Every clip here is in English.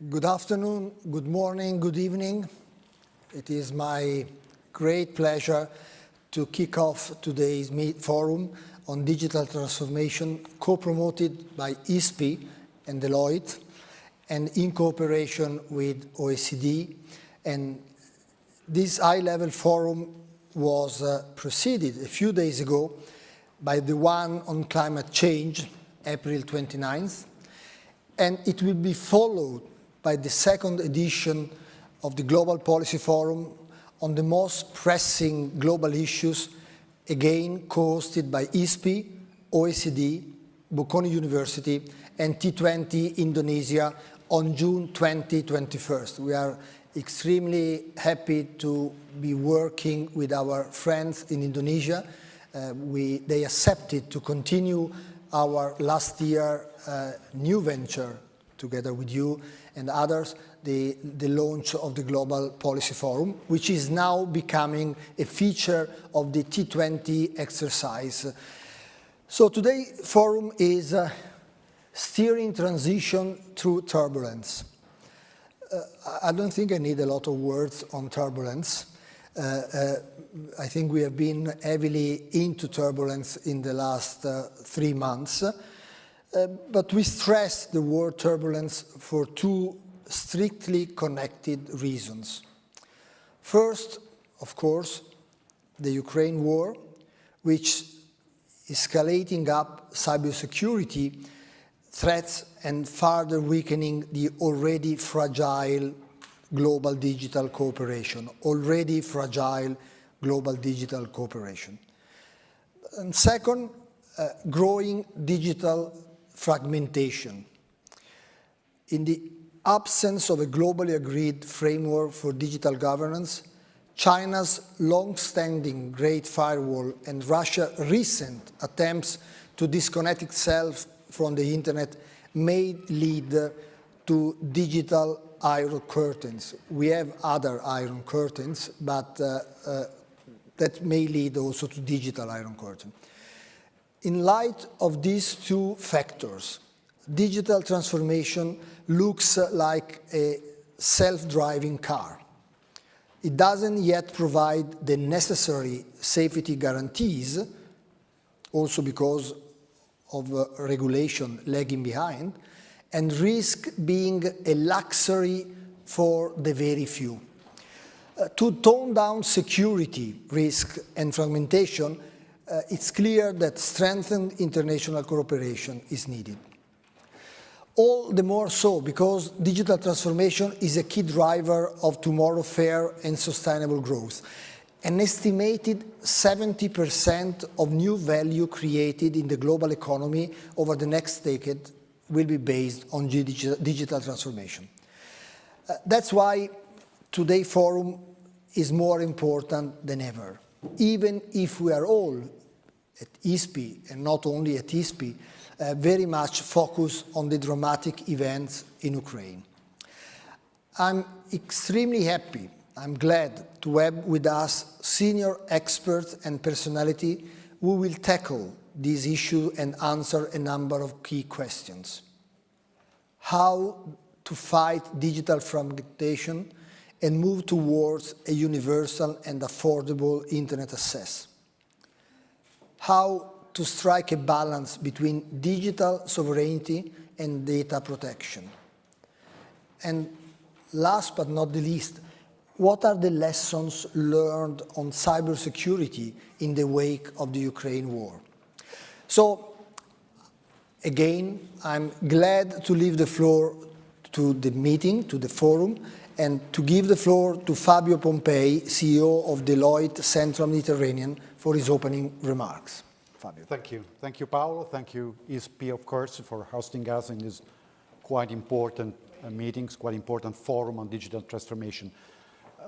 Good afternoon, good morning, good evening. It is my great pleasure to kick off today's forum on digital transformation, co-promoted by ISPI and Deloitte, and in cooperation with OECD. And this high-level forum was preceded a few days ago by the one on climate change, April 29th, and it will be followed by the second edition of the Global Policy Forum on the most pressing global issues, again co-hosted by ISPI, OECD, Bocconi University, and T20 Indonesia on June 2021. We are extremely happy to be working with our friends in Indonesia. They accepted to continue our last year new venture together with you and others, the launch of the Global Policy Forum, which is now becoming a feature of the T20 exercise. So today's forum is steering transition through turbulence. I don't think I need a lot of words on turbulence. I think we have been heavily into turbulence in the last 3 months. But we stress the word turbulence for two strictly connected reasons. First, of course, the Ukraine war, which is escalating up cybersecurity threats and further weakening the already fragile global digital cooperation, And second, growing digital fragmentation. In the absence of a globally agreed framework for digital governance, China's long-standing Great Firewall and Russia's recent attempts to disconnect itself from the internet may lead to digital iron curtains. We have other iron curtains, but that may lead also to digital iron curtain. In light of these two factors, digital transformation looks like a self-driving car. It doesn't yet provide the necessary safety guarantees, also because of regulation lagging behind, and risk being a luxury for the very few. To tone down security risk and fragmentation, it's clear that strengthened international cooperation is needed. All the more so because digital transformation is a key driver of tomorrow's fair and sustainable growth. An estimated 70% of new value created in the global economy over the next decade will be based on digital transformation. That's why today's forum is more important than ever, even if we are all at ISPI, and not only at ISPI, very much focused on the dramatic events in Ukraine. I'm extremely happy, I'm glad to have with us senior experts and personality who will tackle this issue and answer a number of key questions. How to fight digital fragmentation and move towards a universal and affordable internet access. How to strike a balance between digital sovereignty and data protection. And last but not the least, what are the lessons learned on cybersecurity in the wake of the Ukraine war? So, again, I'm glad to leave the floor to the meeting, to the forum, and to give the floor to Fabio Pompei, CEO of Deloitte Central Mediterranean, for his opening remarks. Fabio. Thank you. Thank you, Paolo. Thank you, ISPI, of course, for hosting us in this quite important meetings, quite important forum on digital transformation.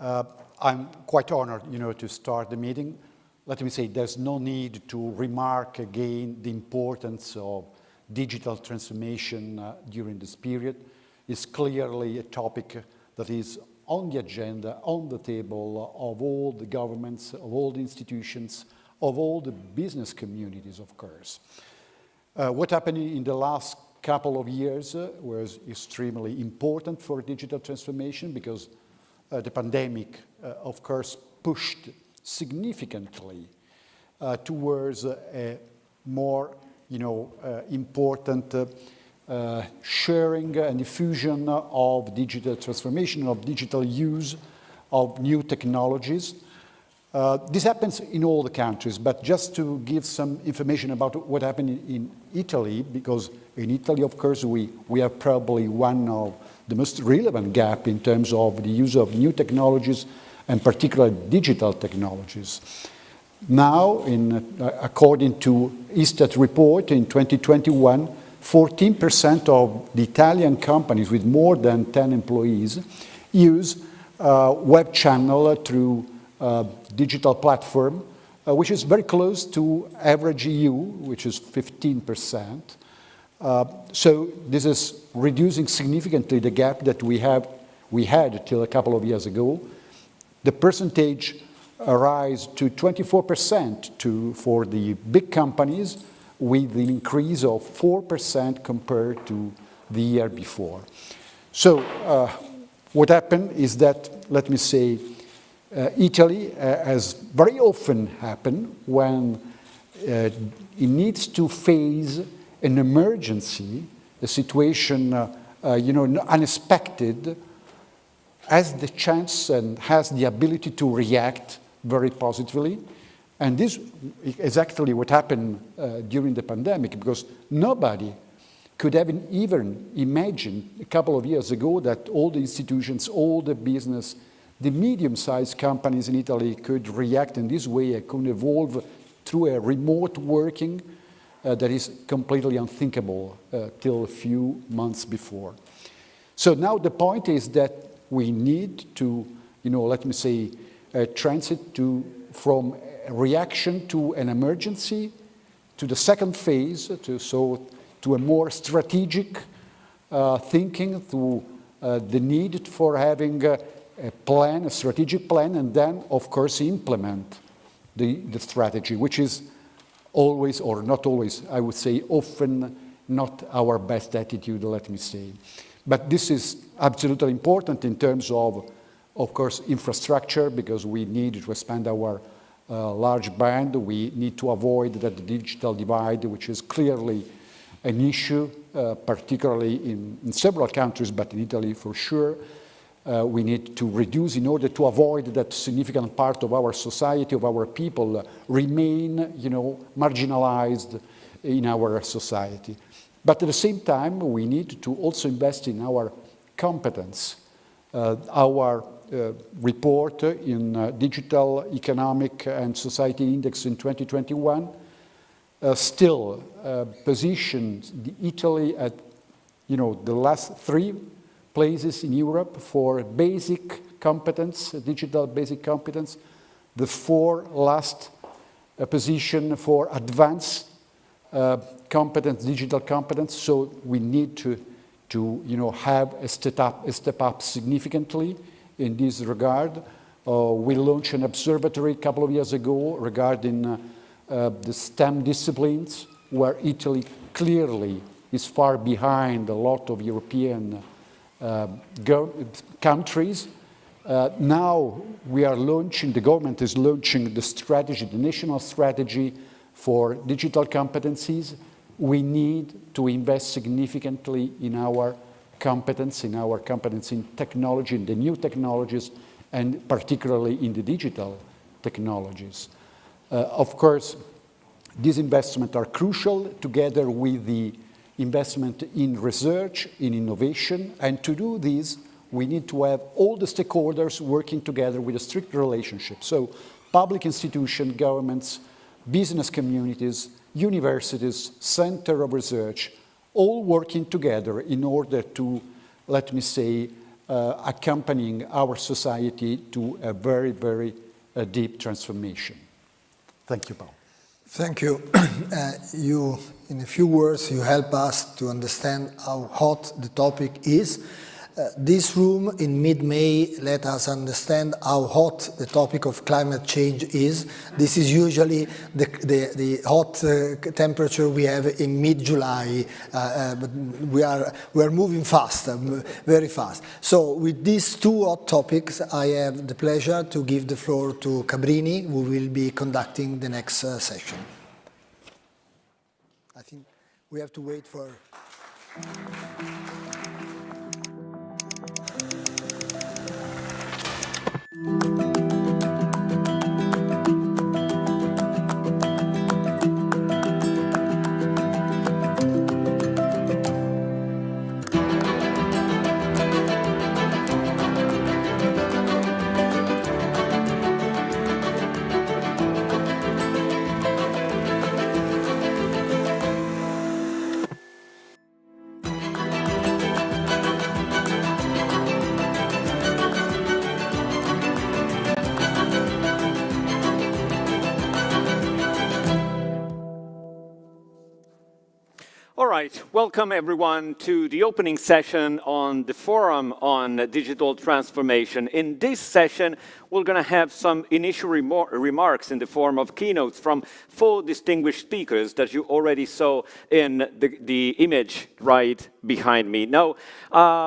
I'm quite honored, to start the meeting. Let me say there's no need to remark again the importance of digital transformation during this period. It's clearly a topic that is on the agenda, on the table of all the governments, of all the institutions, of all the business communities, of course. What happened in the last couple of years was extremely important for digital transformation because the pandemic, of course, pushed significantly towards a more, important sharing and diffusion of digital transformation, of digital use of new technologies. This happens in all the countries, but just to give some information about what happened in Italy, because in Italy, of course, we are probably one of the most relevant gap in terms of the use of new technologies and particularly digital technologies. Now, according to Istat report in 2021, 14% of the Italian companies with more than 10 employees use web channel through digital platform, which is very close to average EU, which is 15%. So this is reducing significantly the gap that we had till a couple of years ago. The percentage rise to 24% for the big companies, with an increase of 4% compared to the year before. So what happened is that, let me say, Italy, as very often happen when it needs to face an emergency, a situation, unexpected, has the chance and has the ability to react very positively. And this is actually what happened during the pandemic, because nobody could have even imagined a couple of years ago that all the institutions, all the business, the medium-sized companies in Italy could react in this way and could evolve through a remote working that is completely unthinkable till a few months before. So now the point is that we need to, let me say, transit from a reaction to an emergency to the second phase, to a more strategic thinking, to the need for having a plan, a strategic plan, and then, of course, implement the strategy, which is always, or not always, I would say often not our best attitude, let me say. But this is absolutely important in terms of course, infrastructure, because we need to expand our large band. We need to avoid that the digital divide, which is clearly an issue, particularly in several countries, but in Italy for sure. We need to reduce in order to avoid that significant part of our society, of our people, remain, marginalized in our society. But at the same time, we need to also invest in our competence. Our report in Digital Economic and Society Index in 2021 still positions Italy at, the last 3 places in Europe for basic competence, digital basic competence, the 4 last position for advanced competence, digital competence. So we need to have a step up significantly in this regard. We launched an observatory a couple of years ago regarding the STEM disciplines, where Italy clearly is far behind a lot of European countries. Now we are launching, the government is launching the strategy, the national strategy for digital competencies. We need to invest significantly in our competence in technology, in the new technologies, and particularly in the digital technologies. Of course, these investments are crucial together with the investment in research, in innovation, and to do this, we need to have all the stakeholders working together with a strict relationship. So public institutions, governments, business communities, universities, center of research, all working together in order to, let me say, accompanying our society to a very, very deep transformation. Thank you, Paul. Thank you. In a few words, you help us to understand how hot the topic is. This room in mid-May let us understand how hot the topic of climate change is. This is usually the hot temperature we have in mid-July, but we are moving fast, very fast. So with these two hot topics, I have the pleasure to give the floor to Cabrini, who will be conducting the next session. I think we have to wait for... All right, welcome everyone to the opening session on the Forum on Digital Transformation. In this session, we're going to have some initial remarks in the form of keynotes from 4 distinguished speakers that you already saw in the image right behind me. Now,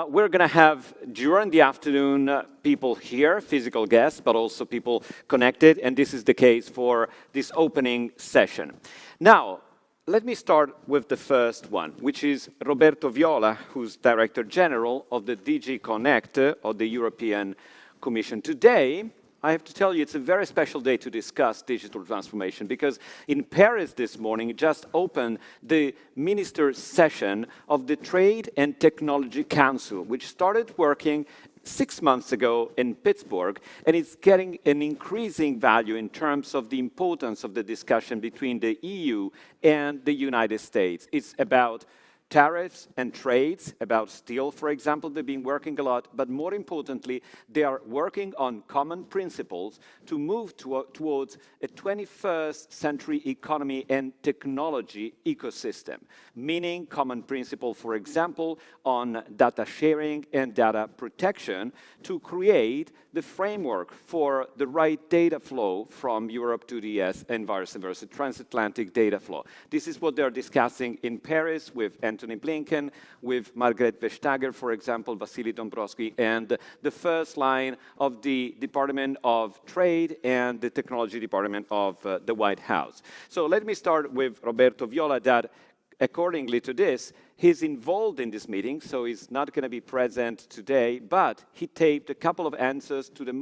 we're going to have, during the afternoon, people here, physical guests, but also people connected, and this is the case for this opening session. Now, let me start with the first one, which is Roberto Viola, who's Director General of the DG Connect of the European Commission. Today, I have to tell you, it's a very special day to discuss digital transformation because in Paris this morning, just opened the minister session of the Trade and Technology Council, which started working 6 months ago in Pittsburgh, and it's getting an increasing value in terms of the importance of the discussion between the EU and the United States. It's about tariffs and trades, about steel, for example. They've been working a lot, but more importantly, they are working on common principles to move towards a 21st century economy and technology ecosystem, meaning common principle, for example, on data sharing and data protection to create the framework for the right data flow from Europe to the US and vice versa, transatlantic data flow. This is what they're discussing in Paris with Antony Blinken, with Margaret Vestager, for example, Vasily Dombrovsky, and the first line of the Department of Trade and the Technology Department of the White House. So let me start with Roberto Viola, that accordingly to this, he's involved in this meeting, so he's not going to be present today, but he taped a couple of answers to the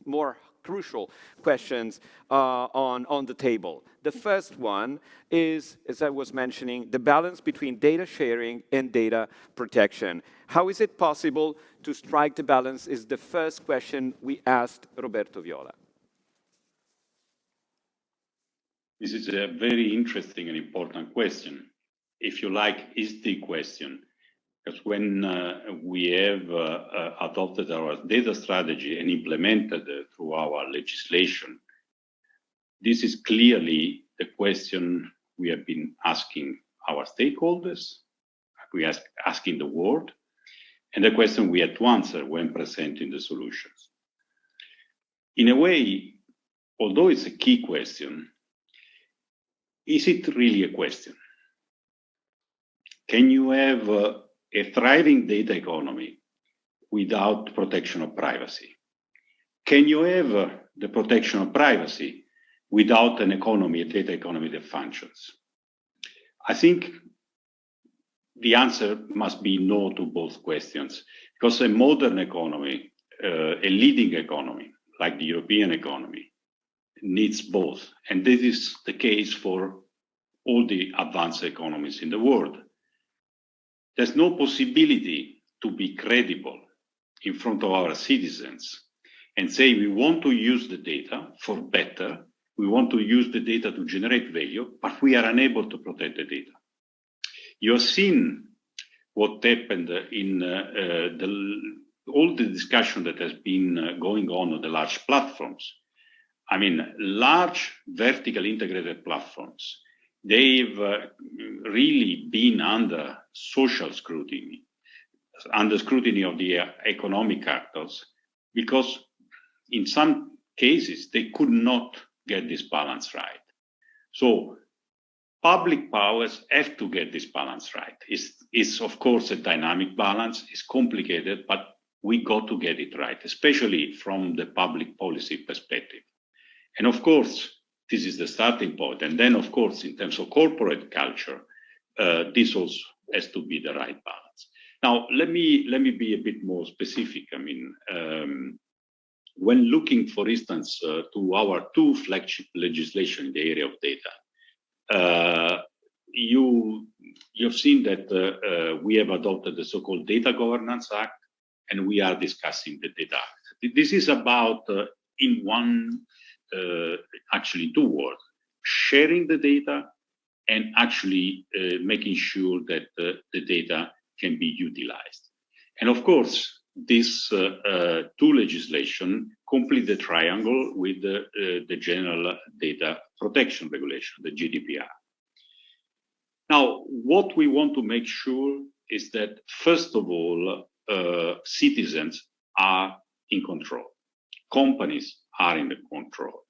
more crucial questions on the table. The first one is, as I was mentioning, the balance between data sharing and data protection. How is it possible to strike the balance is the first question we asked Roberto Viola. This is a very interesting and important question. If you like, is the question. Because when we have adopted our data strategy and implemented through our legislation, this is clearly the question we have been asking our stakeholders, we are asking the world, and the question we had to answer when presenting the solutions. In a way, although it's a key question, is it really a question? Can you have a thriving data economy without protection of privacy? Can you have the protection of privacy without an economy, a data economy that functions? I think the answer must be no to both questions, because a modern economy, a leading economy, like the European economy, needs both. And this is the case for all the advanced economies in the world. There's no possibility to be credible in front of our citizens and say we want to use the data for better, we want to use the data to generate value, but we are unable to protect the data. You have seen what happened in all the discussion that has been going on the large platforms. I mean, large vertical integrated platforms, they've really been under social scrutiny. under scrutiny of the economic actors, because in some cases they could not get this balance right. So public powers have to get this balance right. It's of course a dynamic balance, it's complicated, but we got to get it right, especially from the public policy perspective. And of course, this is the starting point. And then of course, in terms of corporate culture, this also has to be the right balance. Now, let me be a bit more specific. I mean, when looking, for instance, to our two flagship legislation in the area of data, you've seen that we have adopted the so-called Data Governance Act, and we are discussing the Data Act. This is about, in one, actually two words, sharing the data and actually making sure that the data can be utilized. And of course, this two legislation complete the triangle with the General Data Protection Regulation, the GDPR. Now, what we want to make sure is that, first of all, citizens are in control. Companies are in the control.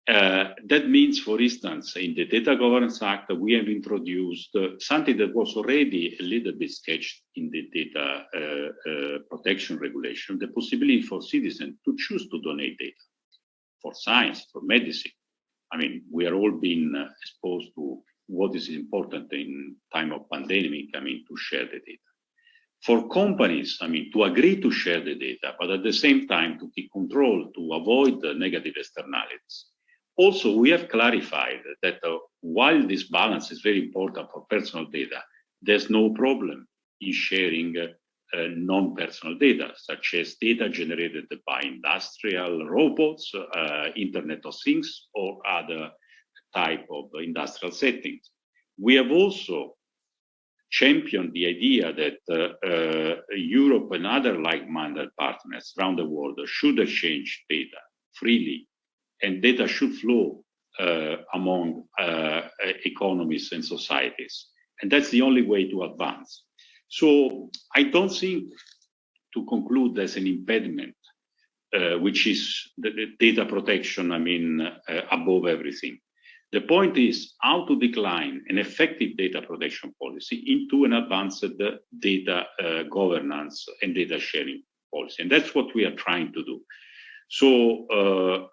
That means, for instance, in the Data Governance Act, we have introduced something that was already a little bit sketched in the Data Protection Regulation, the possibility for citizens to choose to donate data for science, for medicine. I mean, we are all being exposed to what is important in time of pandemic, I mean, to share the data. For companies, I mean, to agree to share the data, but at the same time to keep control, to avoid the negative externalities. Also, we have clarified that while this balance is very important for personal data, there's no problem in sharing non-personal data, such as data generated by industrial robots, Internet of Things, or other type of industrial settings. We have also championed the idea that Europe and other like-minded partners around the world should exchange data freely, and data should flow among economies and societies. And that's the only way to advance. So I don't think, to conclude, there's an impediment, which is the data protection, I mean, above everything. The point is how to decline an effective data protection policy into an advanced data governance and data sharing policy. And that's what we are trying to do. So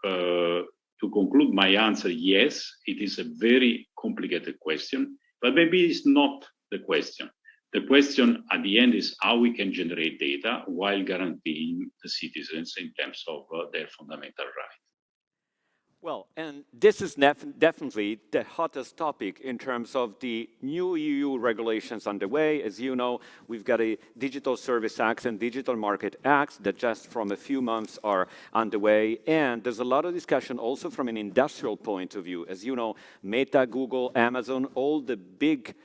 to conclude my answer, yes, it is a very complicated question, but maybe it's not the question. The question at the end is how we can generate data while guaranteeing the citizens in terms of their fundamental rights. Well, and this is definitely the hottest topic in terms of the new EU regulations underway. As you know, we've got a Digital Service Act and Digital Market Act that just from a few months are underway. And there's a lot of discussion also from an industrial point of view. As you know, Meta, Google, Amazon, all the big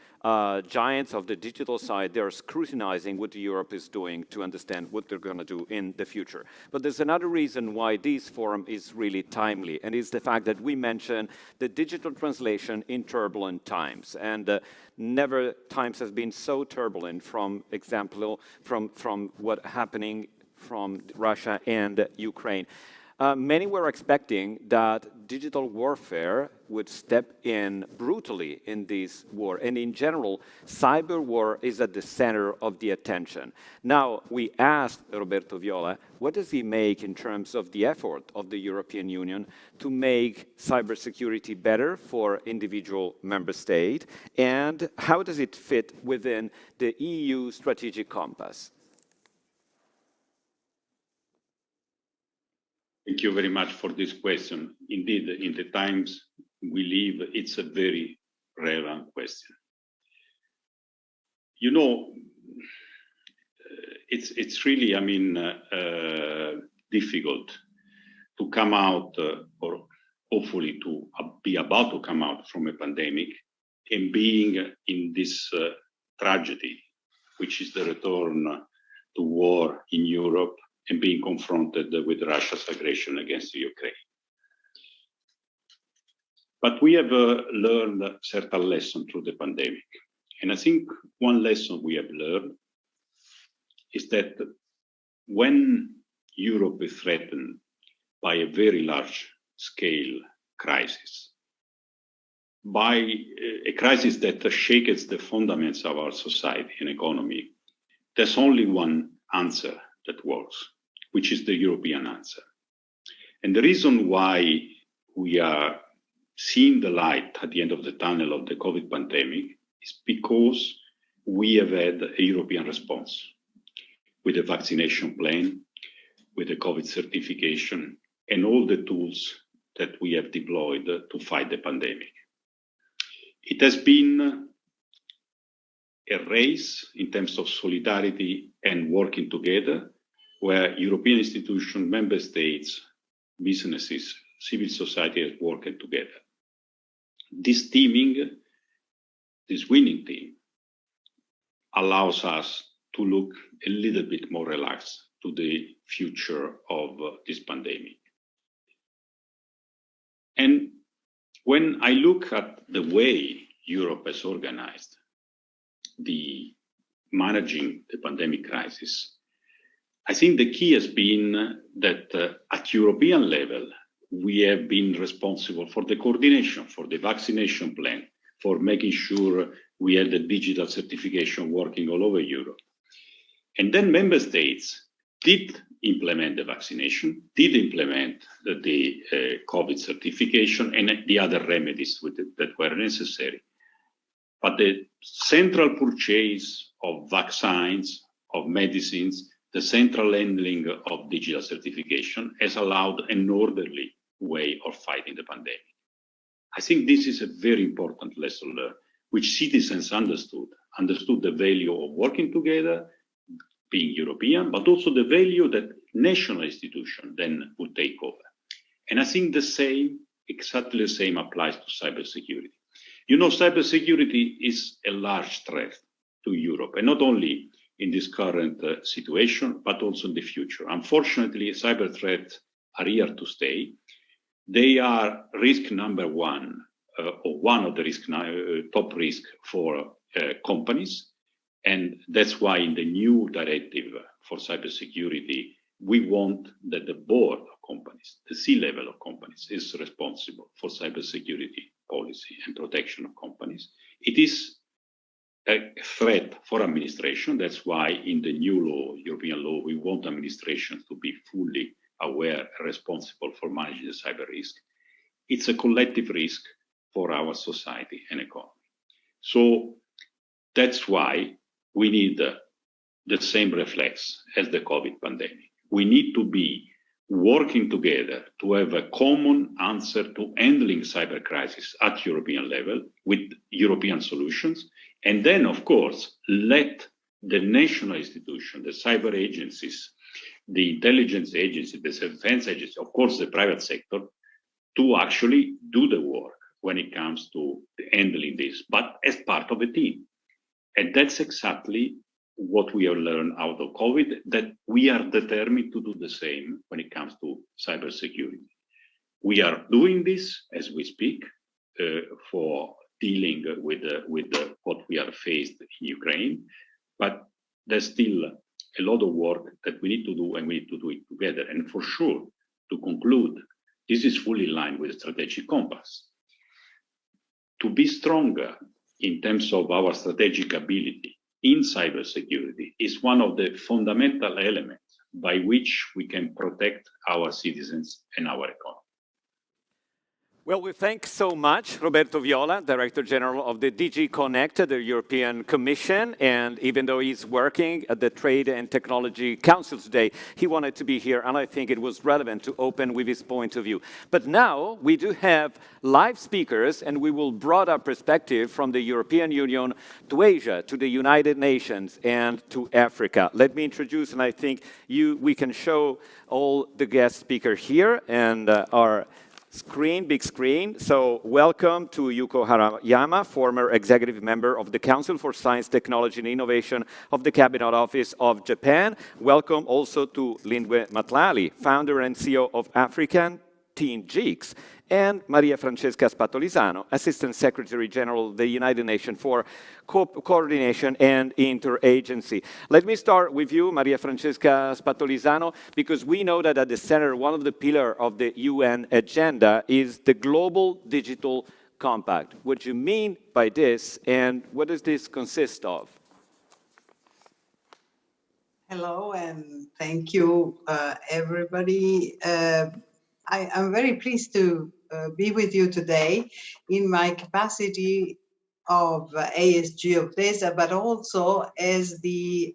giants of the digital side, they're scrutinizing what Europe is doing to understand what they're going to do in the future. But there's another reason why this forum is really timely, and it's the fact that we mentioned the digital translation in turbulent times. And never times have been so turbulent from example, from what happening from Russia and Ukraine. Many were expecting that digital warfare would step in brutally in this war. And in general, cyber war is at the center of the attention. Now, we asked Roberto Viola, what does he make in terms of the effort of the European Union to make cybersecurity better for individual member states? And how does it fit within the EU strategic compass? Thank you very much for this question. Indeed, in the times we live, it's a very relevant question. You know, it's really, I mean, difficult to come out, or hopefully to be about to come out from a pandemic and being in this tragedy, which is the return to war in Europe, and being confronted with Russia's aggression against Ukraine. But we have learned certain lessons through the pandemic. And I think one lesson we have learned is that when Europe is threatened by a very large scale crisis, by a crisis that shakes the fundamentals of our society and economy, there's only one answer that works, which is the European answer. And the reason why we are seeing the light at the end of the tunnel of the COVID pandemic is because we have had a European response with a vaccination plan, with a COVID certification, and all the tools that we have deployed to fight the pandemic. It has been a race in terms of solidarity and working together, where European institutions, member states, businesses, civil society have worked together. This teaming, this winning team, allows us to look a little bit more relaxed to the future of this pandemic. And when I look at the way Europe has organized the managing the pandemic crisis, I think the key has been that at European level, we have been responsible for the coordination, for the vaccination plan, for making sure we had the digital certification working all over Europe. And then member states did implement the vaccination, did implement the COVID certification and the other remedies that were necessary. But the central purchase of vaccines, of medicines, the central handling of digital certification has allowed an orderly way of fighting the pandemic. I think this is a very important lesson learned, which citizens understood the value of working together, being European, but also the value that national institutions then would take over. And I think the same, exactly the same applies to cybersecurity. You know, cybersecurity is a large threat to Europe, and not only in this current situation, but also in the future. Unfortunately, cyber threats are here to stay. They are risk number one, or one of the top risk for companies. And that's why in the new directive for cybersecurity, we want that the board of companies, the C-level of companies, is responsible for cybersecurity policy and protection of companies. It is a threat for administration. That's why in the new law, European law, we want administrations to be fully aware and responsible for managing the cyber risk. It's a collective risk for our society and economy. So that's why we need the same reflex as the COVID pandemic. We need to be working together to have a common answer to handling cyber crisis at European level with European solutions. And then, of course, let the national institutions, the cyber agencies, the intelligence agencies, the defense agencies, of course, the private sector, to actually do the work when it comes to handling this, but as part of a team. And that's exactly what we have learned out of COVID, that we are determined to do the same when it comes to cybersecurity. We are doing this as we speak for dealing with what we are faced in Ukraine, but there's still a lot of work that we need to do, and we need to do it together. And for sure, to conclude, this is fully in line with the strategic compass. To be stronger in terms of our strategic ability in cybersecurity is one of the fundamental elements by which we can protect our citizens and our economy. Well, we thank so much Roberto Viola, Director General of the DG Connect, the European Commission, and even though he's working at the Trade and Technology Council today, he wanted to be here, and I think it was relevant to open with his point of view. But now we do have live speakers, and we will broaden our perspective from the European Union to Asia, to the United Nations, and to Africa. Let me introduce, and I think we can show all the guest speakers here, and our big screen. So welcome to Yuko Harayama, former executive member of the Council for Science, Technology and Innovation of the Cabinet Office of Japan. Welcome also to Lindwe Matlali, founder and CEO of African Teen Geeks, and Maria Francesca Spatolizano, Assistant Secretary General of the United Nations for Coordination and Interagency. Let me start with you, Maria Francesca Spatolizano, because we know that at the center, one of the pillars of the UN agenda is the Global Digital Compact. What do you mean by this, and what does this consist of? Hello, and thank you, everybody. I'm very pleased to be with you today in my capacity of ASG of DESA, but also as the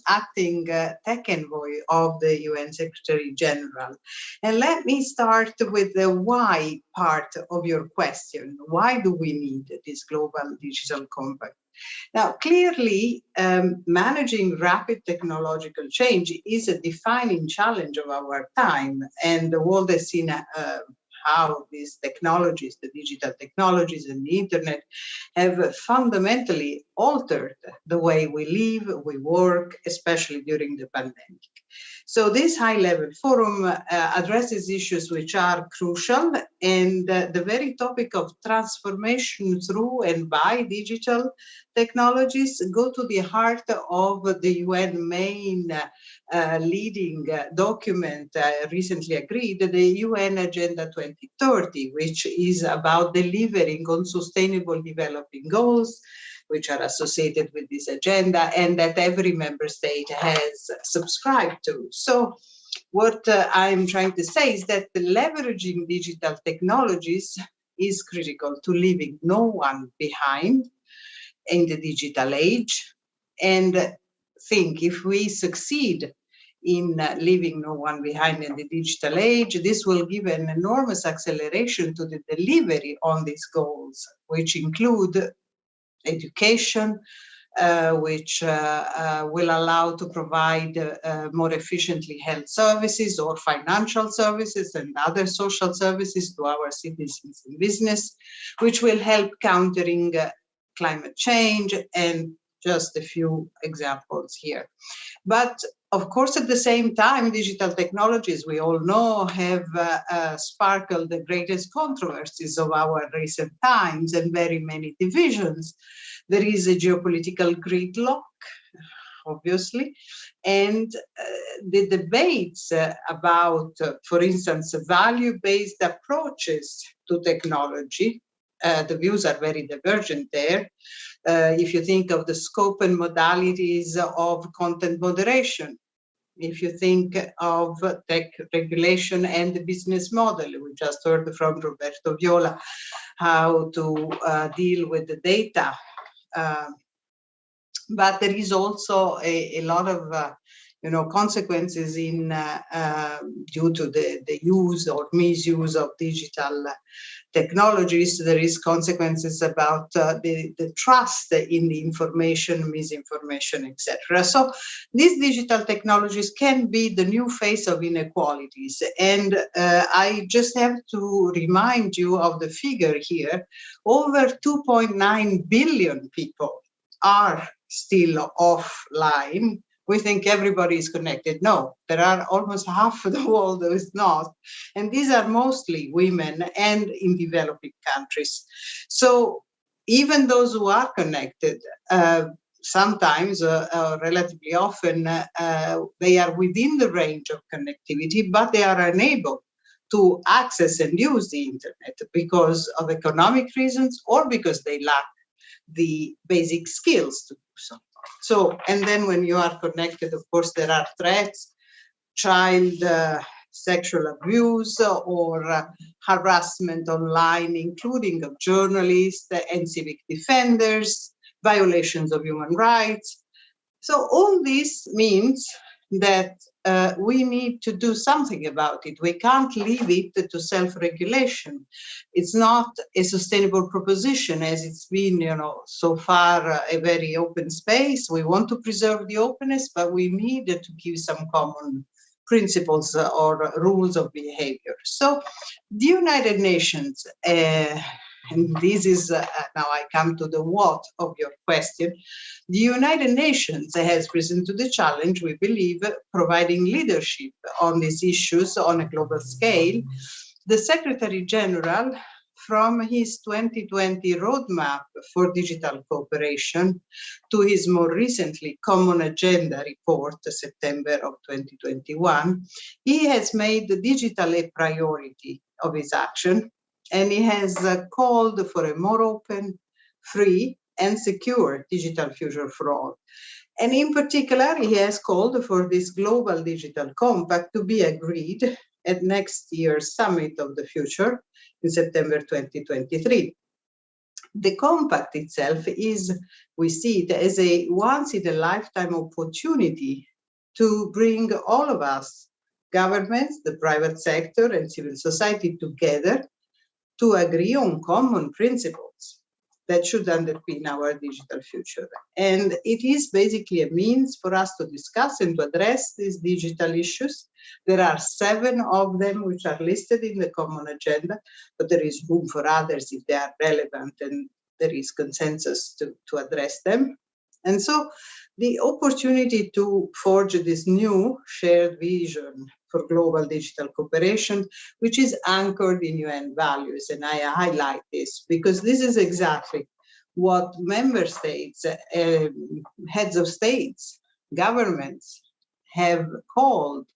acting tech envoy of the UN Secretary General. And let me start with the why part of your question. Why do we need this global digital compact? Now, clearly, managing rapid technological change is a defining challenge of our time, and the world has seen how these technologies, the digital technologies and the internet, have fundamentally altered the way we live, we work, especially during the pandemic. So this high-level forum addresses issues which are crucial, and the very topic of transformation through and by digital technologies go to the heart of the UN main leading document recently agreed, the UN Agenda 2030, which is about delivering on sustainable developing goals, which are associated with this agenda and that every member state has subscribed to. So what I'm trying to say is that leveraging digital technologies is critical to leaving no one behind in the digital age. And think if we succeed in leaving no one behind in the digital age, this will give an enormous acceleration to the delivery on these goals, which include education, which will allow to provide more efficiently health services or financial services and other social services to our citizens and business, which will help countering climate change, and just a few examples here. But of course, at the same time, digital technologies, we all know, have sparkled the greatest controversies of our recent times and very many divisions. There is a geopolitical gridlock, obviously, and the debates about, for instance, value-based approaches to technology, the views are very divergent there. If you think of the scope and modalities of content moderation, if you think of tech regulation and the business model, we just heard from Roberto Viola how to deal with the data. But there is also a lot of consequences in due to the use or misuse of digital technologies. There is consequences about the trust in the information, misinformation, etc. So these digital technologies can be the new face of inequalities. And I just have to remind you of the figure here. Over 2.9 billion people are still offline. We think everybody is connected. No, there are almost half of the world who is not. And these are mostly women and in developing countries. So even those who are connected, sometimes, relatively often, they are within the range of connectivity, but they are unable to access and use the internet because of economic reasons or because they lack the basic skills to do so. So, and then when you are connected, of course, there are threats, child sexual abuse or harassment online, including of journalists and civic defenders, violations of human rights. So all this means that we need to do something about it. We can't leave it to self-regulation. It's not a sustainable proposition as it's been, so far a very open space. We want to preserve the openness, but we need to give some common principles or rules of behavior. So the United Nations, and this is, now I come to the what of your question. The United Nations has risen to the challenge, we believe, providing leadership on these issues on a global scale. The Secretary General, from his 2020 roadmap for digital cooperation to his more recently Common Agenda report, September of 2021, he has made the digital a priority of his action, and he has called for a more open, free, and secure digital future for all. And in particular, he has called for this global digital compact to be agreed at next year's Summit of the Future in September 2023. The compact itself is, we see it as a once-in-a-lifetime opportunity to bring all of us, governments, the private sector, and civil society together to agree on common principles that should underpin our digital future. And it is basically a means for us to discuss and to address these digital issues. There are 7 of them which are listed in the Common Agenda, but there is room for others if they are relevant and there is consensus to address them. And so the opportunity to forge this new shared vision for global digital cooperation, which is anchored in UN values. And I highlight this because this is exactly what member states, heads of states, governments have called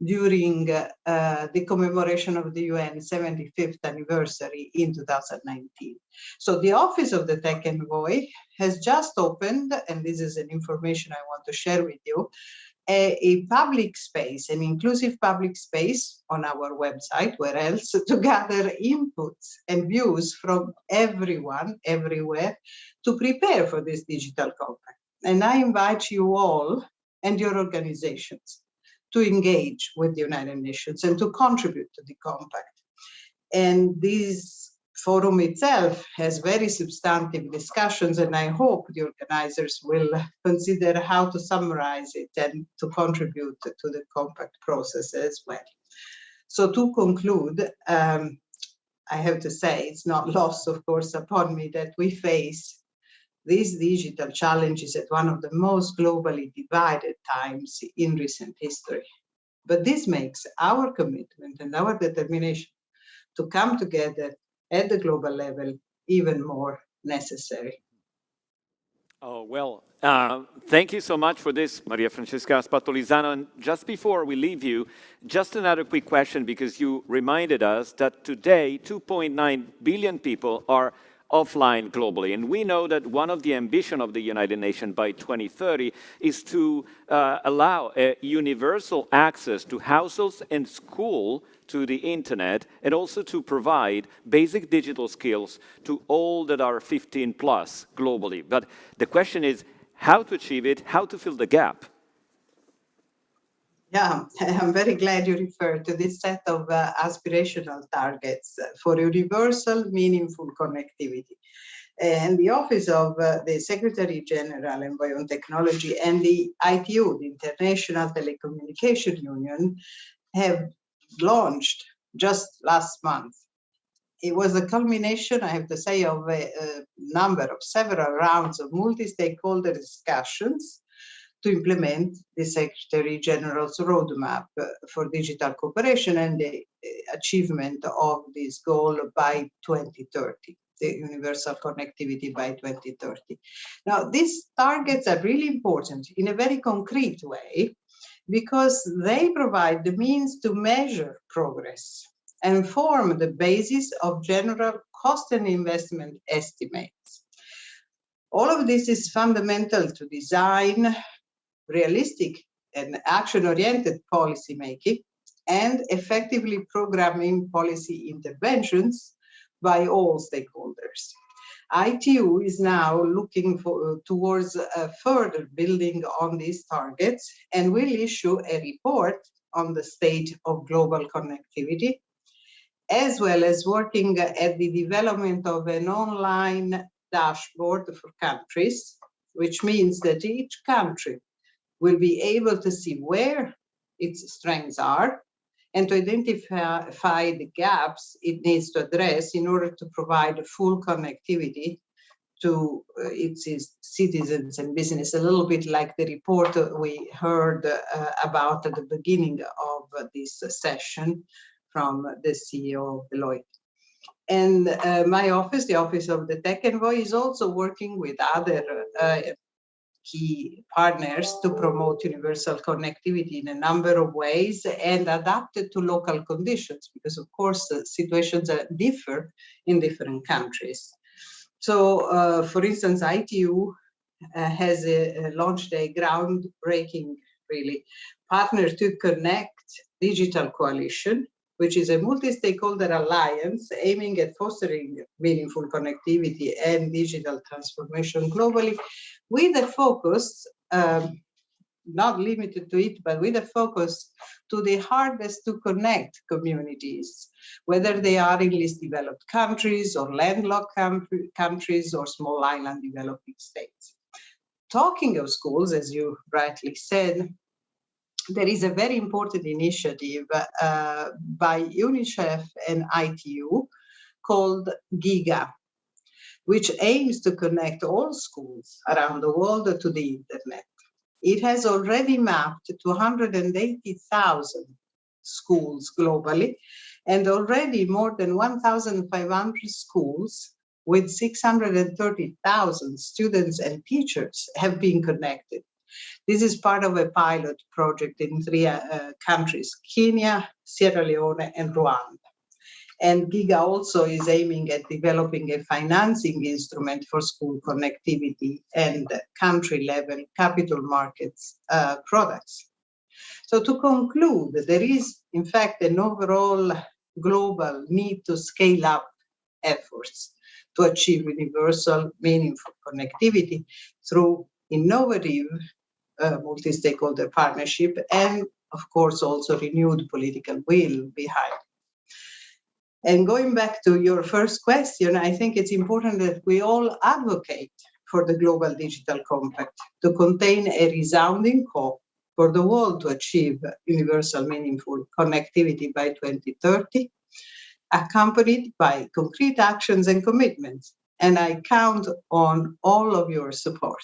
during the commemoration of the UN 75th anniversary in 2019. So the Office of the Tech Envoy has just opened, and this is an information I want to share with you, a public space, an inclusive public space on our website, where else, to gather inputs and views from everyone, everywhere, to prepare for this digital compact. And I invite you all and your organizations to engage with the United Nations and to contribute to the compact. And this forum itself has very substantive discussions, and I hope the organizers will consider how to summarize it and to contribute to the compact process as well. So to conclude, I have to say it's not lost, of course, upon me that we face these digital challenges at one of the most globally divided times in recent history. But this makes our commitment and our determination to come together at the global level even more necessary. Oh, well, thank you so much for this, Maria Francesca Spatolizano. And just before we leave you, just another quick question, because you reminded us that today 2.9 billion people are offline globally. And we know that one of the ambition of the United Nations by 2030 is to allow universal access to households and school to the internet, and also to provide basic digital skills to all that are 15 plus globally. But the question is how to achieve it, how to fill the gap. Yeah, I'm very glad you referred to this set of aspirational targets for universal, meaningful connectivity. And the Office of the Secretary General Envoy on Technology and the ITU, the International Telecommunication Union, have launched just last month. It was a culmination, I have to say, of a number of several rounds of multi-stakeholder discussions to implement the Secretary General's roadmap for digital cooperation and the achievement of this goal by 2030, the universal connectivity by 2030. Now, these targets are really important in a very concrete way because they provide the means to measure progress and form the basis of general cost and investment estimates. All of this is fundamental to design realistic and action-oriented policymaking and effectively programming policy interventions by all stakeholders. ITU is now looking towards further building on these targets and will issue a report on the state of global connectivity, as well as working at the development of an online dashboard for countries, which means that each country will be able to see where its strengths are and to identify the gaps it needs to address in order to provide full connectivity to its citizens and business, a little bit like the report we heard about at the beginning of this session from the CEO of Deloitte. And my office, the Office of the Tech Envoy, is also working with other key partners to promote universal connectivity in a number of ways and adapted to local conditions, because of course situations differ in different countries. So, for instance, ITU has launched a groundbreaking, really, Partner to Connect digital coalition, which is a multi-stakeholder alliance aiming at fostering meaningful connectivity and digital transformation globally, with a focus, not limited to it, but with a focus to the hardest to connect communities, whether they are in least developed countries or landlocked countries or small island developing states. Talking of schools, as you rightly said, there is a very important initiative by UNICEF and ITU called GIGA, which aims to connect all schools around the world to the internet. It has already mapped 280,000 schools globally, and already more than 1,500 schools with 630,000 students and teachers have been connected. This is part of a pilot project in 3 countries, Kenya, Sierra Leone, and Rwanda. And GIGA also is aiming at developing a financing instrument for school connectivity and country-level capital markets products. So to conclude, there is, in fact, an overall global need to scale up efforts to achieve universal, meaningful connectivity through innovative multi-stakeholder partnership and, of course, also renewed political will behind. And going back to your first question, I think it's important that we all advocate for the Global Digital Compact to contain a resounding call for the world to achieve universal meaningful connectivity by 2030, accompanied by concrete actions and commitments. And I count on all of your support.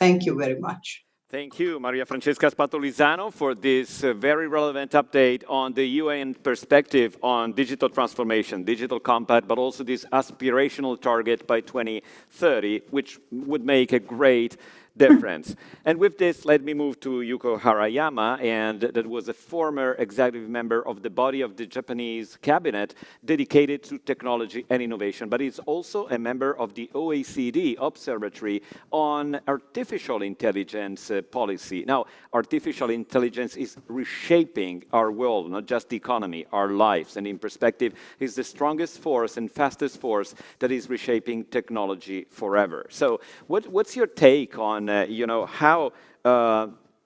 Thank you very much. Thank you, Maria Francesca Spatolizano, for this very relevant update on the UN perspective on digital transformation, digital compact, but also this aspirational target by 2030, which would make a great difference. And with this, let me move to Yuko Harayama, and that was a former executive member of the body of the Japanese cabinet dedicated to technology and innovation, but he's also a member of the OECD Observatory on Artificial Intelligence Policy. Now, artificial intelligence is reshaping our world, not just the economy, our lives, and in perspective, is the strongest force and fastest force that is reshaping technology forever. So what's your take on how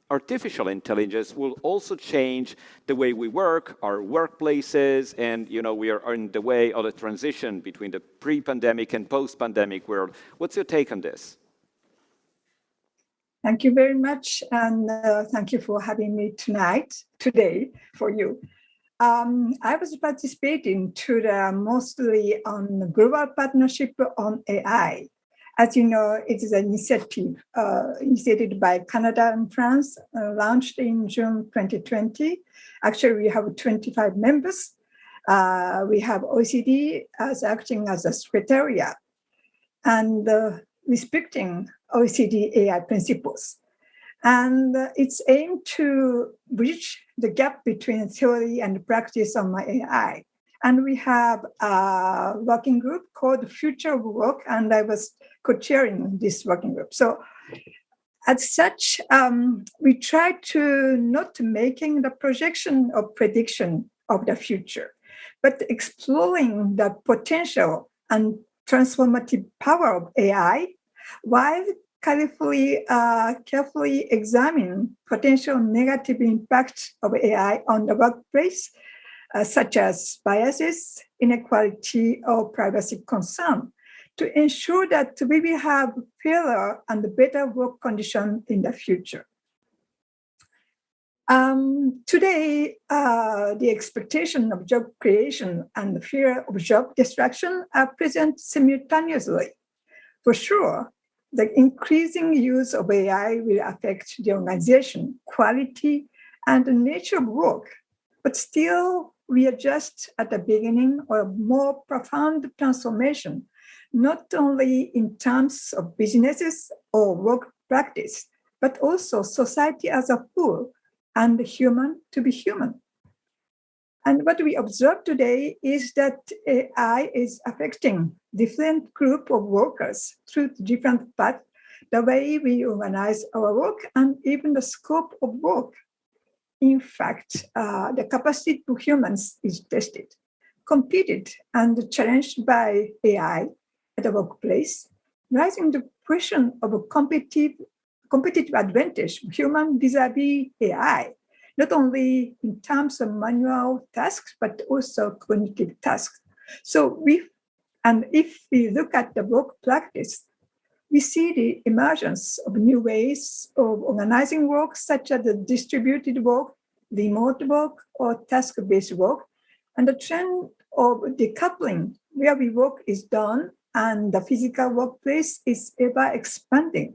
artificial intelligence will also change the way we work, our workplaces, and we are in the way of the transition between the pre-pandemic and post-pandemic world. What's your take on this? Thank you very much, and thank you for having me today for you. I was participating to the mostly on the global partnership on AI. As you know, it is an initiative initiated by Canada and France, launched in June 2020. Actually, we have 25 members. We have OECD as acting as a secretariat and respecting OECD AI principles. And it's aimed to bridge the gap between theory and practice on AI. And we have a working group called Future of Work, and I was co-chairing this working group. So as such, we try to not making the projection or prediction of the future, but exploring the potential and transformative power of AI while carefully examine potential negative impact of AI on the workplace, such as biases, inequality, or privacy concern, to ensure that we will have fairer and better work conditions in the future. Today, the expectation of job creation and the fear of job destruction are present simultaneously. For sure, the increasing use of AI will affect the organization, quality, and the nature of work. But still, we are just at the beginning of a more profound transformation, not only in terms of businesses or work practice, but also society as a whole and human to be human. And what we observe today is that AI is affecting different group of workers through different paths, the way we organize our work and even the scope of work. In fact, the capacity of humans is tested, competed, and challenged by AI at the workplace, raising the question of a competitive advantage of human vis-a-vis AI, not only in terms of manual tasks, but also cognitive tasks. So if we look at the work practice, we see the emergence of new ways of organizing work, such as the distributed work, remote work, or task-based work, and the trend of decoupling, where we work is done and the physical workplace is ever expanding,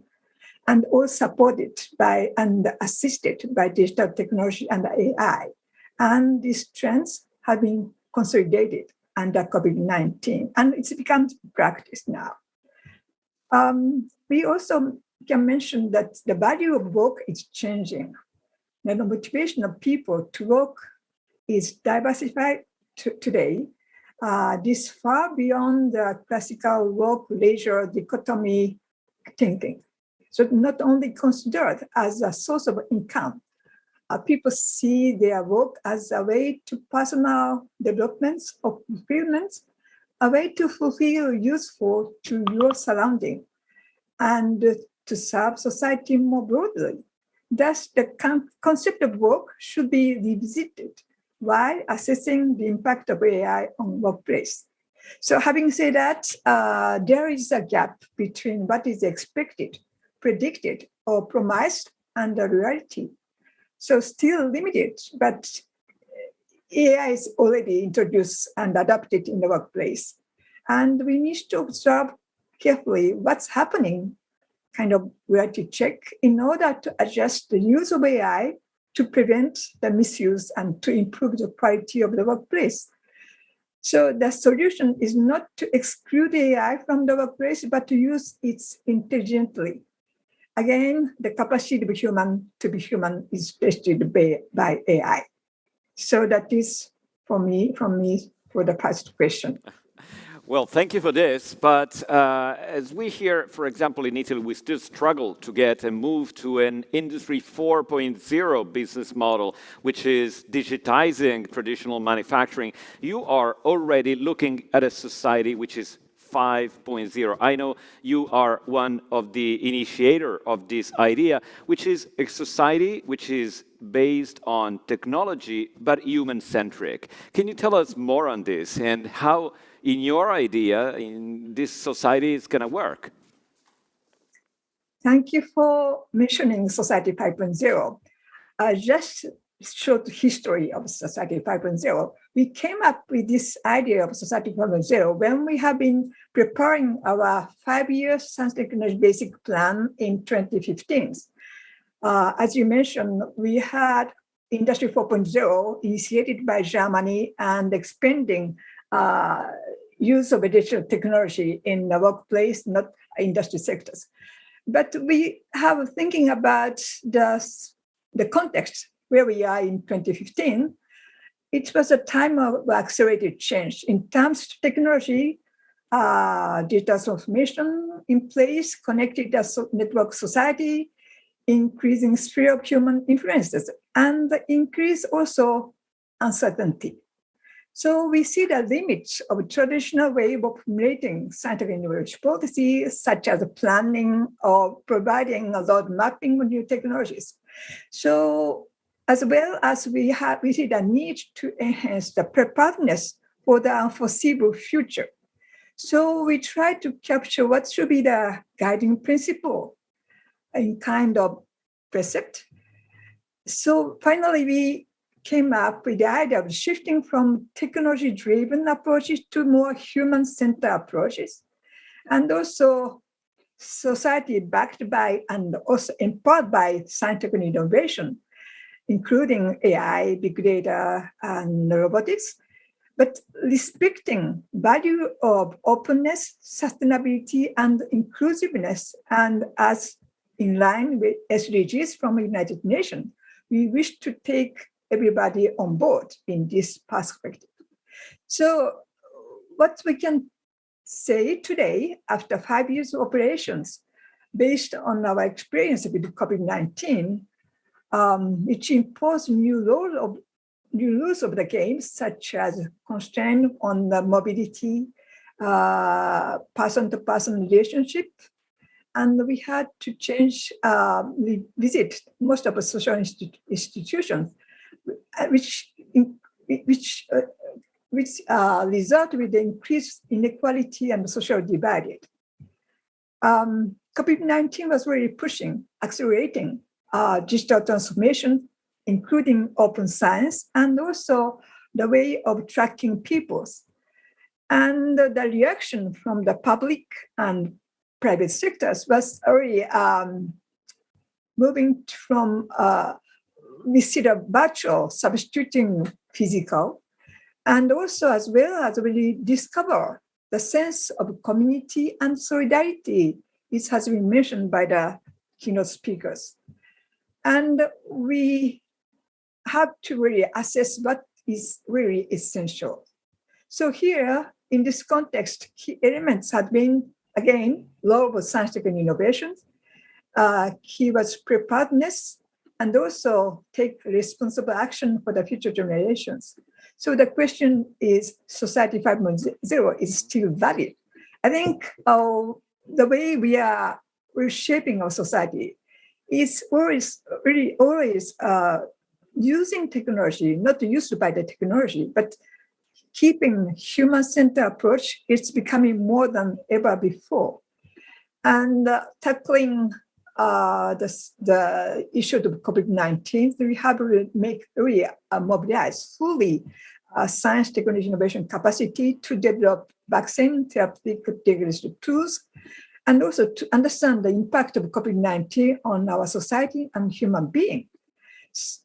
and all supported by and assisted by digital technology and AI. And these trends have been consolidated under COVID-19, and it's become practice now. We also can mention that the value of work is changing. The motivation of people to work is diversified today. This far beyond the classical work-leisure dichotomy thinking. So not only considered as a source of income, people see their work as a way to personal developments or fulfillments, a way to fulfill useful to your surrounding and to serve society more broadly. Thus, the concept of work should be revisited while assessing the impact of AI on workplace. So having said that, there is a gap between what is expected, predicted, or promised and the reality. So still limited, but AI is already introduced and adopted in the workplace. And we need to observe carefully what's happening, kind of reality check, in order to adjust the use of AI to prevent the misuse and to improve the quality of the workplace. So the solution is not to exclude AI from the workplace, but to use it intelligently. Again, the capacity of human to be human is tested by AI. So that is from me for the first question. Well, thank you for this. But as we hear, for example, in Italy, we still struggle to get a move to an Industry 4.0 business model, which is digitizing traditional manufacturing. You are already looking at a society which is 5.0. I know you are one of the initiator of this idea, which is a society which is based on technology, but human-centric. Can you tell us more on this and how, in your idea, in this society is going to work? Thank you for mentioning Society 5.0. Just short history of Society 5.0. We came up with this idea of Society 5.0 when we have been preparing our 5-year science technology basic plan in 2015. As you mentioned, we had Industry 4.0 initiated by Germany and expanding use of digital technology in the workplace, not industry sectors. But we have thinking about the context where we are in 2015. It was a time of accelerated change in terms of technology, digital transformation in place, connected network society, increasing sphere of human influences, and increase also uncertainty. So we see the limits of a traditional way of formulating scientific innovation policies, such as planning or providing a road mapping of new technologies. So as well as we see the need to enhance the preparedness for the unforeseeable future. So we try to capture what should be the guiding principle in kind of precept. So finally, we came up with the idea of shifting from technology-driven approaches to more human-centered approaches, and also society backed by and also empowered by scientific innovation, including AI, big data, and robotics, but respecting value of openness, sustainability, and inclusiveness. And as in line with SDGs from the United Nations, we wish to take everybody on board in this perspective. So what we can say today, after 5 years of operations, based on our experience with COVID-19, which imposed new rules of the game, such as constraint on the mobility, person-to-person relationship, and we had to change, visit most of the social institutions, which result with the increased inequality and social divide. COVID-19 was really pushing, accelerating digital transformation, including open science, and also the way of tracking peoples. And the reaction from the public and private sectors was already moving from, we see the virtual substituting physical, and also as well as we discover the sense of community and solidarity. This has been mentioned by the keynote speakers. And we have to really assess what is really essential. So here, in this context, key elements have been, again, law of scientific innovations, keywords preparedness, and also take responsible action for the future generations. So the question is, Society 5.0 is still valid. I think the way we are reshaping our society is always using technology, not used by the technology, but keeping human-centered approach is becoming more than ever before. And tackling the issue of COVID-19, we have to mobilize fully science, technology, innovation capacity to develop vaccine, therapeutic diagnostic tools, and also to understand the impact of COVID-19 on our society and human beings.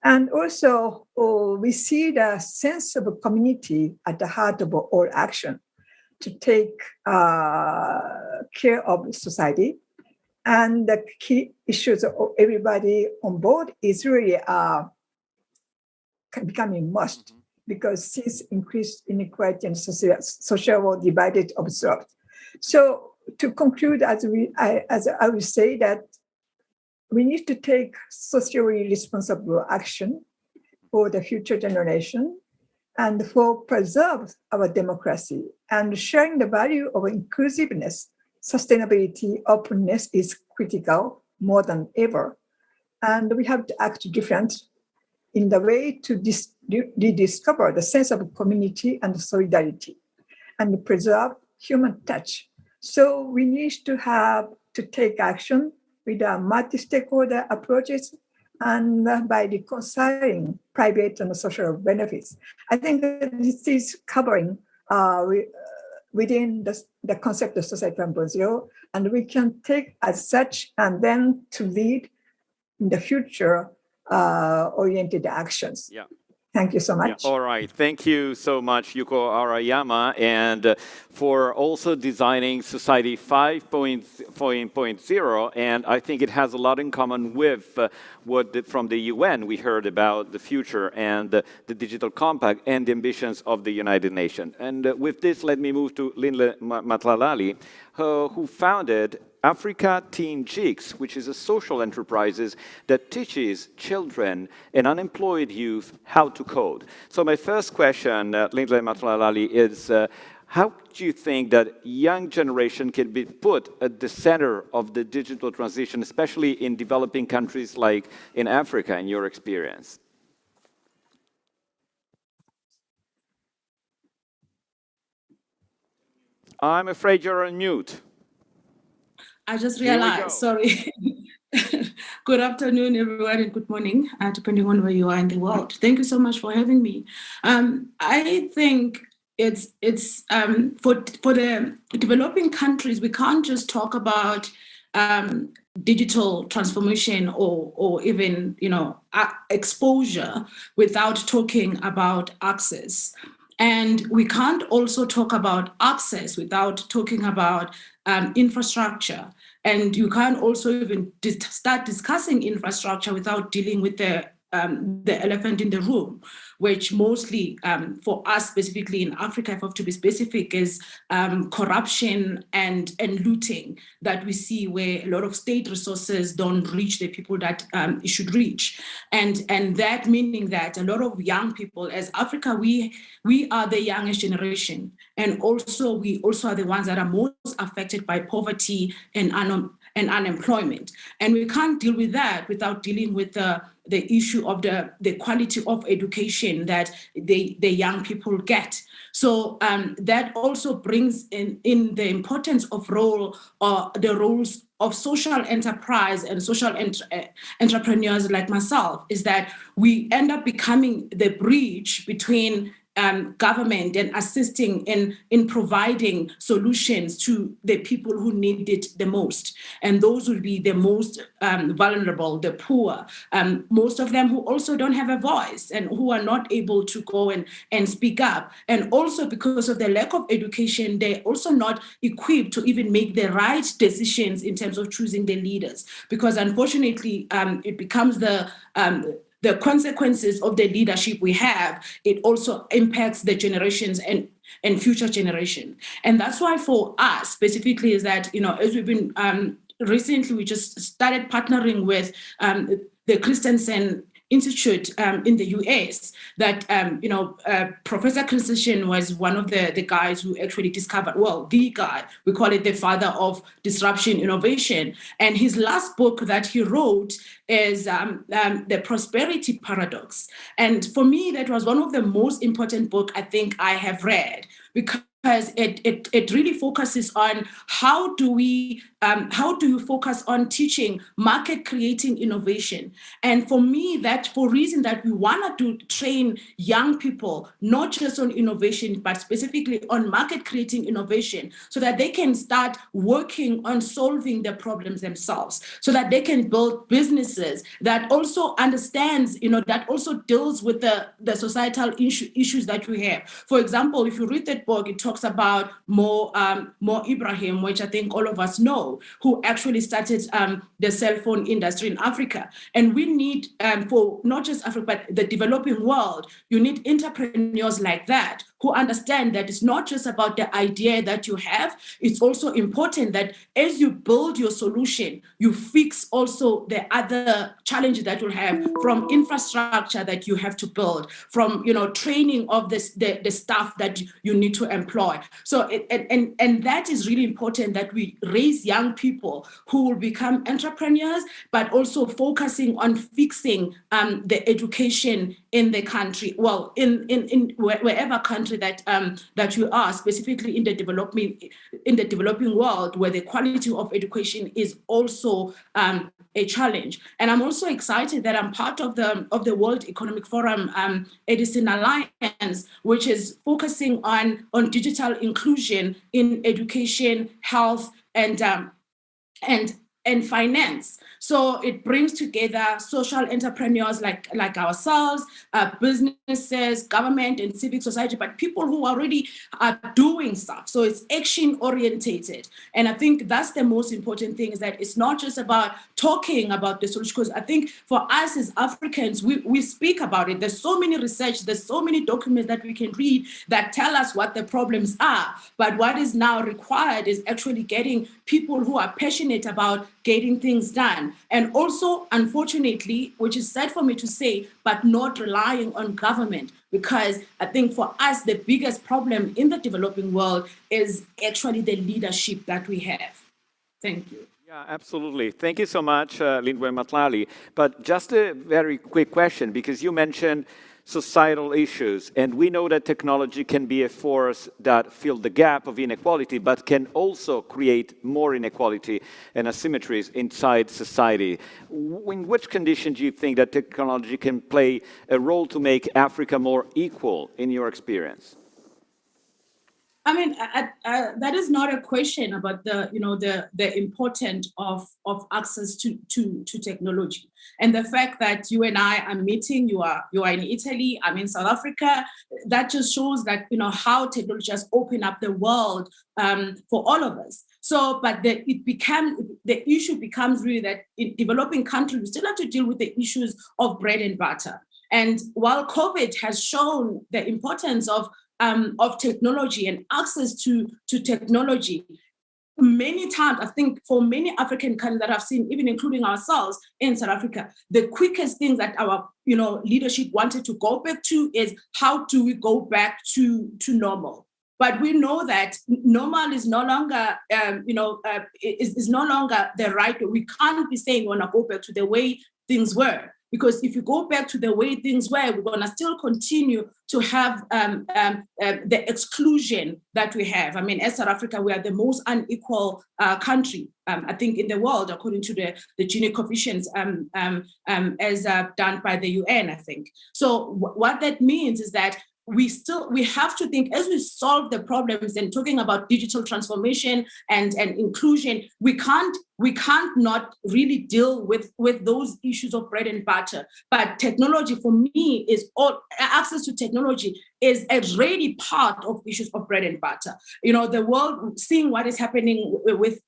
And also, we see the sense of community at the heart of all action to take care of society. And the key issues of everybody on board is really becoming must, because since increased inequality and social divided observed. So to conclude, as I would say that we need to take socially responsible action for the future generation and for preserve our democracy, and sharing the value of inclusiveness, sustainability, openness is critical more than ever. And we have to act different in the way to rediscover the sense of community and solidarity and preserve human touch. So we need to take action with a multi-stakeholder approaches and by reconciling private and social benefits. I think this is covering within the concept of Society 1.0, and we can take as such and then to lead in the future oriented actions. Yeah. Thank you so much. Yeah, all right. Thank you so much, Yuko Arayama, and for also designing Society 5.0. And I think it has a lot in common with from the UN we heard about the future and the digital compact and the ambitions of the United Nations. And with this, let me move to Lindle Matlalali, who founded Africa Teen Jigs, which is a social enterprise that teaches children and unemployed youth how to code. So my first question, Lindle Matlalali, is how do you think that young generation can be put at the center of the digital transition, especially in developing countries like in Africa, in your experience? I'm afraid you're on mute. I just realized, sorry. Good afternoon, everyone, and good morning, depending on where you are in the world. Thank you so much for having me. I think it's for the developing countries, we can't just talk about digital transformation or even exposure without talking about access. And we can't also talk about access without talking about infrastructure. And you can't also even start discussing infrastructure without dealing with the elephant in the room, which mostly for us specifically in Africa, if I have to be specific, is corruption and looting that we see, where a lot of state resources don't reach the people that it should reach. And that meaning that a lot of young people, as Africa, we are the youngest generation. And also we also are the ones that are most affected by poverty and unemployment. And we can't deal with that without dealing with the issue of the quality of education that the young people get. So that also brings in the importance of the roles of social enterprise and social entrepreneurs like myself, is that we end up becoming the bridge between government and assisting in providing solutions to the people who need it the most. And those will be the most vulnerable, the poor, most of them who also don't have a voice and who are not able to go and speak up. And also because of the lack of education, they're also not equipped to even make the right decisions in terms of choosing their leaders. Because unfortunately, it becomes the consequences of the leadership we have, it also impacts the generations and future generation. And that's why for us specifically is that, as we've been recently, we just started partnering with the Christensen Institute in the US, that Professor Christensen was one of the guys who actually discovered, the guy, we call it the father of disruption innovation. And his last book that he wrote is The Prosperity Paradox. And for me, that was one of the most important books I think I have read, because it really focuses on how do you focus on teaching market creating innovation. And for me, that for reason that we want to train young people, not just on innovation, but specifically on market creating innovation, so that they can start working on solving the problems themselves, so that they can build businesses that also understands, that also deals with the societal issues that we have. For example, if you read that book, it talks about Mo Ibrahim, which I think all of us know, who actually started the cell phone industry in Africa. And we need, for not just Africa, but the developing world, you need entrepreneurs like that who understand that it's not just about the idea that you have. It's also important that as you build your solution, you fix also the other challenges that you'll have, from infrastructure that you have to build, from training of the staff that you need to employ. So and that is really important, that we raise young people who will become entrepreneurs, but also focusing on fixing the education in the country, in wherever country that you are, specifically in the developing world, where the quality of education is also a challenge. And I'm also excited that I'm part of the World Economic Forum Edison Alliance, which is focusing on digital inclusion in education, health, and finance. So it brings together social entrepreneurs like ourselves, businesses, government, and civic society, but people who already are doing stuff. So it's action orientated. And I think that's the most important thing, is that it's not just about talking about the solution, because I think for us as Africans, we speak about it. There's so many research, there's so many documents that we can read that tell us what the problems are. But what is now required is actually getting people who are passionate about getting things done. And also, unfortunately, which is sad for me to say, but not relying on government, because I think for us, the biggest problem in the developing world is actually the leadership that we have. Thank you. Yeah, absolutely. Thank you so much, Lindwe Matlali. But just a very quick question, because you mentioned societal issues, and we know that technology can be a force that fills the gap of inequality, but can also create more inequality and asymmetries inside society. In which conditions do you think that technology can play a role to make Africa more equal, in your experience? I mean, that is not a question about the importance of access to technology, and the fact that you and I are meeting. You are in Italy. I'm in South Africa. That just shows that how technology has opened up the world for all of us. So, but the issue becomes really that in developing countries, we still have to deal with the issues of bread and butter. And while COVID has shown the importance of technology and access to technology, many times, I think for many African countries that I've seen, even including ourselves in South Africa, the quickest thing that our leadership wanted to go back to is how do we go back to normal? But we know that normal is no longer, is no longer the right way. We can't be saying we want to go back to the way things were. Because if you go back to the way things were, we're going to still continue to have the exclusion that we have. I mean, as South Africa, we are the most unequal country, I think, in the world, according to the Gini coefficients as done by the UN, I think. So what that means is that we have to think, as we solve the problems and talking about digital transformation and inclusion, we can't not really deal with those issues of bread and butter. But technology, for me, is all access to technology is already part of issues of bread and butter. The world, seeing what is happening with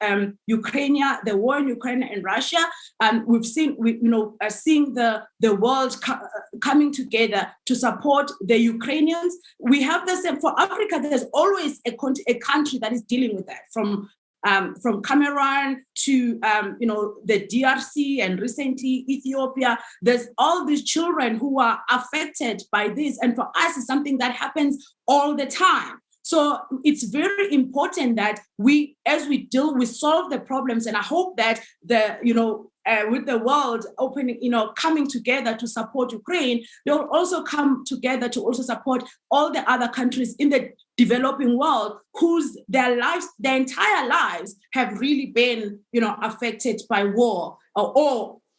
Ukraine, the war in Ukraine and Russia, we've seen, seeing the world coming together to support the Ukrainians. We have the same for Africa. There's always a country that is dealing with that, from Cameroon to the DRC and recently Ethiopia. There's all these children who are affected by this, and for us, it's something that happens all the time. So it's very important that as we solve the problems, and I hope that with the world opening, coming together to support Ukraine, they'll also come together to also support all the other countries in the developing world whose their entire lives have really been, affected by war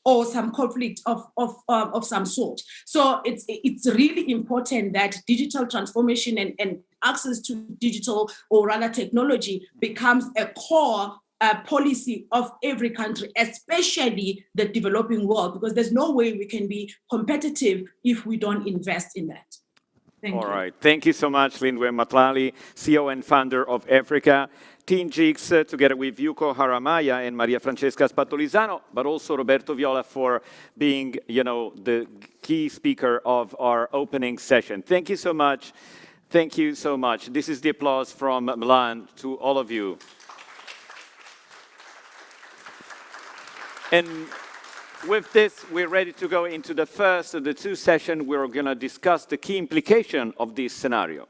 or some conflict of some sort. So it's really important that digital transformation and access to digital, or rather technology, becomes a core policy of every country, especially the developing world, because there's no way we can be competitive if we don't invest in that. Thank you. All right. Thank you so much, Lindwe Matlali, CEO and founder of Africa. Team GIGS, together with Yuko Haramaya and Maria Francesca Spattolizano, but also Roberto Viola for being, the key speaker of our opening session. Thank you so much. Thank you so much. This is the applause from Milan to all of you. And with this, we're ready to go into the first of the two sessions. We're going to discuss the key implication of this scenario.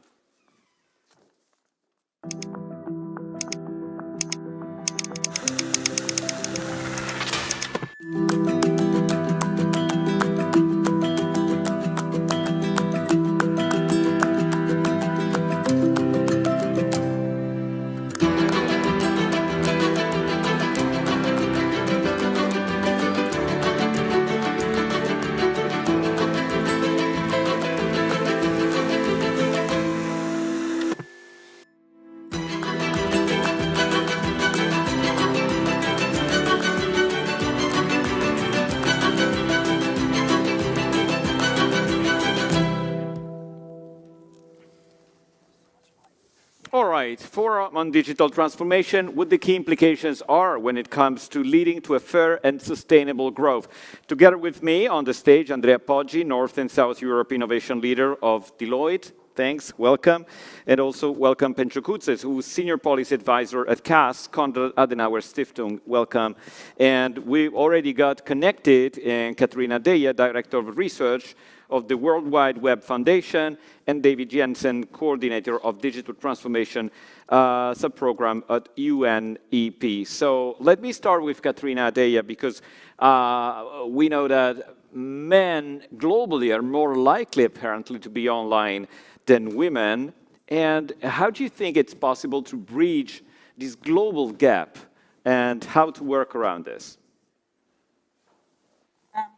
All right, Forum on Digital Transformation, what the key implications are when it comes to leading to a fair and sustainable growth. Together with me on the stage, Andrea Poggi, North and South Europe Innovation Leader of Deloitte. Thanks, welcome. And also welcome Pencho Kutzes, who's Senior Policy Advisor at CAS, Konrad Adenauer Stiftung. Welcome. And we've already got connected, and Katrina Deya, Director of Research of the World Wide Web Foundation, and David Jensen, Coordinator of Digital Transformation Subprogram at UNEP. So let me start with Katrina Deya, because we know that men globally are more likely, apparently, to be online than women. And how do you think it's possible to bridge this global gap, and how to work around this?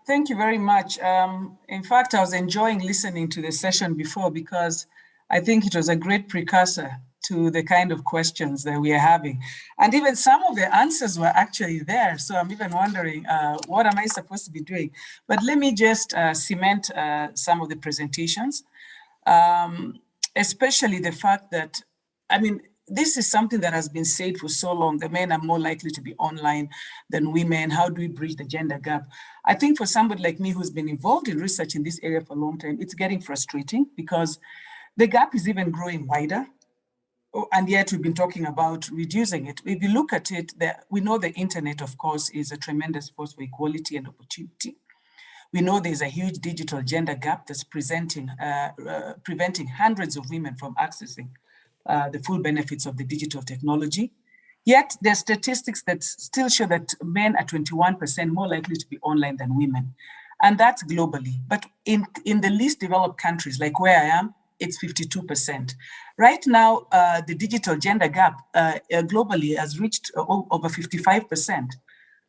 Thank you very much. In fact, I was enjoying listening to the session before, because I think it was a great precursor to the kind of questions that we are having. And even some of the answers were actually there. So I'm even wondering, what am I supposed to be doing? But let me just cement some of the presentations, especially the fact that, I mean, this is something that has been said for so long. The men are more likely to be online than women. How do we bridge the gender gap? I think for somebody like me who's been involved in research in this area for a long time, it's getting frustrating because the gap is even growing wider. And yet we've been talking about reducing it. If you look at it, we know the internet, of course, is a tremendous force for equality and opportunity. We know there's a huge digital gender gap that's preventing hundreds of women from accessing the full benefits of the digital technology. Yet there are statistics that still show that men are 21% more likely to be online than women. And that's globally. But in the least developed countries, like where I am, it's 52%. Right now, the digital gender gap globally has reached over 55%.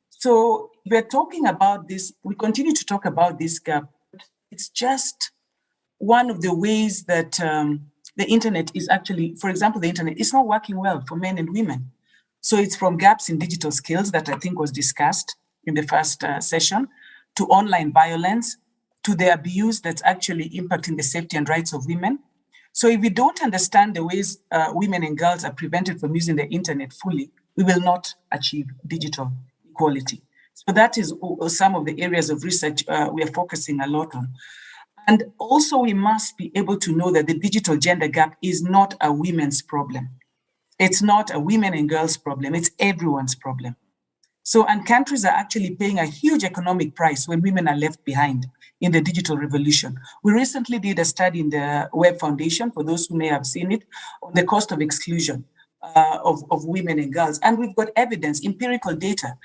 So we're talking about this, we continue to talk about this gap. It's just one of the ways that the internet is actually, for example, the internet is not working well for men and women. So it's from gaps in digital skills that I think was discussed in the first session, to online violence, to the abuse that's actually impacting the safety and rights of women. So if we don't understand the ways women and girls are prevented from using the internet fully, we will not achieve digital equality. So that is some of the areas of research we are focusing a lot on. And also we must be able to know that the digital gender gap is not a women's problem. It's not a women and girls problem, it's everyone's problem. So, and countries are actually paying a huge economic price when women are left behind in the digital revolution. We recently did a study in the Web Foundation, for those who may have seen it, on the cost of exclusion of women and girls. And we've got evidence, empirical data.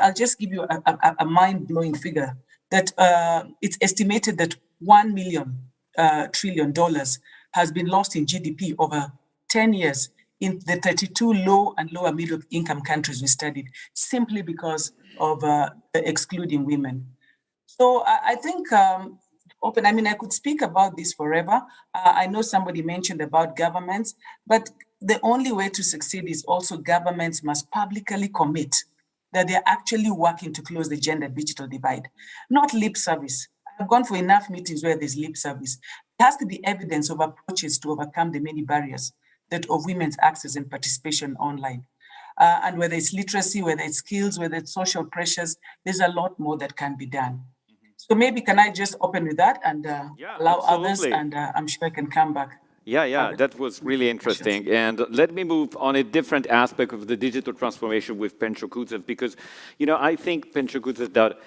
I'll just give you a mind-blowing figure that it's estimated that $1 trillion has been lost in GDP over 10 years in the 32 low and lower middle income countries we studied, simply because of excluding women. So I think, I could speak about this forever. I know somebody mentioned about governments, but the only way to succeed is also governments must publicly commit that they're actually working to close the gender digital divide, not lip service. I've gone for enough meetings where there's lip service. There has to be evidence of approaches to overcome the many barriers that of women's access and participation online. And whether it's literacy, whether it's skills, whether it's social pressures, there's a lot more that can be done. So maybe can I just open with that and allow others, and I'm sure I can come back. Yeah, that was really interesting. And let me move on a different aspect of the digital transformation with Pencho Kudzev, because, I think Pencho Kudzev that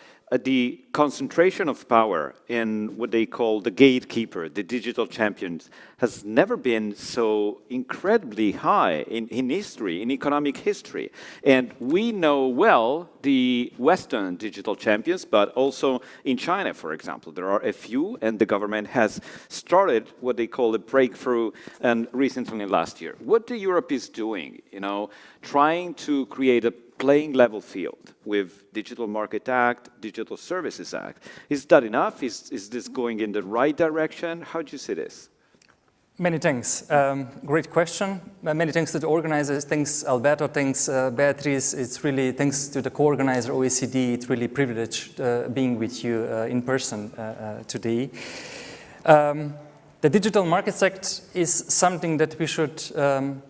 the concentration of power in what they call the gatekeeper, the digital champions, has never been so incredibly high in history, in economic history. And we know well the Western digital champions, but also in China, for example, there are a few, and the government has started what they call a breakthrough, and recently last year. What the Europe is doing, trying to create a playing level field with Digital Market Act, Digital Services Act. Is that enough? Is this going in the right direction? How do you see this? Many thanks. Great question. Many thanks to the organizers. Thanks, Alberto. Thanks, Beatrice. It's really thanks to the co-organizer, OECD. It's really a privilege being with you in person today. The Digital Markets Act is something that we should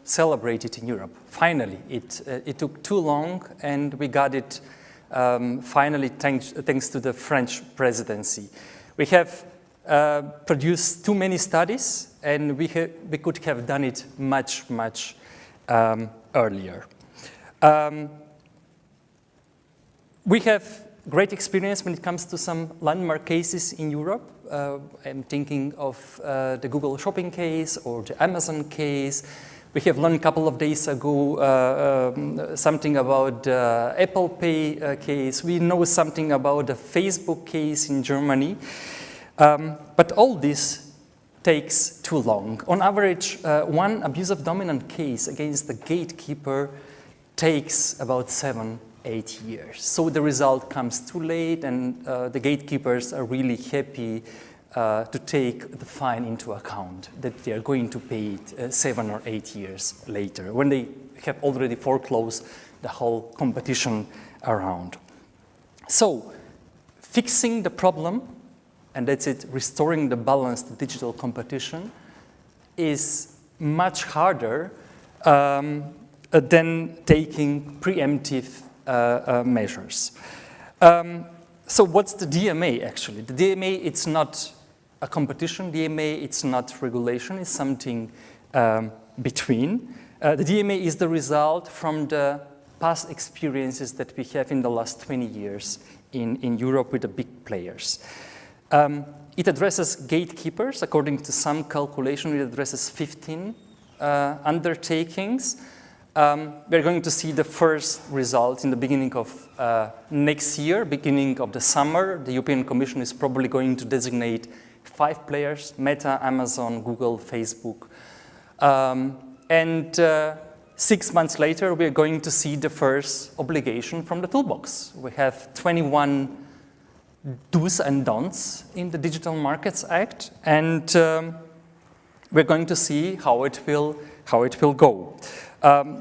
celebrate it in Europe. Finally, it took too long, and we got it finally thanks to the French presidency. We have produced too many studies, and we could have done it much earlier. We have great experience when it comes to some landmark cases in Europe. I'm thinking of the Google shopping case or the Amazon case. We have learned a couple of days ago something about the Apple Pay case. We know something about the Facebook case in Germany. But all this takes too long. On average, one abusive dominant case against the gatekeeper takes about 7-8 years. So the result comes too late, and the gatekeepers are really happy to take the fine into account, that they are going to pay it 7 or 8 years later, when they have already foreclosed the whole competition around. So, fixing the problem, and that's it, restoring the balanced digital competition, is much harder than taking preemptive measures. So what's the DMA actually? The DMA, it's not a competition. DMA, it's not regulation. It's something between. The DMA is the result from the past experiences that we have in the last 20 years in Europe with the big players. It addresses gatekeepers. According to some calculation, it addresses 15 undertakings. We're going to see the first result in the beginning of next year, beginning of the summer. The European Commission is probably going to designate 5 players: Meta, Amazon, Google, Facebook. And 6 months later, we're going to see the first obligation from the toolbox. We have 21 do's and don'ts in the Digital Markets Act, and we're going to see how it will go.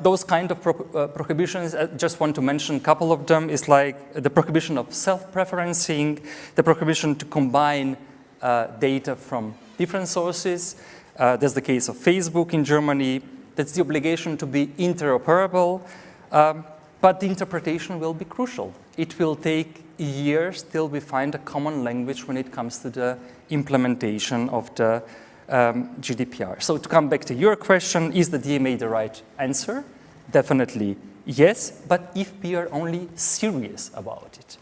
Those kind of prohibitions, I just want to mention a couple of them, is like the prohibition of self-preferencing, the prohibition to combine data from different sources. That's the case of Facebook in Germany. That's the obligation to be interoperable, but the interpretation will be crucial. It will take years till we find a common language when it comes to the implementation of the GDPR. So to come back to your question, is the DMA the right answer? Definitely yes, but if we are only serious about it.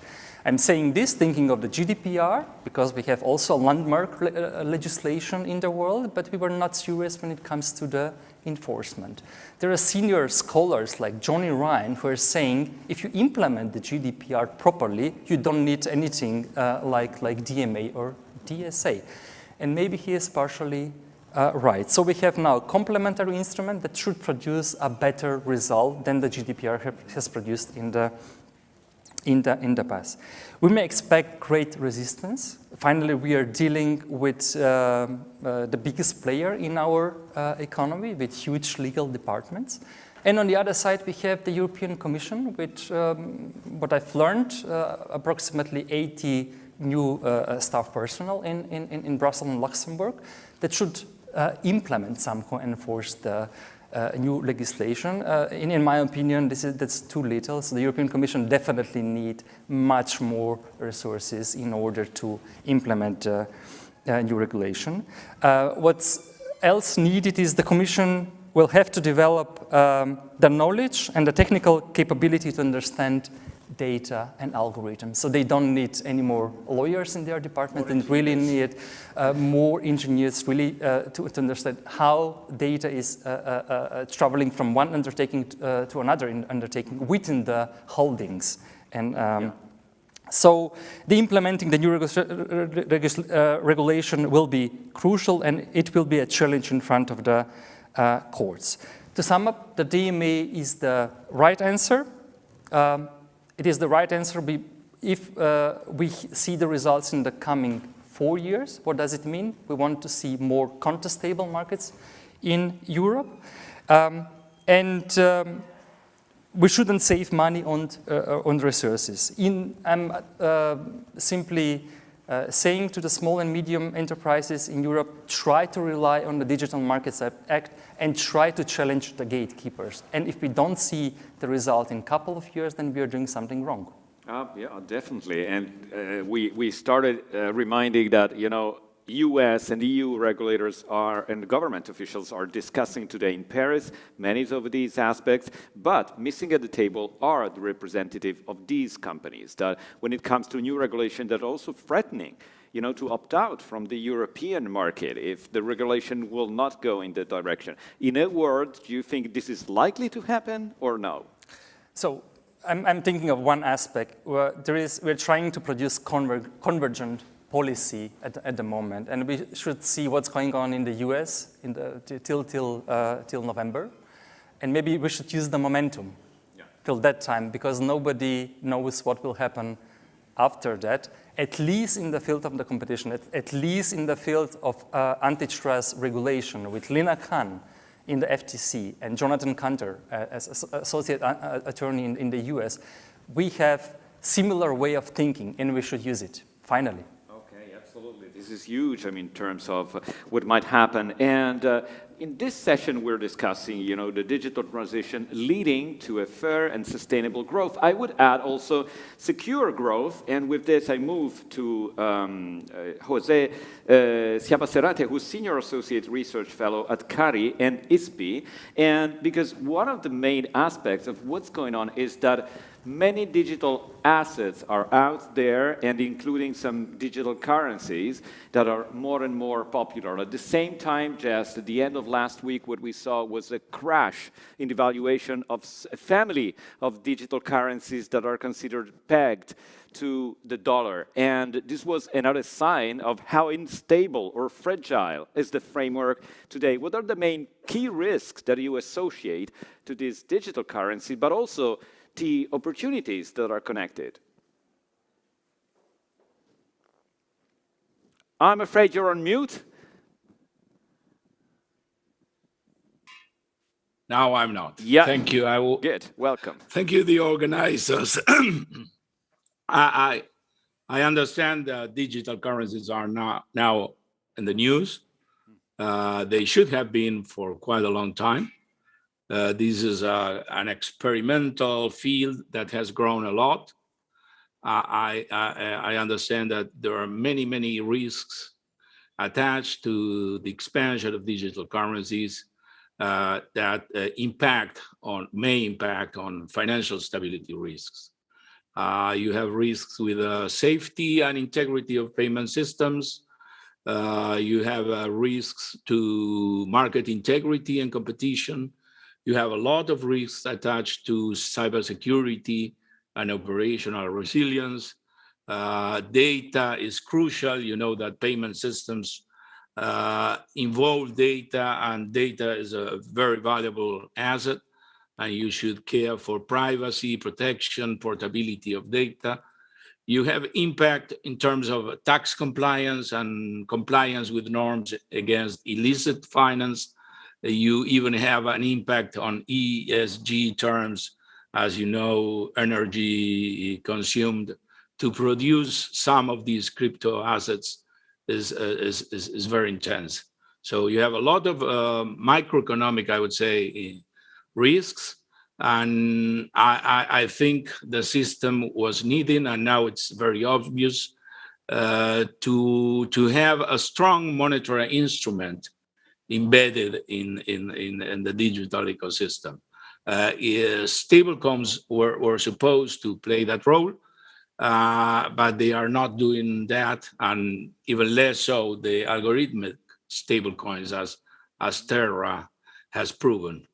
I'm saying this thinking of the GDPR, because we have also landmark legislation in the world, but we were not serious when it comes to the enforcement. There are senior scholars like Johnny Ryan who are saying if you implement the GDPR properly, you don't need anything like DMA or DSA. And maybe he is partially right. So we have now a complementary instrument that should produce a better result than the GDPR has produced in the past. We may expect great resistance. Finally, we are dealing with the biggest player in our economy with huge legal departments. And on the other side, we have the European Commission with, what I've learned, approximately 80 new staff personnel in Brussels and Luxembourg that should implement, somehow enforce the new legislation. In my opinion, that's too little. So the European Commission definitely need much more resources in order to implement new regulation. What's else needed is the Commission will have to develop the knowledge and the technical capability to understand data and algorithms. So they don't need any more lawyers in their department and really need more engineers really to understand how data is traveling from one undertaking to another undertaking within the holdings. And so the implementing the new regulation will be crucial, and it will be a challenge in front of the courts. To sum up, the DMA is the right answer. It is the right answer if we see the results in the coming 4 years. What does it mean? We want to see more contestable markets in Europe. We shouldn't save money on resources. I'm simply saying to the small and medium enterprises in Europe, try to rely on the Digital Markets Act and try to challenge the gatekeepers. And if we don't see the result in a couple of years, then we are doing something wrong. Yeah, definitely. And we started reminding that, US and EU regulators and government officials are discussing today in Paris many of these aspects, but missing at the table are the representative of these companies that when it comes to new regulation that are also threatening to opt out from the European market if the regulation will not go in that direction. In a word, do you think this is likely to happen or no? So I'm thinking of one aspect where we're trying to produce convergent policy at the moment, and we should see what's going on in the US till November, and maybe we should use the momentum till that time, because nobody knows what will happen after that, at least in the field of the competition, at least in the field of antitrust regulation, with Lina Khan in the FTC and Jonathan Kanter as associate attorney in the US, we have similar way of thinking, and we should use it, finally. Okay, absolutely. This is huge, I mean, in terms of what might happen. And in this session, we're discussing, the digital transition leading to a fair and sustainable growth. I would add also secure growth. And with this, I move to Jose Siapaserrate, who's Senior Associate Research Fellow at CARI and ISPI. And because one of the main aspects of what's going on is that many digital assets are out there, and including some digital currencies that are more and more popular. At the same time, just at the end of last week, what we saw was a crash in the valuation of a family of digital currencies that are considered pegged to the dollar. And this was another sign of how unstable or fragile is the framework today. What are the main key risks that you associate to this digital currency, but also the opportunities that are connected? I'm afraid you're on mute. Now I'm not. Yeah. Thank you. I will. Good. Welcome. Thank you, the organizers. I understand that digital currencies are now in the news. They should have been for quite a long time. This is an experimental field that has grown a lot. I understand that there are many risks attached to the expansion of digital currencies that may impact on financial stability risks. You have risks with safety and integrity of payment systems. You have risks to market integrity and competition. You have a lot of risks attached to cybersecurity and operational resilience. Data is crucial. You know that payment systems involve data, and data is a very valuable asset, and you should care for privacy, protection, portability of data. You have impact in terms of tax compliance and compliance with norms against illicit finance. You even have an impact on ESG terms. As you know, energy consumed to produce some of these crypto assets is very intense. So you have a lot of microeconomic, I would say, risks. And I think the system was needed, and now it's very obvious to have a strong monetary instrument embedded in the digital ecosystem. Stablecoins were supposed to play that role, but they are not doing that, and even less so the algorithmic stablecoins, as Terra has proven.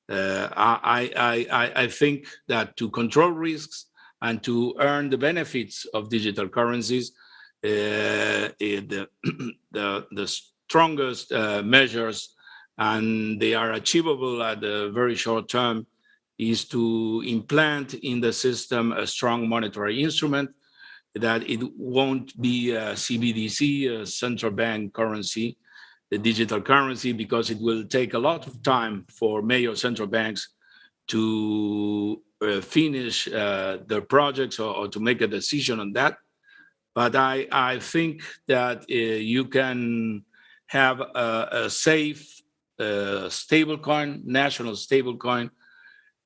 I think that to control risks and to earn the benefits of digital currencies, the strongest measures, and they are achievable at the very short term, is to implant in the system a strong monetary instrument, that it won't be a CBDC, a central bank currency, the digital currency, because it will take a lot of time for major central banks to finish their projects or to make a decision on that. But I think that you can have a safe stablecoin, national stablecoin,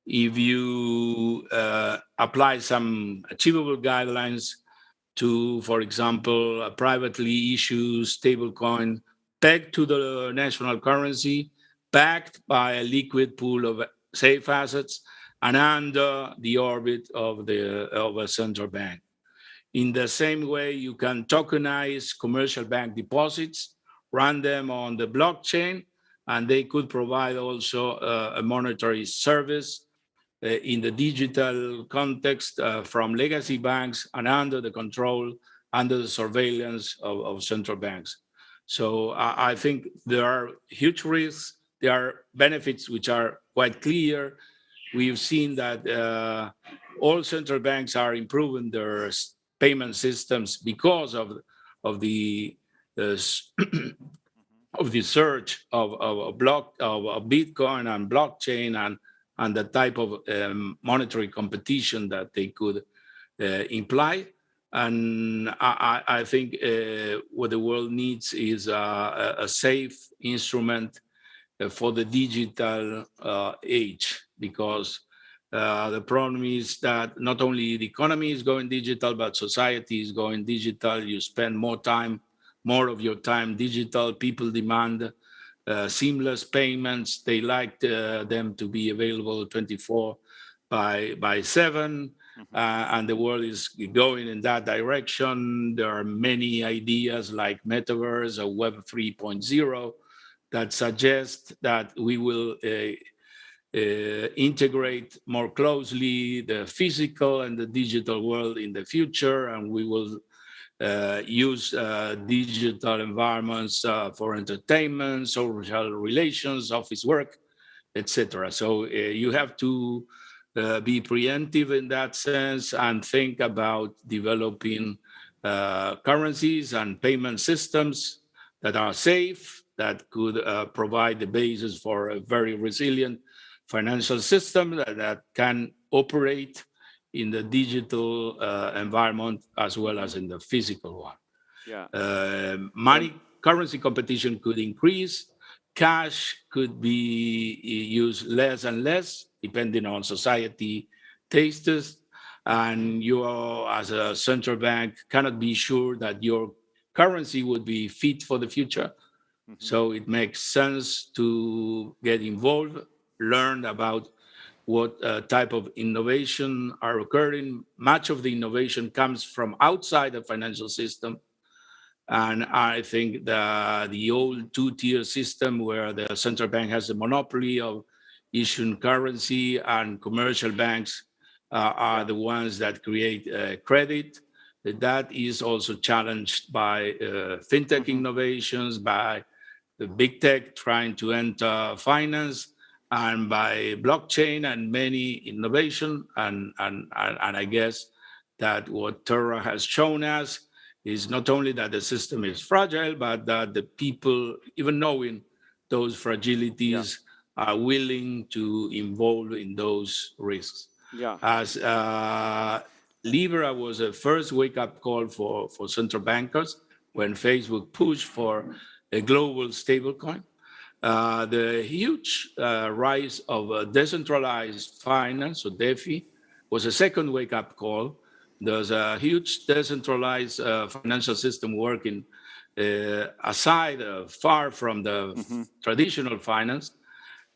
if you apply some achievable guidelines to, for example, a privately issued stablecoin pegged to the national currency, backed by a liquid pool of safe assets, and under the orbit of a central bank. In the same way, you can tokenize commercial bank deposits, run them on the blockchain, and they could provide also a monetary service in the digital context from legacy banks and under the control, under the surveillance of central banks. So I think there are huge risks. There are benefits which are quite clear. We've seen that all central banks are improving their payment systems because of the of the surge of Bitcoin and blockchain and the type of monetary competition that they could imply. And I think what the world needs is a safe instrument for the digital age, because the problem is that not only the economy is going digital, but society is going digital. You spend more of your time digital. People demand seamless payments. They like them to be available 24 by 7. And the world is going in that direction. There are many ideas like Metaverse or Web 3.0 that suggest that we will integrate more closely the physical and the digital world in the future, and we will use digital environments for entertainment, social relations, office work, etc. So you have to be preemptive in that sense and think about developing currencies and payment systems that are safe, that could provide the basis for a very resilient financial system that can operate in the digital environment as well as in the physical one. Yeah. Currency competition could increase. Cash could be used less and less, depending on society tastes. And you, as a central bank, cannot be sure that your currency would be fit for the future. So it makes sense to get involved, learn about what type of innovation are occurring. Much of the innovation comes from outside the financial system. And I think the old two-tier system where the central bank has a monopoly of issuing currency and commercial banks are the ones that create credit. That is also challenged by fintech innovations, by the big tech trying to enter finance, and by blockchain and many innovation. And I guess that what Terra has shown us is not only that the system is fragile, but that the people, even knowing those fragilities, are willing to involve in those risks. Yeah. As Libra was a first wake-up call for central bankers when Facebook pushed for a global stablecoin. The huge rise of decentralized finance, or DeFi, was a second wake-up call. There's a huge decentralized financial system working aside, far from the traditional finance.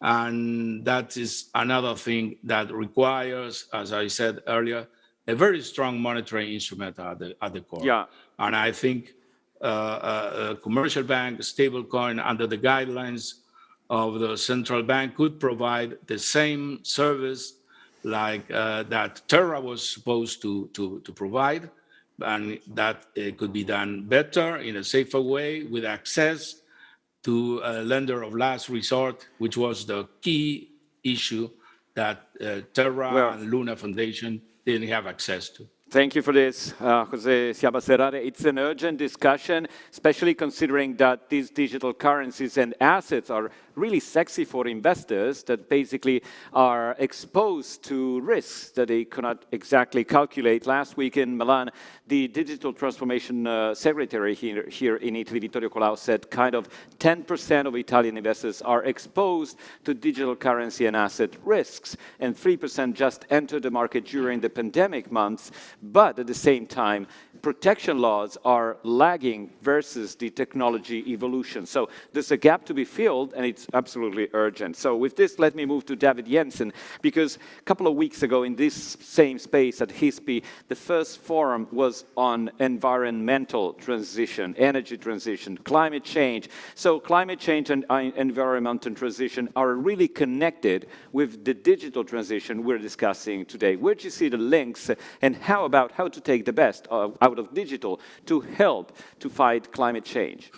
And that is another thing that requires, as I said earlier, a very strong monetary instrument at the core. Yeah. And I think a commercial bank, stablecoin, under the guidelines of the central bank could provide the same service like that Terra was supposed to provide, and that it could be done better in a safer way with access to a lender of last resort, which was the key issue that Terra and Luna Foundation didn't have access to. Thank you for this, Jose Siabaserare. It's an urgent discussion, especially considering that these digital currencies and assets are really sexy for investors that basically are exposed to risks that they cannot exactly calculate. Last week in Milan, the digital transformation secretary here in Italy, Vittorio Colau, said kind of 10% of Italian investors are exposed to digital currency and asset risks, and 3% just entered the market during the pandemic months. But at the same time, protection laws are lagging versus the technology evolution. So there's a gap to be filled, and it's absolutely urgent. So with this, let me move to David Jensen, because a couple of weeks ago in this same space at HISPI, the first forum was on environmental transition, energy transition, climate change. So climate change and environmental transition are really connected with the digital transition we're discussing today. Where do you see the links, and how about how to take the best out of digital to help to fight climate change?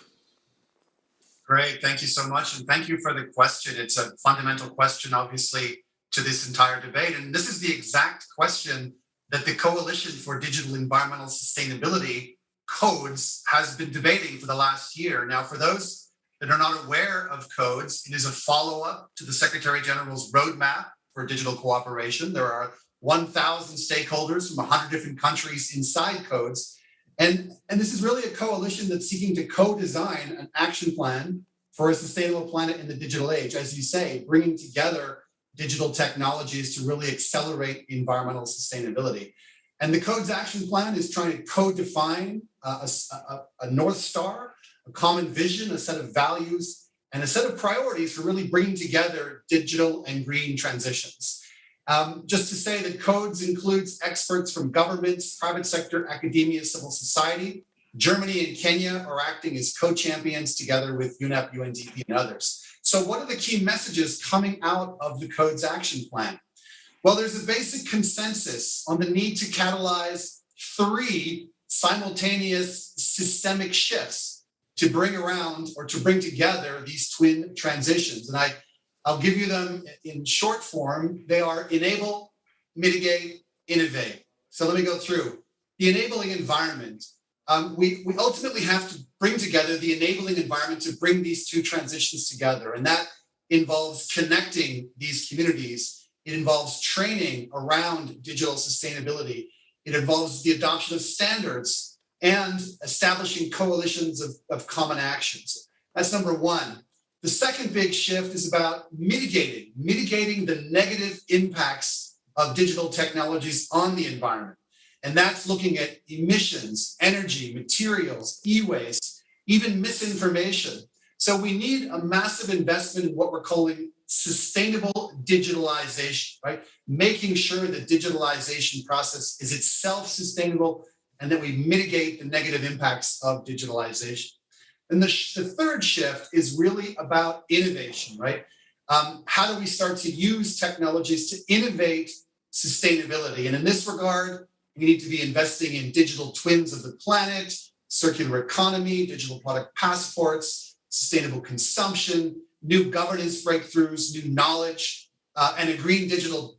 Great, thank you so much. And thank you for the question. It's a fundamental question, obviously, to this entire debate. And this is the exact question that the Coalition for Digital Environmental Sustainability codes has been debating for the last year. Now, for those that are not aware of codes, it is a follow-up to the Secretary General's roadmap for digital cooperation. There are 1,000 stakeholders from 100 different countries inside codes. And this is really a coalition that's seeking to co-design an action plan for a sustainable planet in the digital age, as you say, bringing together digital technologies to really accelerate environmental sustainability. And the Codes Action Plan is trying to co-define a North Star, a common vision, a set of values, and a set of priorities for really bringing together digital and green transitions. Just to say that CODES includes experts from governments, private sector, academia, civil society. Germany and Kenya are acting as co-champions together with UNEP, UNDP, and others. So what are the key messages coming out of the CODES Action Plan? Well, there's a basic consensus on the need to catalyze 3 simultaneous systemic shifts to bring around or to bring together these twin transitions. And I'll give you them in short form. They are enable, mitigate, innovate. So let me go through. The enabling environment. We ultimately have to bring together the enabling environment to bring these 2 transitions together. And that involves connecting these communities. It involves training around digital sustainability. It involves the adoption of standards and establishing coalitions of common actions. That's number 1. The second big shift is about mitigating the negative impacts of digital technologies on the environment. And that's looking at emissions, energy, materials, e-waste, even misinformation. So we need a massive investment in what we're calling sustainable digitalization, right? Making sure the digitalization process is itself sustainable and that we mitigate the negative impacts of digitalization. And the third shift is really about innovation, right? How do we start to use technologies to innovate sustainability? And in this regard, we need to be investing in digital twins of the planet, circular economy, digital product passports, sustainable consumption, new governance breakthroughs, new knowledge, and a green digital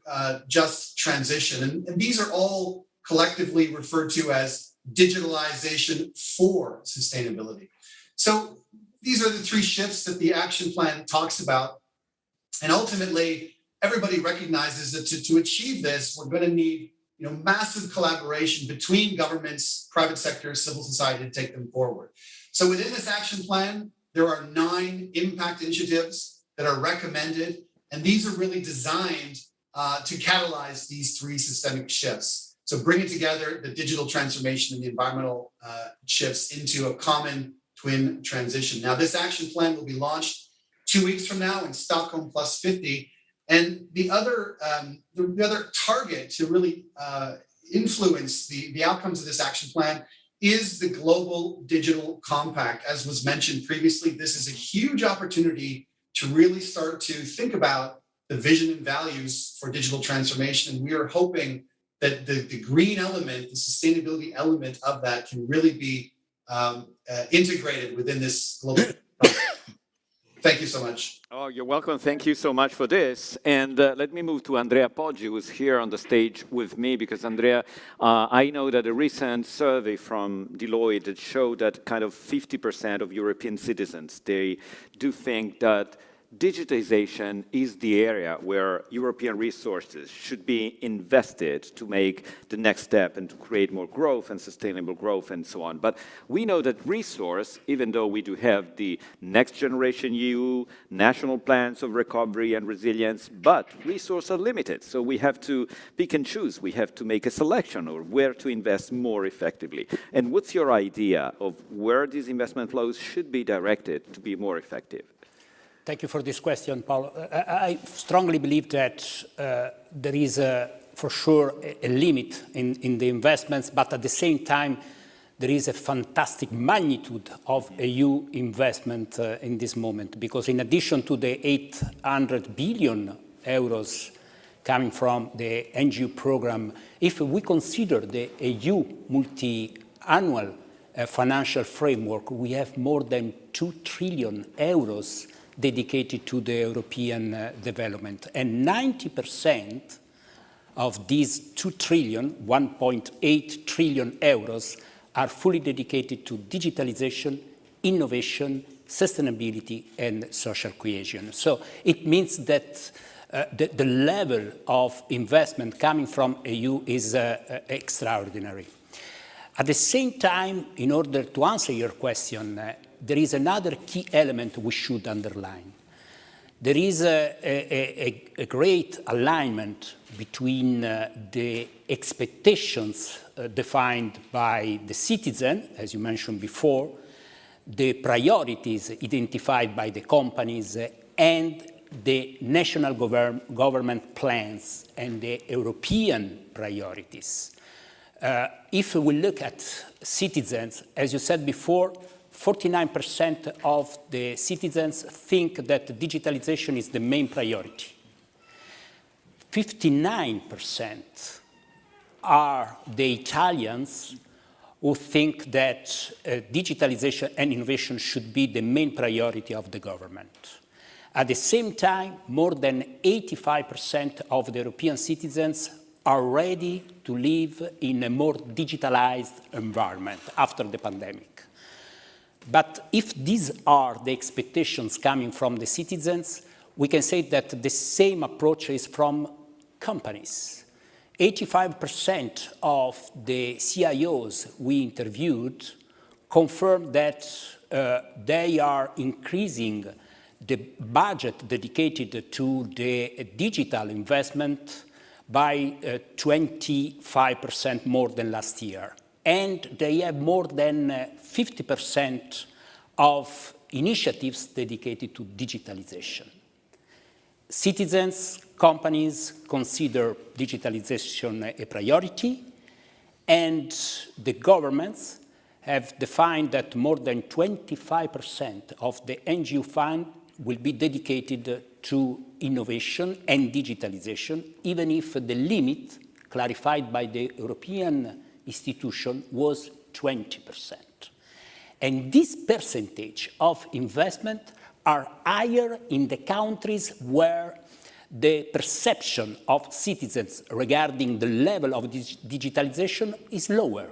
just transition. And these are all collectively referred to as digitalization for sustainability. So these are the 3 shifts that the action plan talks about. And ultimately, everybody recognizes that to achieve this, we're going to need massive collaboration between governments, private sector, civil society to take them forward. So within this action plan, there are 9 impact initiatives that are recommended, and these are really designed to catalyze these 3 systemic shifts. So bringing together the digital transformation and the environmental shifts into a common twin transition. Now, this action plan will be launched 2 weeks from now in Stockholm Plus 50. And the other target to really influence the outcomes of this action plan is the Global Digital Compact. As was mentioned previously, this is a huge opportunity to really start to think about the vision and values for digital transformation. And we are hoping that the green element, the sustainability element of that can really be integrated within this global compact. Thank you so much. Oh, you're welcome. Thank you so much for this. And let me move to Andrea Poggi, who's here on the stage with me, because Andrea, I know that a recent survey from Deloitte showed that kind of 50% of European citizens, they do think that digitization is the area where European resources should be invested to make the next step and to create more growth and sustainable growth and so on. But we know that resource, even though we do have the Next Generation EU, national plans of recovery and resilience, but resources are limited. So we have to pick and choose. We have to make a selection or where to invest more effectively. And what's your idea of where these investment flows should be directed to be more effective? Thank you for this question, Paolo. I strongly believe that there is, for sure, a limit in the investments, but at the same time, there is a fantastic magnitude of EU investment in this moment, because in addition to the 800 billion euros coming from the NGO program, if we consider the EU multi-annual financial framework, we have more than 2 trillion euros dedicated to the European development. And 90% of these 2 trillion, 1.8 trillion euros are fully dedicated to digitalization, innovation, sustainability, and social cohesion. So it means that the level of investment coming from EU is extraordinary. At the same time, in order to answer your question, there is another key element we should underline. There is a great alignment between the expectations defined by the citizen, as you mentioned before, the priorities identified by the companies, and the national government plans and the European priorities. If we look at citizens, as you said before, 49% of the citizens think that digitalization is the main priority. 59% are the Italians who think that digitalization and innovation should be the main priority of the government. At the same time, more than 85% of the European citizens are ready to live in a more digitalized environment after the pandemic. But if these are the expectations coming from the citizens, we can say that the same approach is from companies. 85% of the CIOs we interviewed confirmed that they are increasing the budget dedicated to the digital investment by 25% more than last year. And they have more than 50% of initiatives dedicated to digitalization. Citizens, companies consider digitalization a priority, and the governments have defined that more than 25% of the NGO fund will be dedicated to innovation and digitalization, even if the limit clarified by the European institution was 20%. And this percentage of investment are higher in the countries where the perception of citizens regarding the level of digitalization is lower.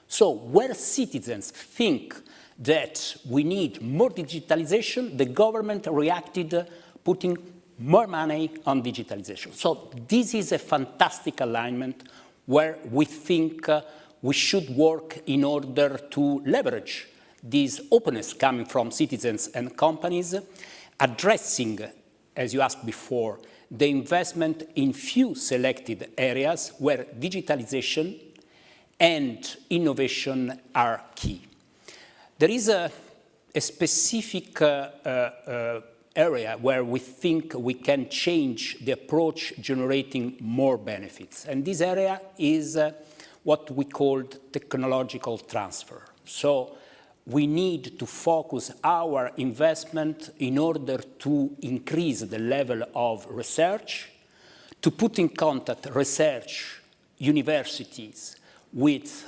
So where citizens think that we need more digitalization, the government reacted putting more money on digitalization. So this is a fantastic alignment where we think we should work in order to leverage this openness coming from citizens and companies, addressing, as you asked before, the investment in few selected areas where digitalization and innovation are key. There is a specific area where we think we can change the approach generating more benefits. And this area is what we called technological transfer. So we need to focus our investment in order to increase the level of research, to put in contact research universities with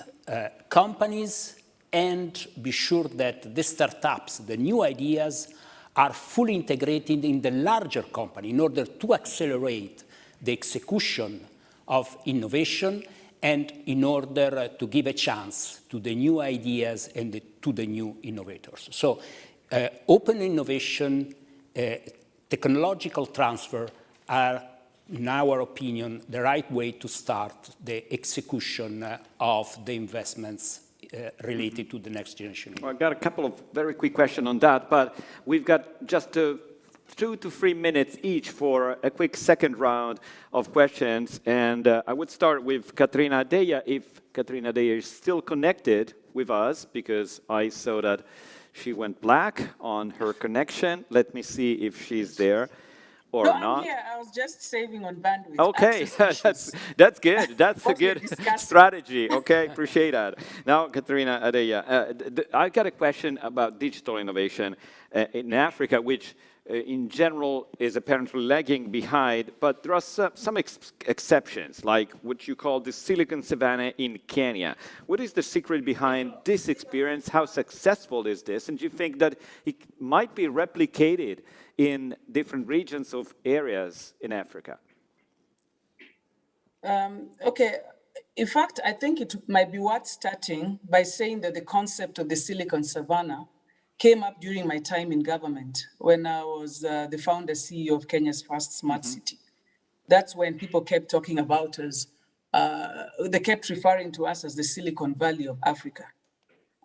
companies, and be sure that the startups, the new ideas, are fully integrated in the larger company in order to accelerate the execution of innovation and in order to give a chance to the new ideas and to the new innovators. So open innovation, technological transfer are, in our opinion, the right way to start the execution of the investments related to the next generation. Well, I've got a couple of very quick questions on that, but we've got just 2 to 3 minutes each for a quick second round of questions. And I would start with Katrina Adeya, if Katrina Adeya is still connected with us, because I saw that she went black on her connection. Let me see if she's there or not. Yeah, I was just saving on bandwidth. Okay, that's good. That's a good strategy. Okay, appreciate that. Now, Katrina Adeya, I got a question about digital innovation in Africa, which in general is apparently lagging behind, but there are some exceptions, like what you call the Silicon Savannah in Kenya. What is the secret behind this experience? How successful is this? And do you think that it might be replicated in different regions of areas in Africa? Okay. In fact, I think it might be worth starting by saying that the concept of the Silicon Savannah came up during my time in government when I was the founder CEO of Kenya's first smart city. That's when people kept talking about us. They kept referring to us as the Silicon Valley of Africa.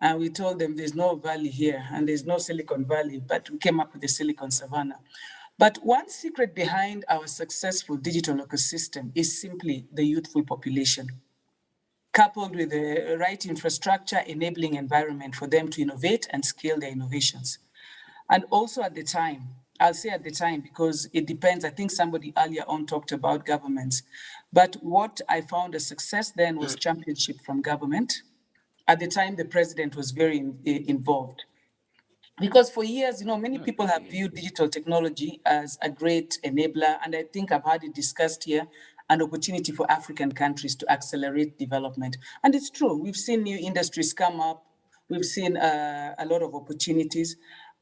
And we told them there's no valley here and there's no Silicon Valley, but we came up with the Silicon Savannah. But one secret behind our successful digital ecosystem is simply the youthful population, coupled with the right infrastructure enabling environment for them to innovate and scale their innovations. And also at the time, I'll say at the time because it depends. I think somebody earlier on talked about governments. But what I found a success then was championship from government. At the time, the president was very involved. Because for years, many people have viewed digital technology as a great enabler, and I think I've had it discussed here, an opportunity for African countries to accelerate development. And it's true, we've seen new industries come up, we've seen a lot of opportunities.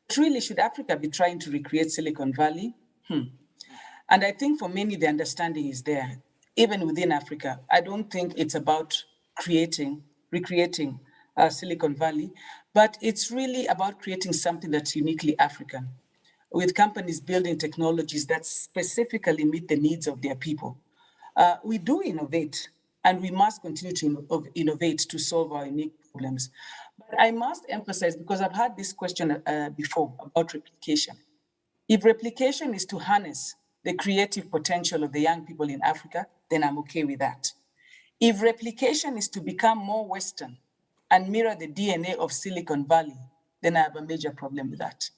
But really, should Africa be trying to recreate Silicon Valley? And I think for many, the understanding is there, even within Africa. I don't think it's about recreating Silicon Valley, but it's really about creating something that's uniquely African, with companies building technologies that specifically meet the needs of their people. We do innovate, and we must continue to innovate to solve our unique problems. But I must emphasize, because I've had this question before about replication. If replication is to harness the creative potential of the young people in Africa, then I'm okay with that. If replication is to become more Western and mirror the DNA of Silicon Valley, then I have a major problem with that.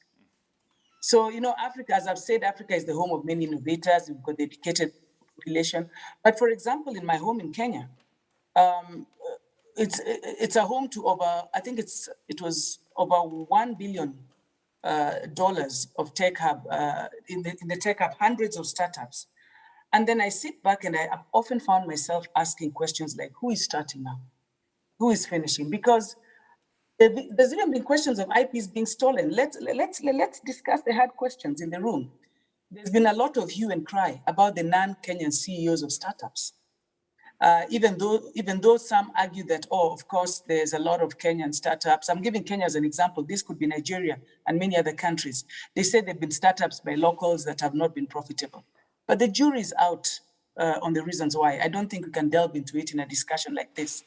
So, Africa, as I've said, Africa is the home of many innovators. We've got dedicated population. But for example, in my home in Kenya, it's a home to over, I think it was over $1 billion of tech hub, in the tech hub, hundreds of startups. And then I sit back and I often found myself asking questions like, who is starting now? Who is finishing? Because there's even been questions of IPs being stolen. Let's discuss the hard questions in the room. There's been a lot of hue and cry about the non-Kenyan CEOs of startups. Even though some argue that, of course, there's a lot of Kenyan startups. I'm giving Kenya as an example. This could be Nigeria and many other countries. They say they've been startups by locals that have not been profitable. But the jury is out on the reasons why. I don't think we can delve into it in a discussion like this.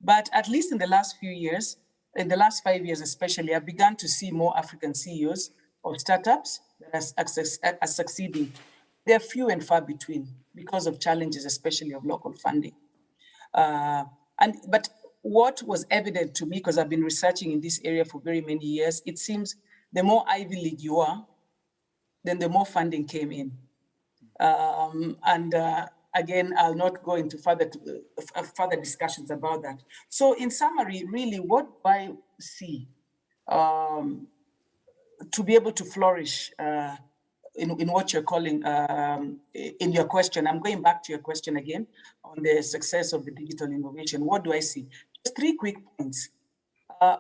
But at least in the last few years, in the last 5 years especially, I've begun to see more African CEOs of startups that are succeeding. They're few and far between because of challenges, especially of local funding. But what was evident to me, because I've been researching in this area for very many years, it seems the more Ivy League you are, then the more funding came in. Again, I'll not go into further discussions about that. So in summary, really, what do I see to be able to flourish in what you're calling, in your question? I'm going back to your question again on the success of the digital innovation. What do I see? Just 3 quick points.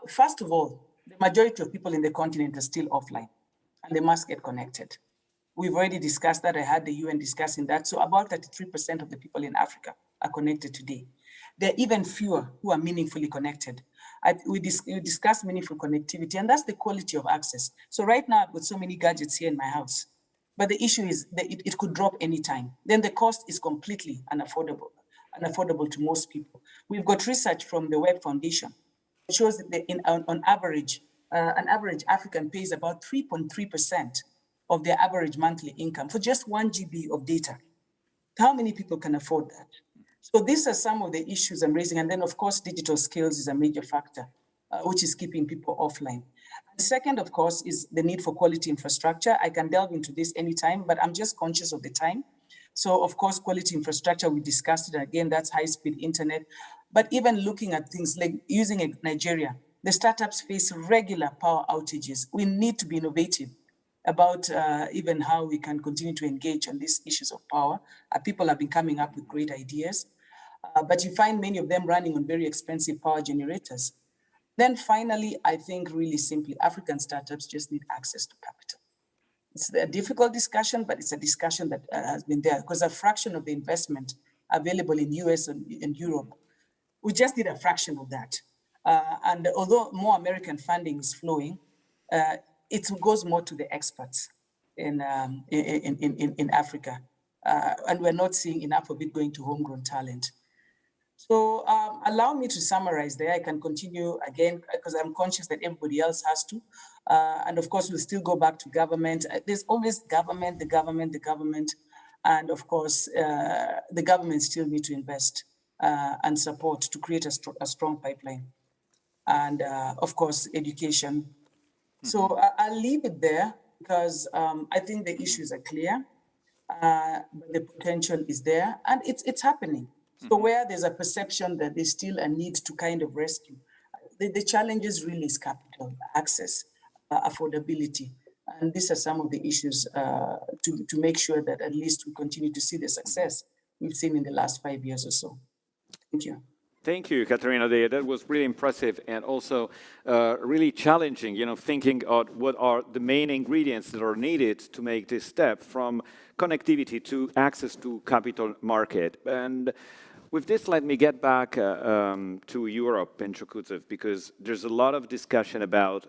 First of all, the majority of people in the continent are still offline, and they must get connected. We've already discussed that. I had the UN discussing that. So about 33% of the people in Africa are connected today. There are even fewer who are meaningfully connected. We discussed meaningful connectivity, and that's the quality of access. So right now, I've got so many gadgets here in my house, but the issue is that it could drop anytime. Then the cost is completely unaffordable to most people. We've got research from the Web Foundation. It shows that on average, an average African pays about 3.3% of their average monthly income for just 1 GB of data. How many people can afford that? So these are some of the issues I'm raising. And then, of course, digital skills is a major factor, which is keeping people offline. And second, of course, is the need for quality infrastructure. I can delve into this anytime, but I'm just conscious of the time. So, of course, quality infrastructure, we discussed it again, that's high-speed internet. But even looking at things like using Nigeria, the startups face regular power outages. We need to be innovative about even how we can continue to engage on these issues of power. People have been coming up with great ideas, but you find many of them running on very expensive power generators. Then finally, I think really simply, African startups just need access to capital. It's a difficult discussion, but it's a discussion that has been there because a fraction of the investment available in US and Europe. We just did a fraction of that. And although more American funding is flowing, it goes more to the experts in Africa. And we're not seeing enough of it going to homegrown talent. So allow me to summarize there. I can continue again, because I'm conscious that everybody else has to. And of course, we'll still go back to government. There's always government, the government. And of course, the government still need to invest and support to create a strong pipeline. And of course, education. So I'll leave it there because I think the issues are clear. But the potential is there and it's happening. So where there's a perception that there's still a need to kind of rescue, the challenges really is capital, access, affordability. And these are some of the issues to make sure that at least we continue to see the success we've seen in the last 5 years or so. Thank you. Thank you, Katerina. That was really impressive and also really challenging, thinking of what are the main ingredients that are needed to make this step from connectivity to access to capital market. And with this, let me get back to Europe and Chokudzev, because there's a lot of discussion about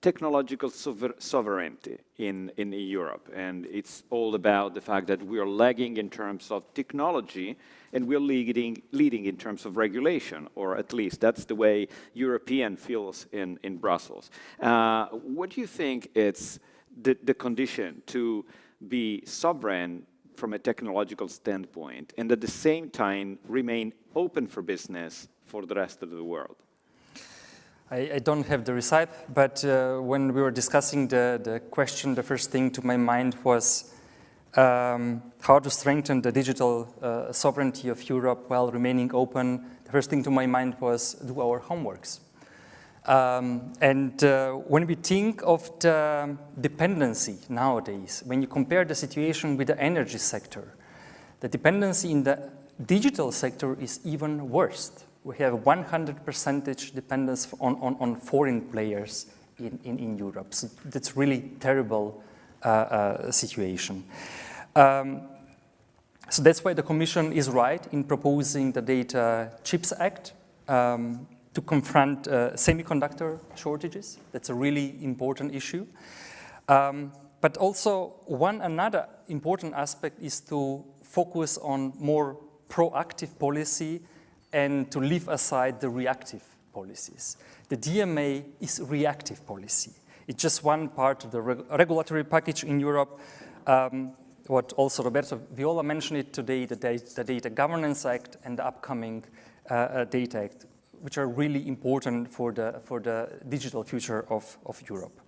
technological sovereignty in Europe. And it's all about the fact that we are lagging in terms of technology and we're leading in terms of regulation, or at least that's the way European feels in Brussels. What do you think is the condition to be sovereign from a technological standpoint and at the same time remain open for business for the rest of the world? I don't have the recipe, but when we were discussing the question, the first thing to my mind was how to strengthen the digital sovereignty of Europe while remaining open. The first thing to my mind was do our homeworks. When we think of the dependency nowadays, when you compare the situation with the energy sector, the dependency in the digital sector is even worse. We have 100% dependence on foreign players in Europe. So that's really terrible situation. So that's why the Commission is right in proposing the Data Chips Act to confront semiconductor shortages. That's a really important issue. But also another important aspect is to focus on more proactive policy and to leave aside the reactive policies. The DMA is reactive policy. It's just one part of the regulatory package in Europe. What also Roberto Viola mentioned it today, the Data Governance Act and the upcoming Data Act, which are really important for the digital future of Europe.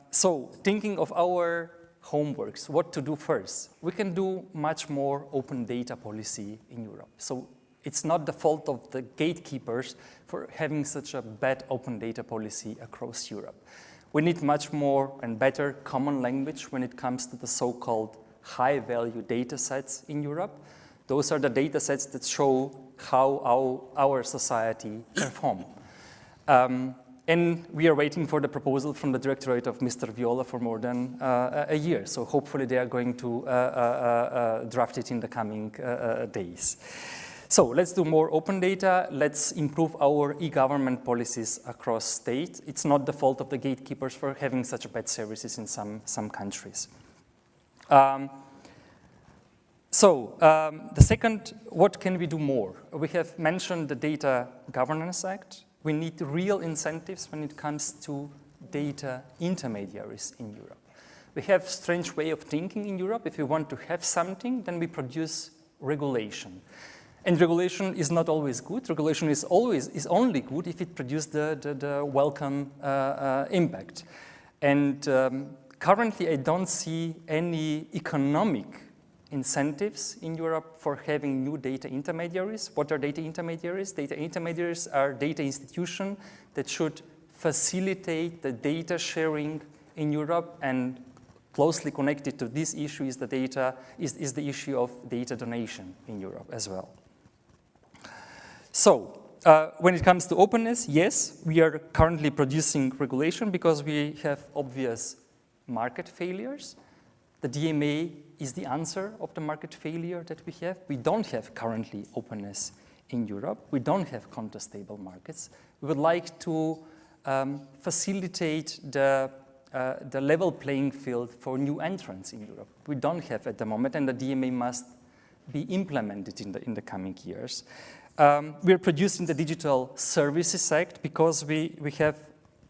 So thinking of our homeworks, what to do first, we can do much more open data policy in Europe. So it's not the fault of the gatekeepers for having such a bad open data policy across Europe. We need much more and better common language when it comes to the so-called high-value data sets in Europe. Those are the data sets that show how our society perform. And we are waiting for the proposal from the Directorate of Mr. Viola for more than a year. So hopefully they are going to draft it in the coming days. So let's do more open data. Let's improve our e-government policies across states. It's not the fault of the gatekeepers for having such bad services in some countries. The second, what can we do more? We have mentioned the Data Governance Act. We need real incentives when it comes to data intermediaries in Europe. We have a strange way of thinking in Europe. If we want to have something, then we produce regulation. And regulation is not always good. Regulation is only good if it produces the welcome impact. And currently, I don't see any economic incentives in Europe for having new data intermediaries. What are data intermediaries? Data intermediaries are data institutions that should facilitate the data sharing in Europe, and closely connected to this issue is the issue of data donation in Europe as well. So when it comes to openness, yes, we are currently producing regulation because we have obvious market failures. The DMA is the answer of the market failure that we have. We don't have currently openness in Europe. We don't have counter-stable markets. We would like to facilitate the level playing field for new entrants in Europe. We don't have at the moment, and the DMA must be implemented in the coming years. We are producing the Digital Services Act because we have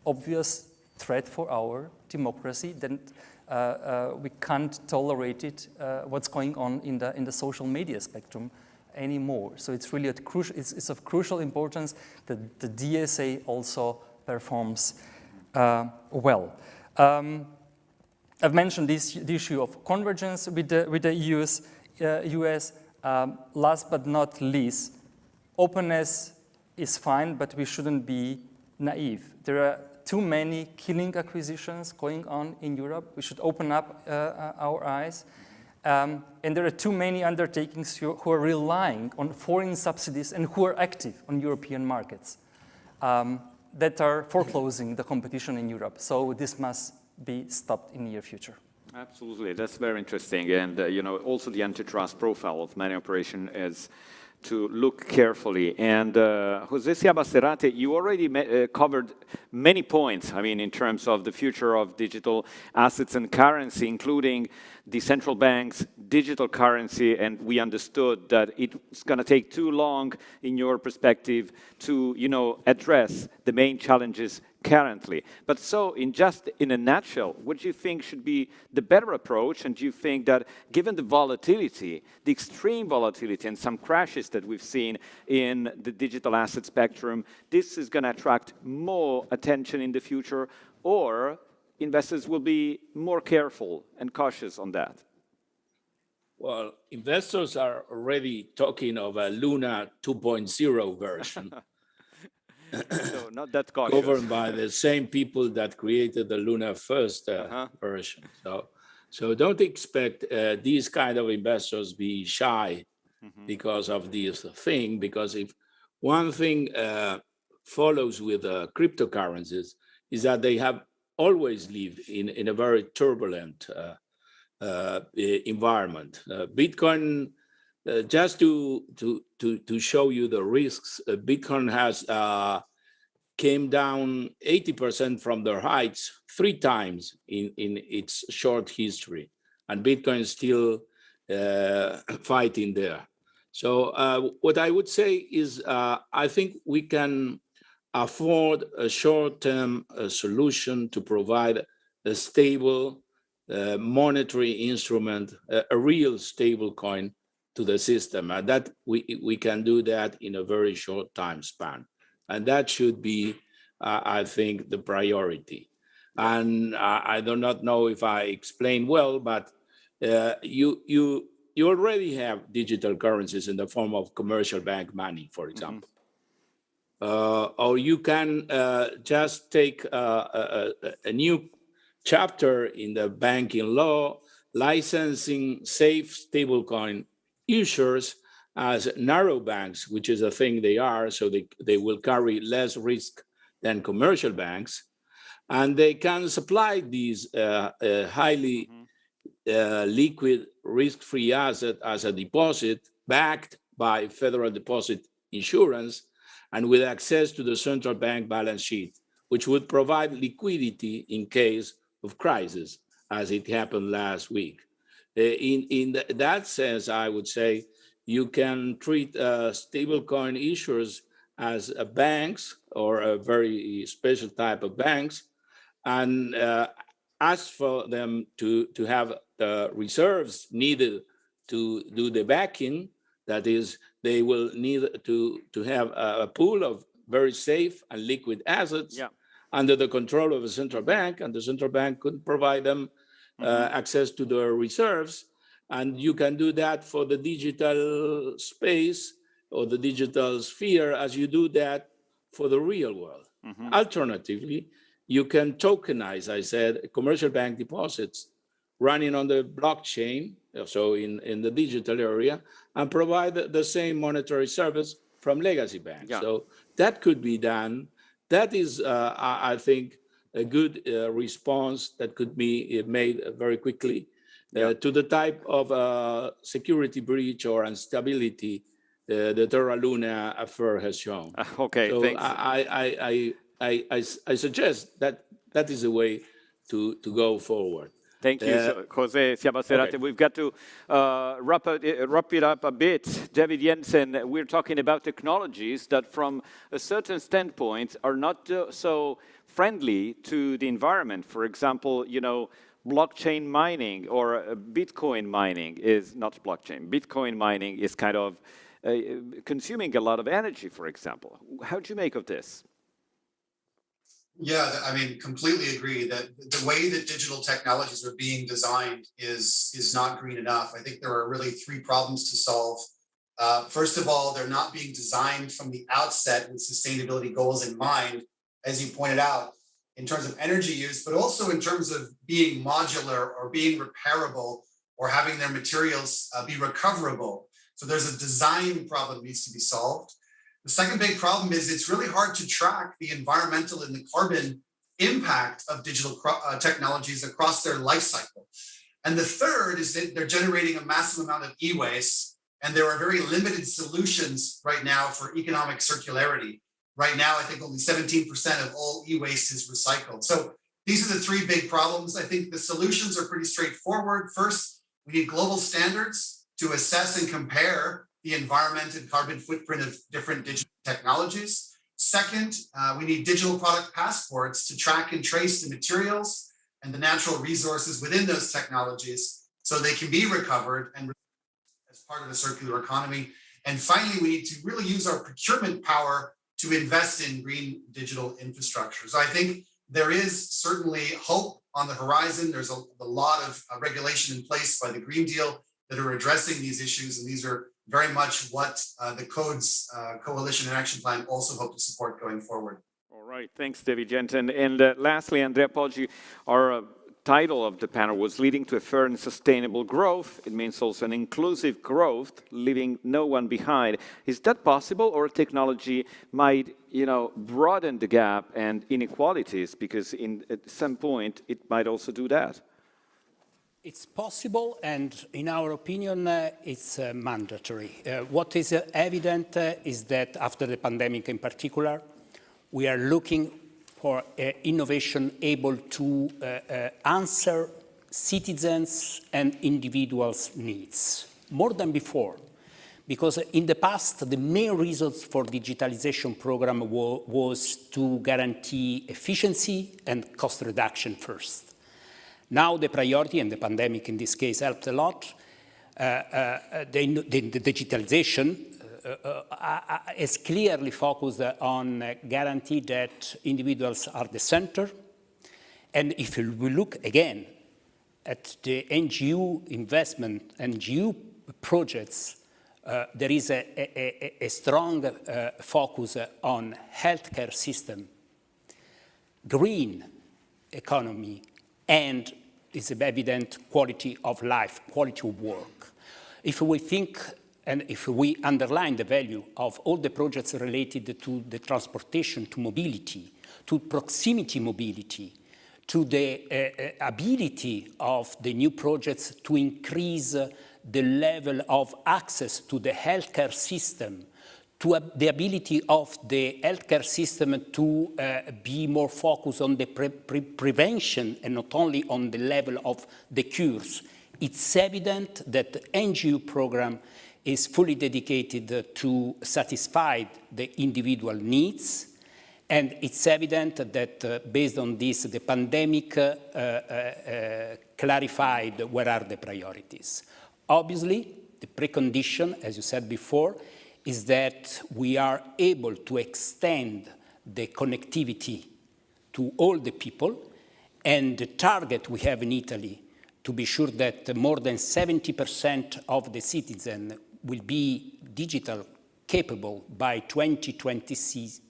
obvious threat for our democracy. Then we can't tolerate it, what's going on in the social media spectrum anymore. So it's really it's of crucial importance that the DSA also performs well. I've mentioned the issue of convergence with the US. Last but not least, openness is fine, but we shouldn't be naive. There are too many killing acquisitions going on in Europe. We should open up our eyes. And there are too many undertakings who are relying on foreign subsidies and who are active on European markets that are foreclosing the competition in Europe. So this must be stopped in the near future. Absolutely, that's very interesting. And also the antitrust profile of many operations is to look carefully. And José Siabasterate, you already covered many points, in terms of the future of digital assets and currency, including the central bank's digital currency, and we understood that it's going to take too long, in your perspective, to address the main challenges currently. But so, in a nutshell, what do you think should be the better approach? And do you think that, given the volatility, the extreme volatility and some crashes that we've seen in the digital asset spectrum, this is going to attract more attention in the future, or investors will be more careful and cautious on that? Well, investors are already talking of a Luna 2.0 version. So not that cautious. Governed by the same people that created the Luna first version. So don't expect these kind of investors be shy because of this thing, because if one thing follows with cryptocurrencies is that they have always lived in a very turbulent environment. Bitcoin, just to show you the risks, Bitcoin has came down 80% from their heights 3 times in its short history, and Bitcoin is still fighting there. So what I would say is I think we can afford a short-term solution to provide a stable monetary instrument, a real stable coin to the system. And that we can do that in a very short time span. And that should be, I think, the priority. And I do not know if I explained well, but you already have digital currencies in the form of commercial bank money, for example. Or you can just take a new chapter in the banking law, licensing safe stablecoin issuers as narrow banks, which is a thing they are, so they will carry less risk than commercial banks. And they can supply these highly liquid, risk-free asset as a deposit backed by federal deposit insurance and with access to the central bank balance sheet, which would provide liquidity in case of crisis, as it happened last week. In that sense, I would say you can treat stablecoin issuers as banks or a very special type of banks, and ask for them to have the reserves needed to do the backing. That is, they will need to have a pool of very safe and liquid assets under the control of a central bank, and the central bank could provide them access to the reserves. And you can do that for the digital space or the digital sphere as you do that for the real world. Alternatively, you can tokenize, I said, commercial bank deposits running on the blockchain, so in the digital area, and provide the same monetary service from legacy banks. So that could be done. That is, I think, a good response that could be made very quickly. to the type of security breach or instability the Terra Luna affair has shown. Okay, so thanks. I suggest that that is a way to go forward. Thank you, Jose Siabaserate. Okay. We've got to wrap it up a bit. David Jensen, we're talking about technologies that from a certain standpoint are not so friendly to the environment. For example, blockchain mining or Bitcoin mining is not blockchain. Bitcoin mining is kind of consuming a lot of energy, for example. How do you make of this? Yeah, I mean, completely agree that the way that digital technologies are being designed is not green enough. I think there are really three problems to solve. First of all, they're not being designed from the outset with sustainability goals in mind, as you pointed out, in terms of energy use, but also in terms of being modular or being repairable or having their materials be recoverable. So there's a design problem that needs to be solved. The second big problem is it's really hard to track the environmental and the carbon impact of digital technologies across their life cycle. And the third is that they're generating a massive amount of e-waste, and there are very limited solutions right now for economic circularity. Right now, I think only 17% of all e-waste is recycled. So these are the three big problems. I think the solutions are pretty straightforward. First, we need global standards to assess and compare the environment and carbon footprint of different digital technologies. Second, we need digital product passports to track and trace the materials and the natural resources within those technologies so they can be recovered and as part of a circular economy. And finally, we need to really use our procurement power to invest in green digital infrastructure. So I think there is certainly hope on the horizon. There's a lot of regulation in place by the Green Deal that are addressing these issues, and these are very much what the Codes Coalition and Action Plan also hope to support going forward. All right, thanks, David Jensen. And lastly, Andrea Poggi, our title of the panel was Leading to a Fair and Sustainable Growth. It means also an inclusive growth, leaving no one behind. Is that possible, or technology might, broaden the gap and inequalities? Because at some point, it might also do that. It's possible, and in our opinion, it's mandatory. What is evident is that after the pandemic in particular, we are looking for innovation able to answer citizens' and individuals' needs more than before. Because in the past, the main reasons for digitalization program was to guarantee efficiency and cost reduction first. Now the priority, and the pandemic in this case helped a lot, the digitalization is clearly focused on guarantee that individuals are the center. And if we look again at the NGO investment, NGO projects, there is a strong focus on healthcare system, green economy, and it's evident quality of life, quality of work. If we think and if we underline the value of all the projects related to the transportation, to mobility, to proximity mobility, to the ability of the new projects to increase the level of access to the healthcare system, to the ability of the healthcare system to be more focused on the prevention and not only on the level of the cures. It's evident that the NGO program is fully dedicated to satisfy the individual needs. And it's evident that based on this, the pandemic clarified where are the priorities. Obviously, the precondition, as you said before, is that we are able to extend the connectivity to all the people, and the target we have in Italy to be sure that more than 70% of the citizens will be digital capable by 2026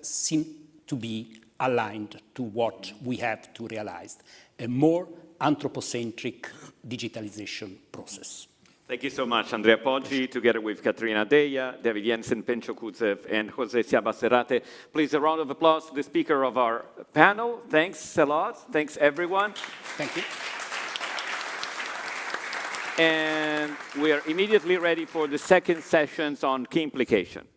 seem to be aligned to what we have to realize, a more anthropocentric digitalization process. Thank you so much, Andrea Poggi, together with Katrina Deia, David Jensen, Pencho Kudzev, and Jose Siabaserate. Please, a round of applause to the speaker of our panel. Thanks a lot. Thanks, everyone. Thank you. And we are immediately ready for the second sessions on key implication.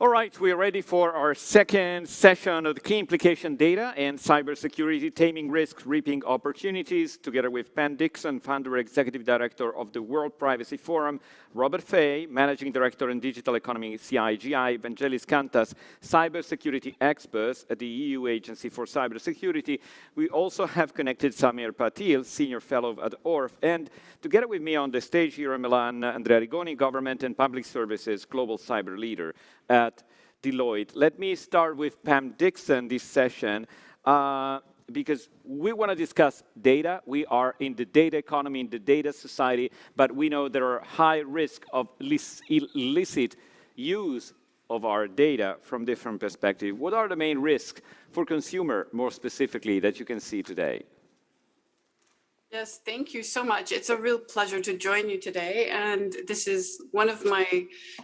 All right, we are ready for our second session of the key implication data and cybersecurity, taming risks, reaping opportunities, together with Pam Dixon, founder executive director of the World Privacy Forum, Robert Fay, managing director in digital economy CIGI, Vangelis Kantas, cybersecurity experts at the EU Agency for Cybersecurity. We also have connected Samir Patil, senior fellow at ORF, and together with me on the stage here in Milan, Andrea Rigoni, government and public services global cyber leader at Deloitte. Let me start with Pam Dixon this session because we want to discuss data. We are in the data economy, in the data society, but we know there are high risk of illicit use of our data from different perspectives. What are the main risks for consumer, more specifically, that you can see today? Yes, thank you so much. It's a real pleasure to join you today. And this is one of my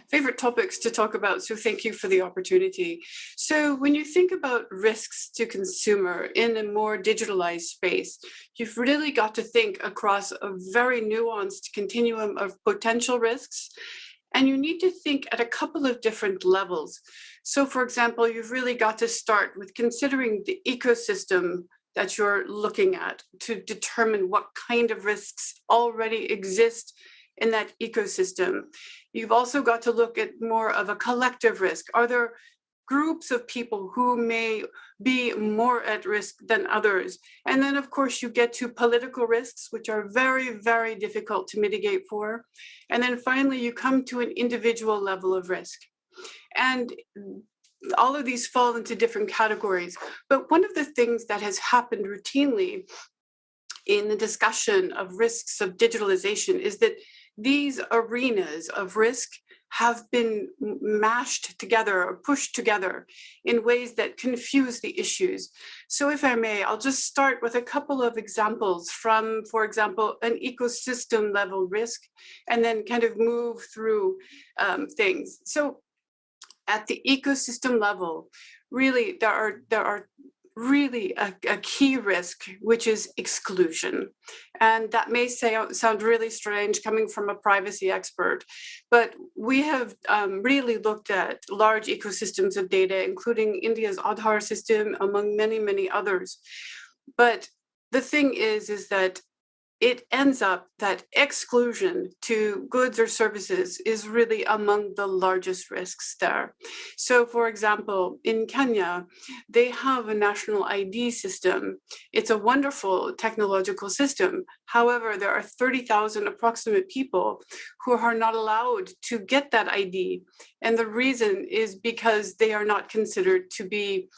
favorite topics to talk about. So thank you for the opportunity. So when you think about risks to consumer in a more digitalized space, you've really got to think across a very nuanced continuum of potential risks. And you need to think at a couple of different levels. So for example, you've really got to start with considering the ecosystem that you're looking at to determine what kind of risks already exist in that ecosystem. You've also got to look at more of a collective risk. Are there groups of people who may be more at risk than others? And then, of course, you get to political risks, which are very, very difficult to mitigate for. And then finally, you come to an individual level of risk. And all of these fall into different categories. But one of the things that has happened routinely in the discussion of risks of digitalization is that these arenas of risk have been mashed together or pushed together in ways that confuse the issues. So if I may, I'll just start with a couple of examples from, for example, an ecosystem level risk, and then kind of move through things. So at the ecosystem level, really, there are really a key risk, which is exclusion. And that may sound really strange coming from a privacy expert, but we have really looked at large ecosystems of data, including India's Aadhaar system, among many, many others. But the thing is that it ends up that exclusion to goods or services is really among the largest risks there. So for example, in Kenya, they have a national ID system. It's a wonderful technological system. However, there are 30,000 approximate people who are not allowed to get that ID. And the reason is because they are not considered to be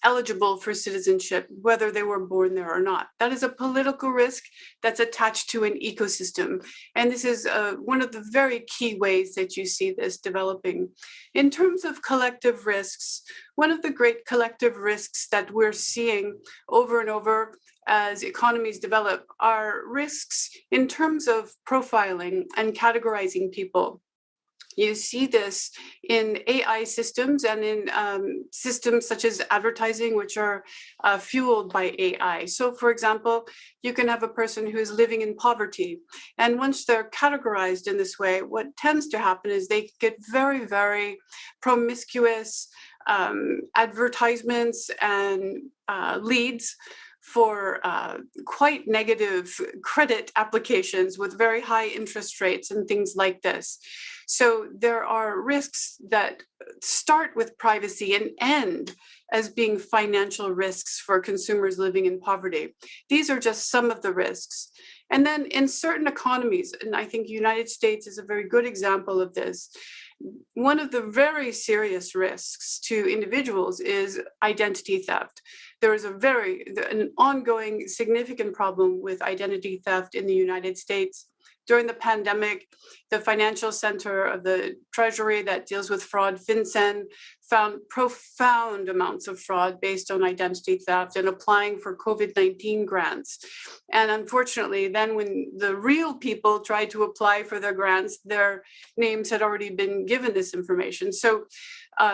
eligible for citizenship, whether they were born there or not. That is a political risk that's attached to an ecosystem. And this is one of the very key ways that you see this developing. In terms of collective risks, one of the great collective risks that we're seeing over and over as economies develop are risks in terms of profiling and categorizing people. You see this in AI systems and in systems such as advertising, which are fueled by AI. So for example, you can have a person who is living in poverty. And once they're categorized in this way, what tends to happen is they get very, very promiscuous advertisements and leads for quite negative credit applications with very high interest rates and things like this. So there are risks that start with privacy and end as being financial risks for consumers living in poverty. These are just some of the risks. And then in certain economies, and I think United States is a very good example of this, one of the very serious risks to individuals is identity theft. There is an ongoing significant problem with identity theft in the United States. During the pandemic, the financial center of the Treasury that deals with fraud, FinCEN, found profound amounts of fraud based on identity theft and applying for COVID-19 grants. And unfortunately, then when the real people tried to apply for their grants, their names had already been given this information. So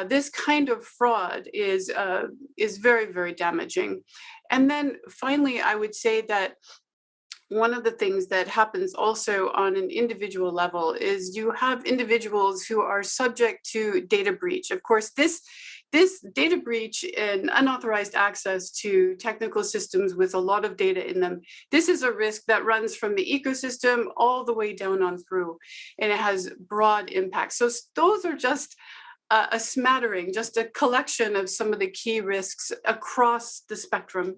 this kind of fraud is very, very damaging. And then finally, I would say that one of the things that happens also on an individual level is you have individuals who are subject to data breach. Of course, this data breach and unauthorized access to technical systems with a lot of data in them, this is a risk that runs from the ecosystem all the way down on through, and it has broad impacts. So those are just a smattering, just a collection of some of the key risks across the spectrum.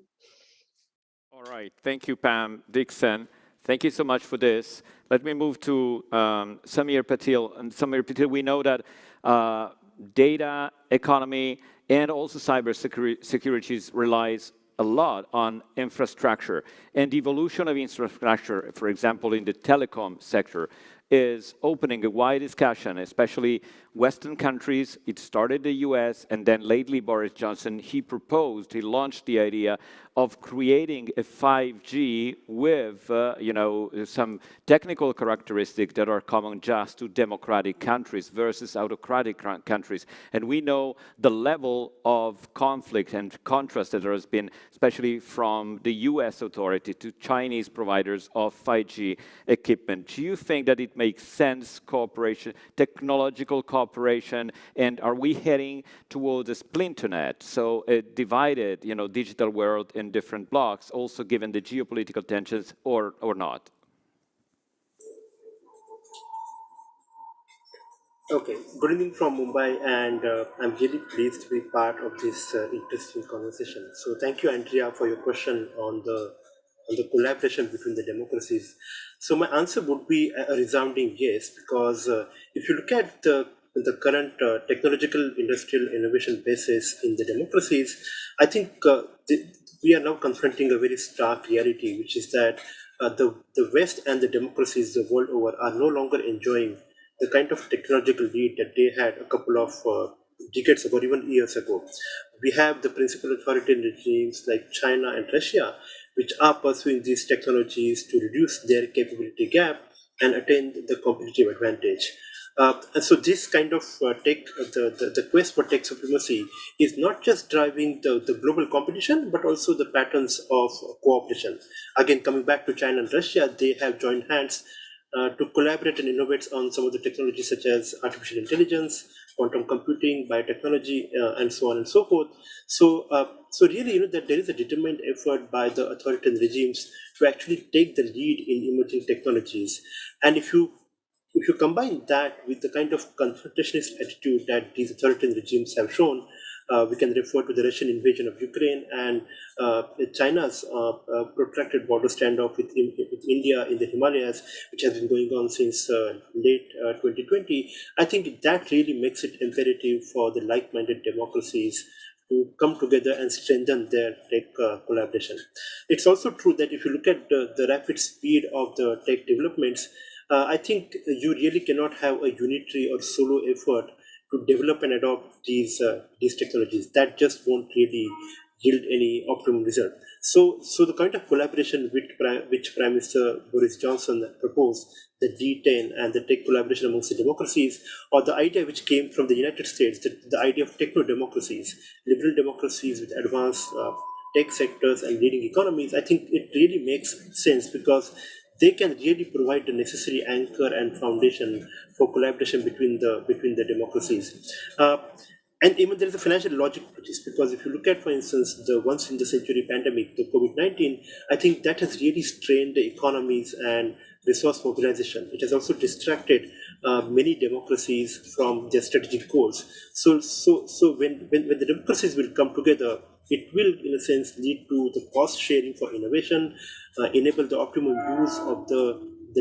All right, thank you, Pam Dixon. Thank you so much for this. Let me move to Samir Patil. And Samir Patil, we know that data economy and also cybersecurity relies a lot on infrastructure. And the evolution of infrastructure, for example, in the telecom sector, is opening a wide discussion, especially Western countries. It started the US, and then lately Boris Johnson, he launched the idea of creating a 5G with, some technical characteristics that are common just to democratic countries versus autocratic countries. And we know the level of conflict and contrast that there has been, especially from the US authority to Chinese providers of 5G equipment. Do you think that it makes sense, cooperation, technological cooperation, and are we heading towards a splinternet, so a divided, digital world in different blocks, also given the geopolitical tensions, or not? Okay, good evening from Mumbai, and I'm really pleased to be part of this interesting conversation. So thank you, Andrea, for your question on the collaboration between the democracies. So my answer would be a resounding yes, because if you look at the current technological industrial innovation basis in the democracies, I think we are now confronting a very stark reality, which is that the West and the democracies the world over are no longer enjoying the kind of technological lead that they had a couple of decades ago, or even years ago. We have the principal authoritarian regimes like China and Russia, which are pursuing these technologies to reduce their capability gap and attain the competitive advantage. And so this kind of the quest for tech supremacy is not just driving the global competition, but also the patterns of cooperation. Again, coming back to China and Russia, they have joined hands to collaborate and innovate on some of the technologies such as artificial intelligence, quantum computing, biotechnology, and so on and so forth. So really, that there is a determined effort by the authoritarian regimes to actually take the lead in emerging technologies. And if you combine that with the kind of confrontationist attitude that these authoritarian regimes have shown, we can refer to the Russian invasion of Ukraine and China's protracted border standoff with India in the Himalayas, which has been going on since late 2020. I think that really makes it imperative for the like-minded democracies to come together and strengthen their tech collaboration. It's also true that if you look at the rapid speed of the tech developments, I think you really cannot have a unitary or solo effort to develop and adopt these technologies. That just won't really yield any optimum result. So the kind of collaboration which Prime Minister Boris Johnson proposed, the D10 and the tech collaboration amongst the democracies, or the idea which came from the United States, the idea of techno-democracies, liberal democracies with advanced tech sectors and leading economies, I think it really makes sense because they can really provide the necessary anchor and foundation for collaboration between the democracies. And even there is a financial logic to this, because if you look at, for instance, the once in the century pandemic, the COVID-19, I think that has really strained the economies and resource mobilization. It has also distracted many democracies from their strategic goals. So when the democracies will come together it will, in a sense, lead to the cost sharing for innovation, enable the optimum use of the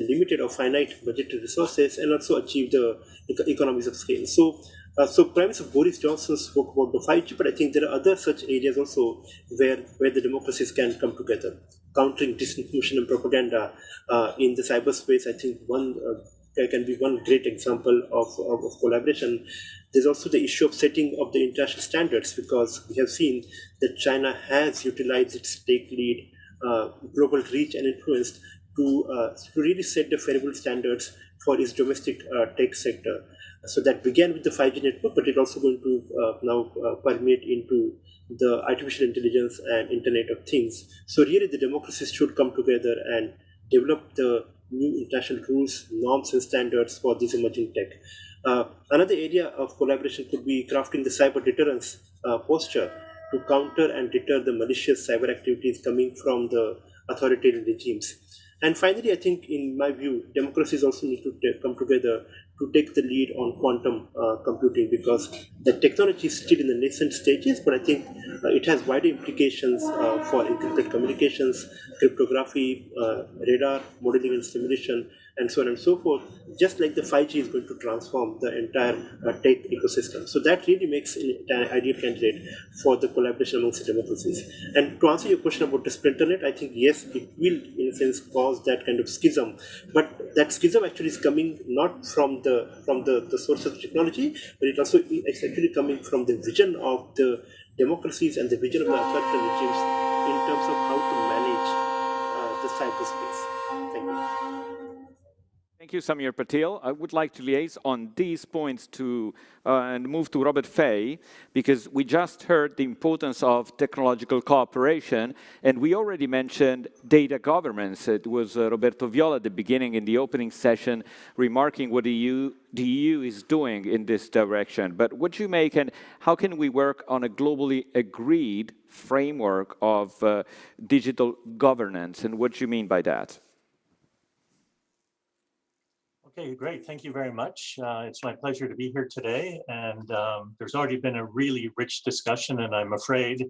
limited or finite budgetary resources, and also achieve the economies of scale. So Prime Minister Boris Johnson spoke about the 5G, but I think there are other such areas also where the democracies can come together. Countering disinformation and propaganda in the cyberspace, I think there can be one great example of collaboration. There's also the issue of setting up the international standards, because we have seen that China has utilized its tech lead, global reach and influence to really set the favorable standards for its domestic tech sector. So that began with the 5G network, but it's also going to now permeate into the artificial intelligence and Internet of Things. So really the democracies should come together and develop the new international rules, norms and standards for this emerging tech. Another area of collaboration could be crafting the cyber deterrence posture to counter and deter the malicious cyber activities coming from the authoritarian regimes. And finally, I think, in my view, democracies also need to come together to take the lead on quantum computing, because the technology is still in the nascent stages, but I think it has wider implications for encrypted communications, cryptography, radar, modeling and simulation, and so on and so forth, just like the 5G is going to transform the entire tech ecosystem. So that really makes an ideal candidate for the collaboration amongst the democracies. And to answer your question about the splinternet, I think yes, it will in a sense cause that kind of schism, but that schism actually is coming not from the source of technology, but it's actually coming from the vision of the democracies and the vision of the authoritarian regimes in terms of how to manage the cyberspace. Thank you. Thank you, Samir Patel. I would like to liaise on these points and move to Robert Fay, because we just heard the importance of technological cooperation, and we already mentioned data governance. It was Roberto Viola at the beginning in the opening session remarking what the EU is doing in this direction. But what do you make, and how can we work on a globally agreed framework of digital governance, and what do you mean by that? Okay, great. Thank you very much. It's my pleasure to be here today. And there's already been a really rich discussion, and I'm afraid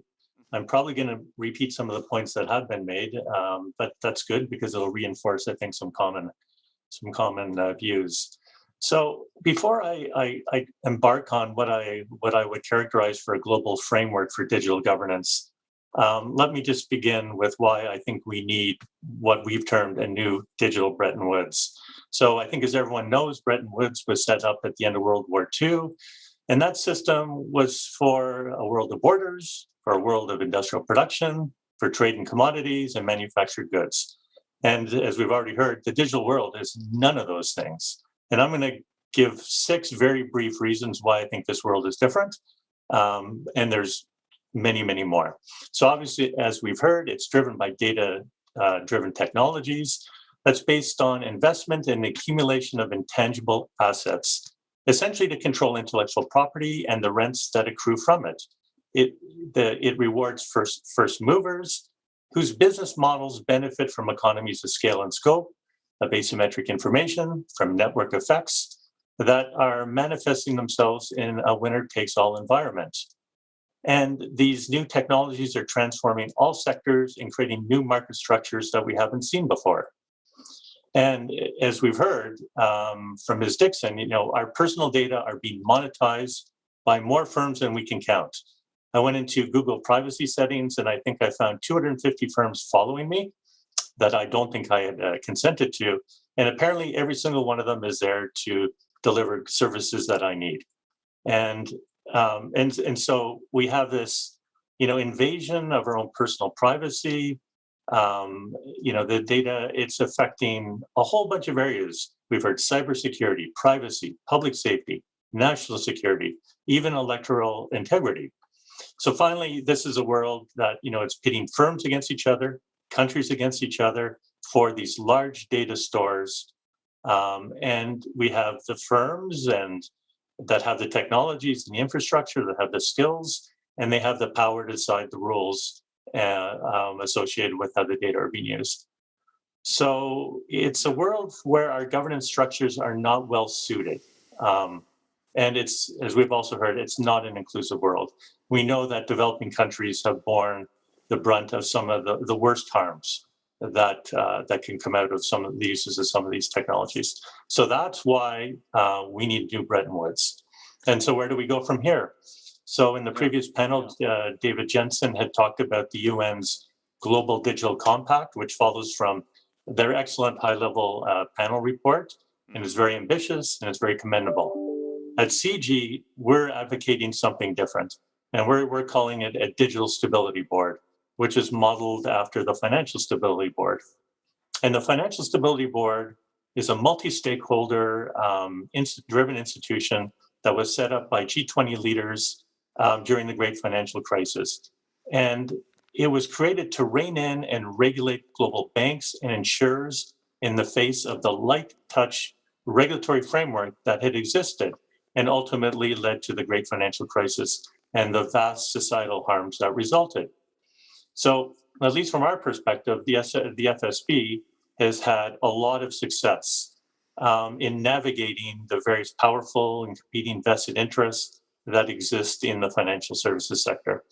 I'm probably going to repeat some of the points that have been made, but that's good because it'll reinforce, I think, some common views. So before I embark on what I would characterize for a global framework for digital governance, let me just begin with why I think we need what we've termed a new digital Bretton Woods. So I think, as everyone knows, Bretton Woods was set up at the end of World War II, and that system was for a world of borders, for a world of industrial production, for trade in commodities and manufactured goods. And as we've already heard, the digital world is none of those things. And I'm going to give 6 very brief reasons why I think this world is different. And there's many, many more. So obviously, as we've heard, it's driven by data-driven technologies. That's based on investment and accumulation of intangible assets, essentially to control intellectual property and the rents that accrue from it. It rewards first movers whose business models benefit from economies of scale and scope, of asymmetric information, from network effects that are manifesting themselves in a winner-takes-all environment. And these new technologies are transforming all sectors and creating new market structures that we haven't seen before. And as we've heard from Ms. Dixon, our personal data are being monetized by more firms than we can count. I went into Google privacy settings, and I think I found 250 firms following me that I don't think I had consented to. And apparently every single one of them is there to deliver services that I need. And so we have this, invasion of our own personal privacy. The data, it's affecting a whole bunch of areas. We've heard cybersecurity, privacy, public safety, national security, even electoral integrity. So finally, this is a world that, it's pitting firms against each other, countries against each other for these large data stores. And we have the firms that have the technologies and the infrastructure, that have the skills, and they have the power to decide the rules associated with how the data are being used. So it's a world where our governance structures are not well suited. And it's, as we've also heard, it's not an inclusive world. We know that developing countries have borne the brunt of some of the worst harms that that can come out of some of the uses of some of these technologies. So that's why we need new Bretton Woods. And so where do we go from here? So in the previous panel, David Jensen had talked about the UN's Global Digital Compact, which follows from their excellent high-level panel report, and is very ambitious and it's very commendable. At CG, we're advocating something different, and we're calling it a Digital Stability Board, which is modeled after the Financial Stability Board. And the Financial Stability Board is a multi-stakeholder driven institution that was set up by G20 leaders during the Great Financial Crisis. And it was created to rein in and regulate global banks and insurers in the face of the light touch regulatory framework that had existed and ultimately led to the Great Financial Crisis and the vast societal harms that resulted. So, at least from our perspective, the FSB has had a lot of success in navigating the various powerful and competing vested interests that exist in the financial services sector.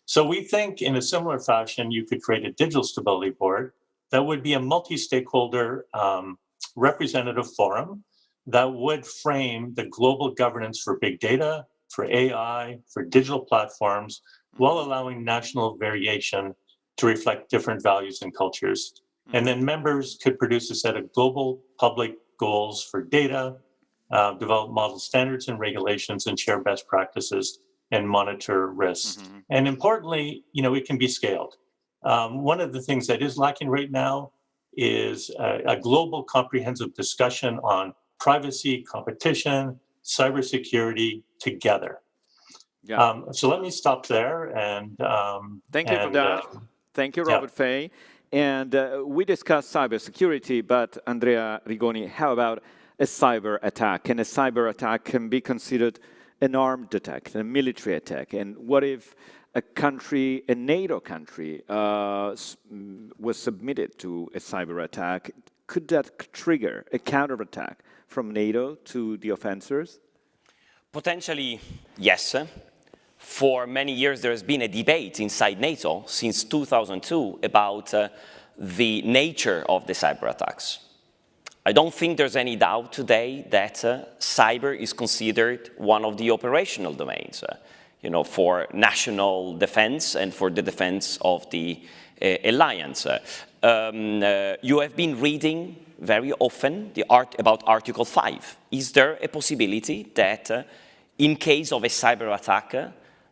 So we think in a similar fashion, you could create a digital stability board that would be a multi-stakeholder representative forum that would frame the global governance for big data, for AI, for digital platforms, while allowing national variation to reflect different values and cultures. And then members could produce a set of global public goals for data, develop model standards and regulations, and share best practices and monitor risks. And importantly, it can be scaled. One of the things that is lacking right now is a global comprehensive discussion on privacy, competition, cybersecurity together. So let me stop there. And thank you for that. Thank you, Robert Fay. And we discussed cybersecurity, but Andrea Rigoni, how about a cyber attack? And a cyber attack can be considered an armed attack, a military attack. And what if a country, a NATO country, was submitted to a cyber attack? Could that trigger a counterattack from NATO to the offenders? Potentially, yes. For many years, there has been a debate inside NATO since 2002 about the nature of the cyber attacks. I don't think there's any doubt today that cyber is considered one of the operational domains, for national defense and for the defense of the alliance. You have been reading very often about Article 5. Is there a possibility that in case of a cyber attack,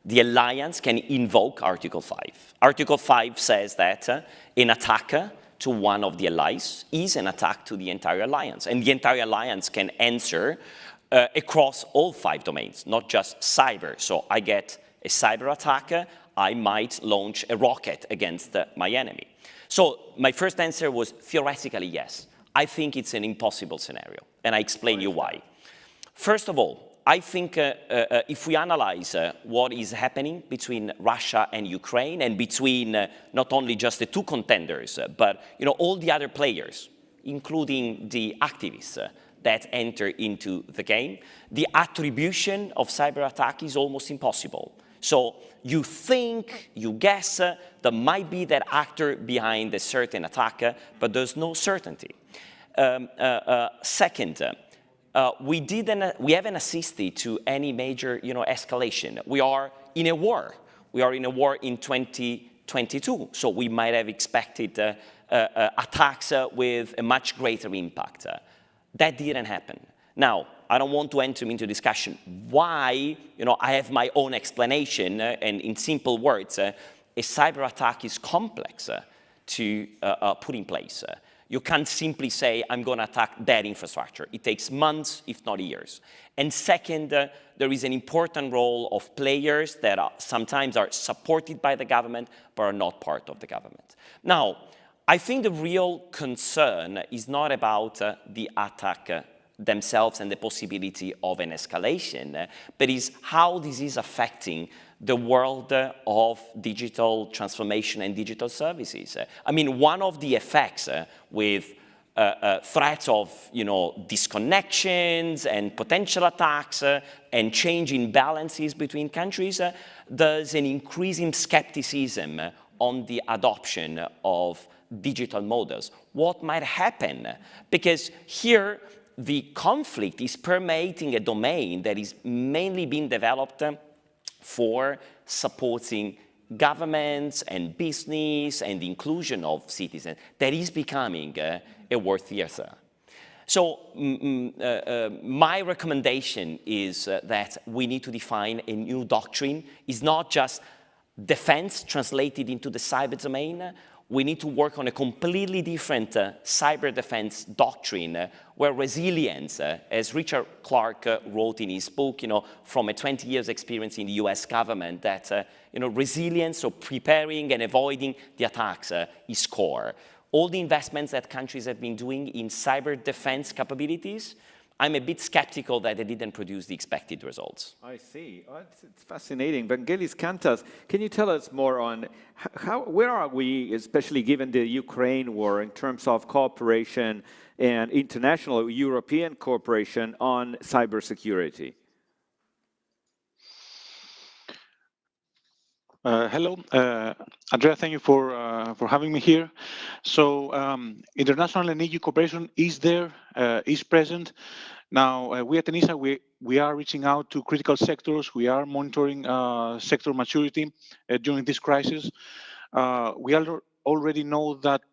the alliance can invoke Article 5? Article 5 says that an attack to one of the allies is an attack to the entire alliance, and the entire alliance can answer across all 5 domains, not just cyber. So I get a cyber attack, I might launch a rocket against my enemy. So my first answer was theoretically yes. I think it's an impossible scenario, and I explain you why. First of all, I think if we analyze what is happening between Russia and Ukraine, and between not only just the two contenders, but all the other players, including the activists that enter into the game, the attribution of cyber attack is almost impossible. So you think, you guess, there might be that actor behind a certain attack, but there's no certainty. Second, we haven't assisted to any major, escalation. We are in a war. We are in a war in 2022, so we might have expected attacks with a much greater impact. That didn't happen. Now, I don't want to enter into discussion why, I have my own explanation, and in simple words, a cyber attack is complex to put in place. You can't simply say, I'm going to attack that infrastructure. It takes months, if not years. And second, there is an important role of players that sometimes are supported by the government, but are not part of the government. Now, I think the real concern is not about the attack themselves and the possibility of an escalation, but is how this is affecting the world of digital transformation and digital services. I mean, one of the effects with threats of disconnections and potential attacks and changing balances between countries, there's an increasing skepticism on the adoption of digital models. What might happen? Because here the conflict is permeating a domain that is mainly being developed for supporting governments and business and the inclusion of citizens, that is becoming a war theater. So my recommendation is that we need to define a new doctrine. It's not just defense translated into the cyber domain. We need to work on a completely different cyber defense doctrine where resilience, as Richard Clarke wrote in his book, from a 20 years experience in the US government, that resilience, so preparing and avoiding the attacks, is core. All the investments that countries have been doing in cyber defense capabilities, I'm a bit skeptical that they didn't produce the expected results. I see. Oh, it's fascinating. Vangelis Kantas, can you tell us more on where are we, especially given the Ukraine war, in terms of cooperation and international European cooperation on cybersecurity? Hello, Andrea. Thank you for having me here. So, international and EU cooperation is there, is present. Now, we at ENISA, we are reaching out to critical sectors. We are monitoring sector maturity during this crisis. We already know that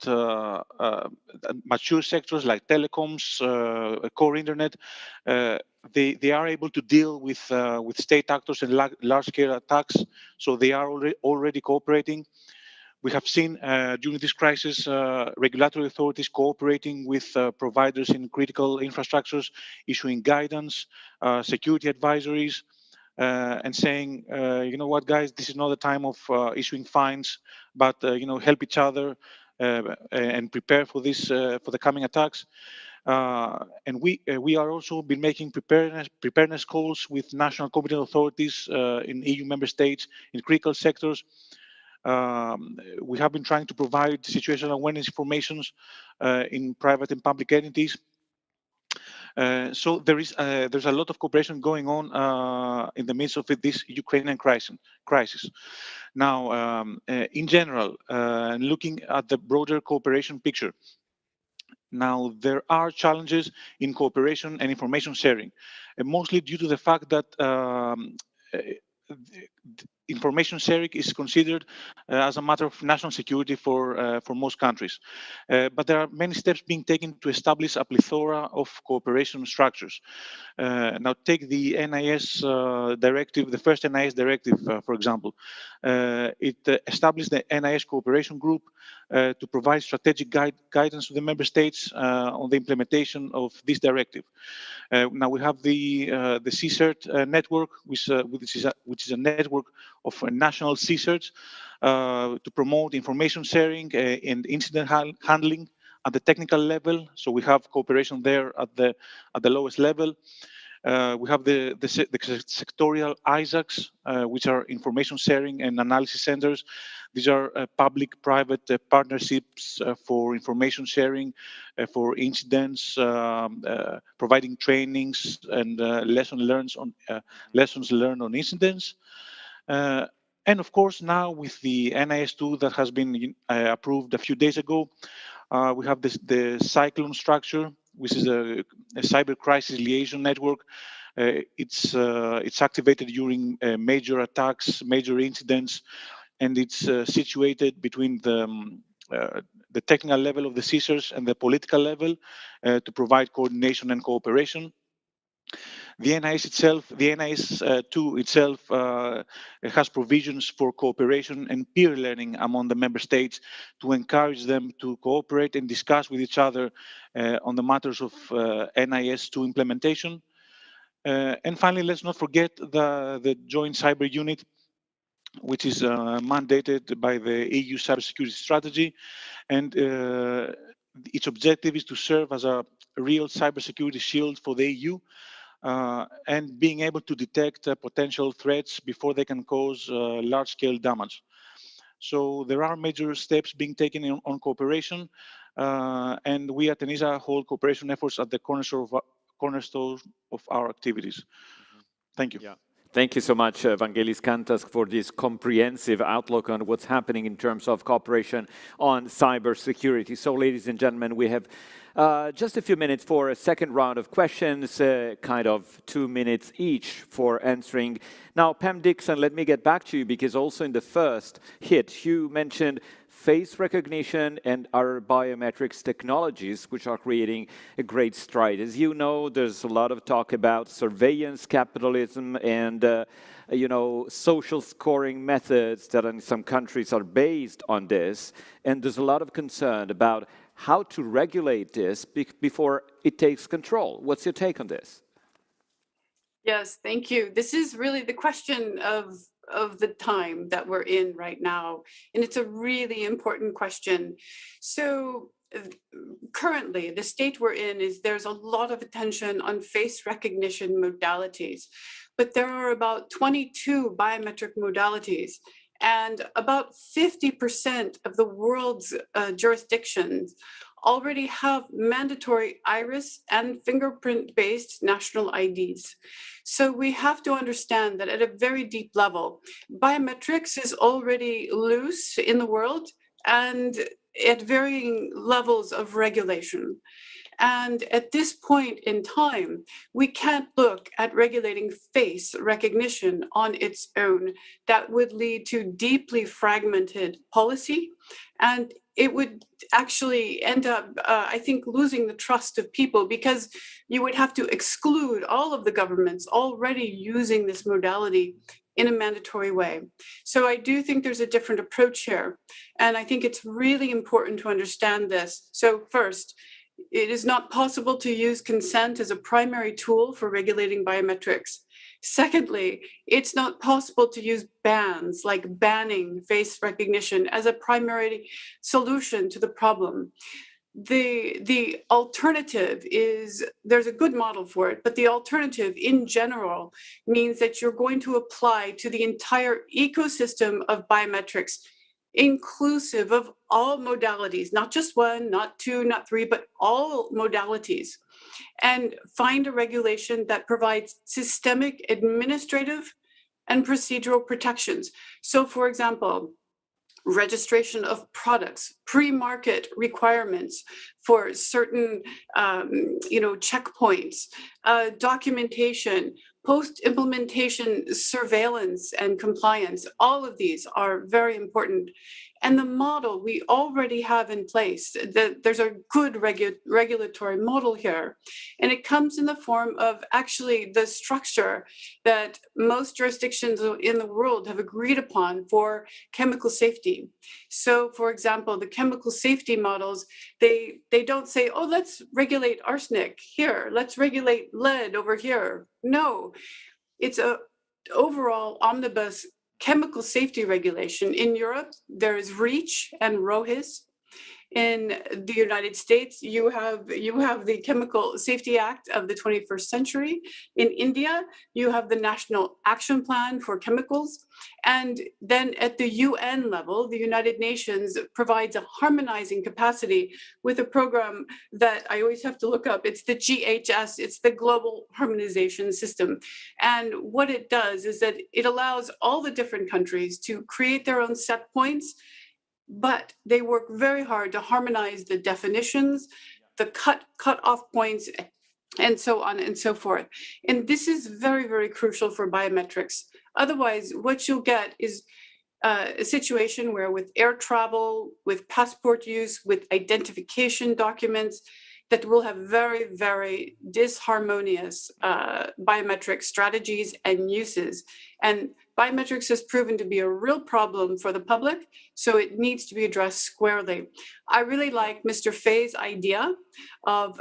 mature sectors like telecoms, core internet, they are able to deal with state actors and large-scale attacks, so they are already cooperating. We have seen during this crisis regulatory authorities cooperating with providers in critical infrastructures, issuing guidance, security advisories, and saying, you know what, guys, this is not the time of issuing fines, but help each other and prepare for this for the coming attacks. And we are also been making preparedness calls with national competent authorities in EU member states in critical sectors. We have been trying to provide situational awareness informations in private and public entities. So there's a lot of cooperation going on in the midst of this Ukrainian crisis. Now, in general, looking at the broader cooperation picture, now there are challenges in cooperation and information sharing, and mostly due to the fact that information sharing is considered as a matter of national security for most countries. But there are many steps being taken to establish a plethora of cooperation structures. Now, take the NIS directive, the first NIS directive, for example. It established the NIS cooperation group to provide strategic guidance to the member states on the implementation of this directive. Now we have the CSIRT network, which is a network of national CSIRTs to promote information sharing and incident handling at the technical level. So we have cooperation there at the lowest level. We have the sectorial ISACs, which are information sharing and analysis centers. These are public-private partnerships for information sharing, for incidents, providing trainings and lessons learned on incidents. And of course, now with the NIS2 that has been approved a few days ago, we have the Cyclone structure, which is a cyber crisis liaison network. It's activated during major attacks, major incidents, and it's situated between the technical level of the CSIRTs and the political level to provide coordination and cooperation. The NIS itself, the NIS2 itself has provisions for cooperation and peer learning among the member states to encourage them to cooperate and discuss with each other on the matters of NIS2 implementation. And finally, let's not forget the Joint Cyber Unit, which is mandated by the EU cybersecurity strategy, and its objective is to serve as a real cybersecurity shield for the EU, and being able to detect potential threats before they can cause large-scale damage. So there are major steps being taken on cooperation. and we at ENISA hold cooperation efforts at the cornerstone of our activities. Thank you. Yeah. Thank you so much, Vangelis Kantas, for this comprehensive outlook on what's happening in terms of cooperation on cybersecurity. So, ladies and gentlemen, we have just a few minutes for a second round of questions, kind of 2 minutes each for answering. Now, Pam Dixon, let me get back to you, because also in the first hit, you mentioned face recognition and our biometrics technologies, which are creating a great stride. As you know, there's a lot of talk about surveillance capitalism and social scoring methods that in some countries are based on this. And there's a lot of concern about how to regulate this before it takes control. What's your take on this? Yes, thank you. This is really the question of the time that we're in right now, and it's a really important question. So currently, the state we're in is there's a lot of attention on face recognition modalities, but there are about 22 biometric modalities, and about 50% of the world's jurisdictions already have mandatory iris and fingerprint-based national IDs. So we have to understand that at a very deep level, biometrics is already loose in the world and at varying levels of regulation. And at this point in time, we can't look at regulating face recognition on its own. That would lead to deeply fragmented policy, and it would actually end up, I think, losing the trust of people, because you would have to exclude all of the governments already using this modality in a mandatory way. So I do think there's a different approach here. And I think it's really important to understand this. So first, it is not possible to use consent as a primary tool for regulating biometrics. Secondly, it's not possible to use bans, like banning face recognition, as a primary solution to the problem. The alternative is, there's a good model for it, but the alternative in general means that you're going to apply to the entire ecosystem of biometrics, inclusive of all modalities, not just one, not two, not three, but all modalities, and find a regulation that provides systemic administrative and procedural protections. So, for example, registration of products, pre-market requirements for certain checkpoints, documentation, post-implementation surveillance and compliance. All of these are very important. And the model we already have in place, there's a good regulatory model here. And it comes in the form of actually the structure that most jurisdictions in the world have agreed upon for chemical safety. So, for example, the chemical safety models, they don't say, oh, let's regulate arsenic here, let's regulate lead over here. No, it's a overall omnibus chemical safety regulation. In Europe, there is REACH and RoHS. In the United States, you have the Chemical Safety Act of the 21st century. In India, you have the National Action Plan for Chemicals. And then at the UN level, the United Nations provides a harmonizing capacity with a program that I always have to look up. It's the GHS, it's the Global Harmonization System. And what it does is that it allows all the different countries to create their own set points, but they work very hard to harmonize the definitions, the cut-off points, and so on and so forth. And this is very, very crucial for biometrics. Otherwise, what you'll get is a situation where with air travel, with passport use, with identification documents, that will have very, very disharmonious biometric strategies and uses. And biometrics has proven to be a real problem for the public, so it needs to be addressed squarely. I really like Mr. Fay's idea of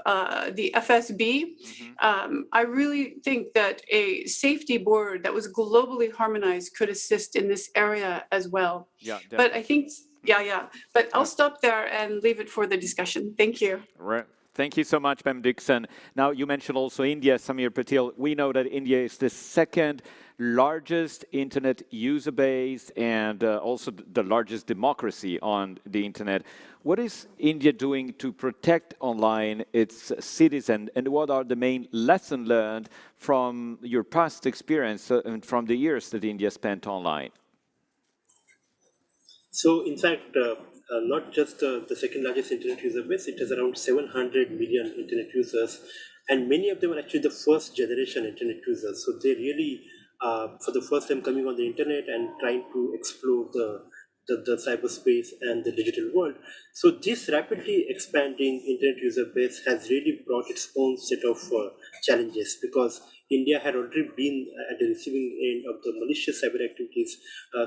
the FSB. I really think that a safety board that was globally harmonized could assist in this area as well. Yeah, but I think, but I'll stop there and leave it for the discussion. Thank you. Right. Thank you so much, Pam Dixon. Now, you mentioned also India, Samir Patil. We know that India is the second largest internet user base and also the largest democracy on the internet. What is India doing to protect online its citizens, and what are the main lessons learned from your past experience and from the years that India spent online? So, in fact, not just the second largest internet user base, it has around 700 million internet users, and many of them are actually the first generation internet users. So, they really, for the first time, coming on the internet and trying to explore the cyberspace and the digital world. So, this rapidly expanding internet user base has really brought its own set of challenges, because India had already been at the receiving end of the malicious cyber activities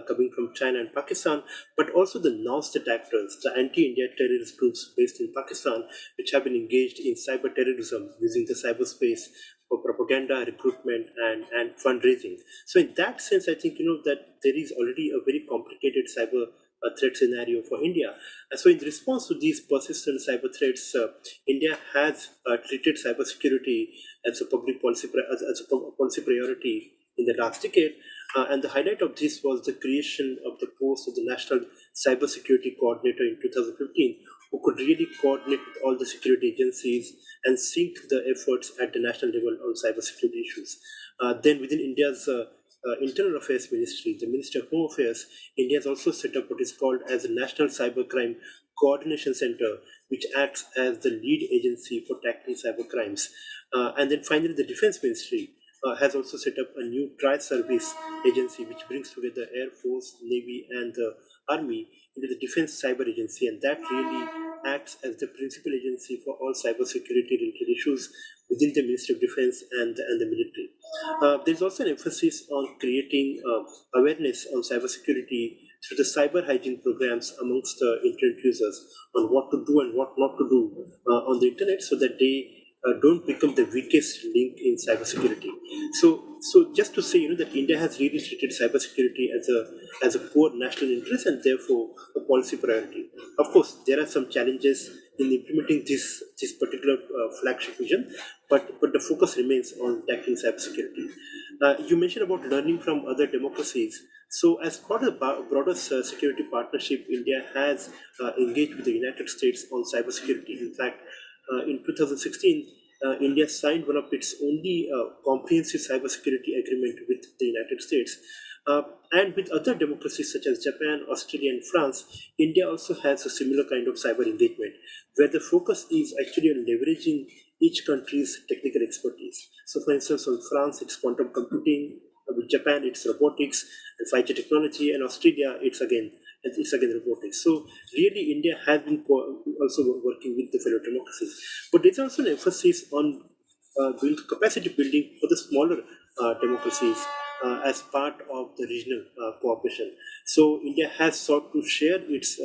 coming from China and Pakistan, but also the non-state actors, the anti-India terrorist groups based in Pakistan, which have been engaged in cyber terrorism using the cyberspace for propaganda, recruitment, and fundraising. So in that sense, I think that there is already a very complicated cyber threat scenario for India. And so in response to these persistent cyber threats, India has treated cybersecurity as a public policy priority in the last decade. And the highlight of this was the creation of the post of the National Cybersecurity Coordinator in 2015, who could really coordinate with all the security agencies and sync the efforts at the national level on cybersecurity issues. Then within India's Internal Affairs Ministry, the Ministry of Home Affairs, India has also set up what is called as the National Cybercrime Coordination Center, which acts as the lead agency for tackling cyber crimes. And then finally, the Defense Ministry has also set up a new tri-service agency which brings together Air Force, Navy, and the Army into the Defense Cyber Agency, and that really acts as the principal agency for all cybersecurity related issues within the Ministry of Defense and the military. There's also an emphasis on creating awareness on cybersecurity through the cyber hygiene programs amongst internet users on what to do and what not to do on the internet, so that they don't become the weakest link in cybersecurity. So just to say, that India has really treated cybersecurity as a core national interest and therefore a policy priority. Of course, there are some challenges in implementing this particular flagship vision, but the focus remains on tackling cybersecurity. You mentioned about learning from other democracies. So as part of the broader security partnership, India has engaged with the United States on cybersecurity. In fact, in 2016, India signed one of its only comprehensive cybersecurity agreement with the United States. And with other democracies such as Japan, Australia, and France, India also has a similar kind of cyber engagement, where the focus is actually on leveraging each country's technical expertise. So, for instance, on France, it's quantum computing; with Japan, it's robotics and 5G technology; and Australia, it's again robotics. So really, India has been also working with the fellow democracies. But there's also an emphasis on doing capacity building for the smaller democracies as part of the regional cooperation. So India has sought to share its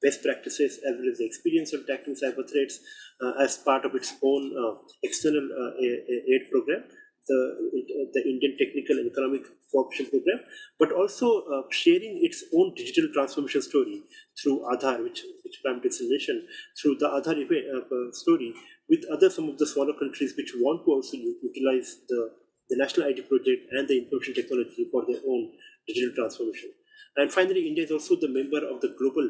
best practices as well as the experience of tackling cyber threats as part of its own external aid program, the Indian Technical and Economic Cooperation Program, but also sharing its own digital transformation story through Aadhaar, which Prime Minister mentioned, through the Aadhaar story with some of the smaller countries which want to also utilize the National ID project and the information technology for their own digital transformation. And finally, India is also the member of the Global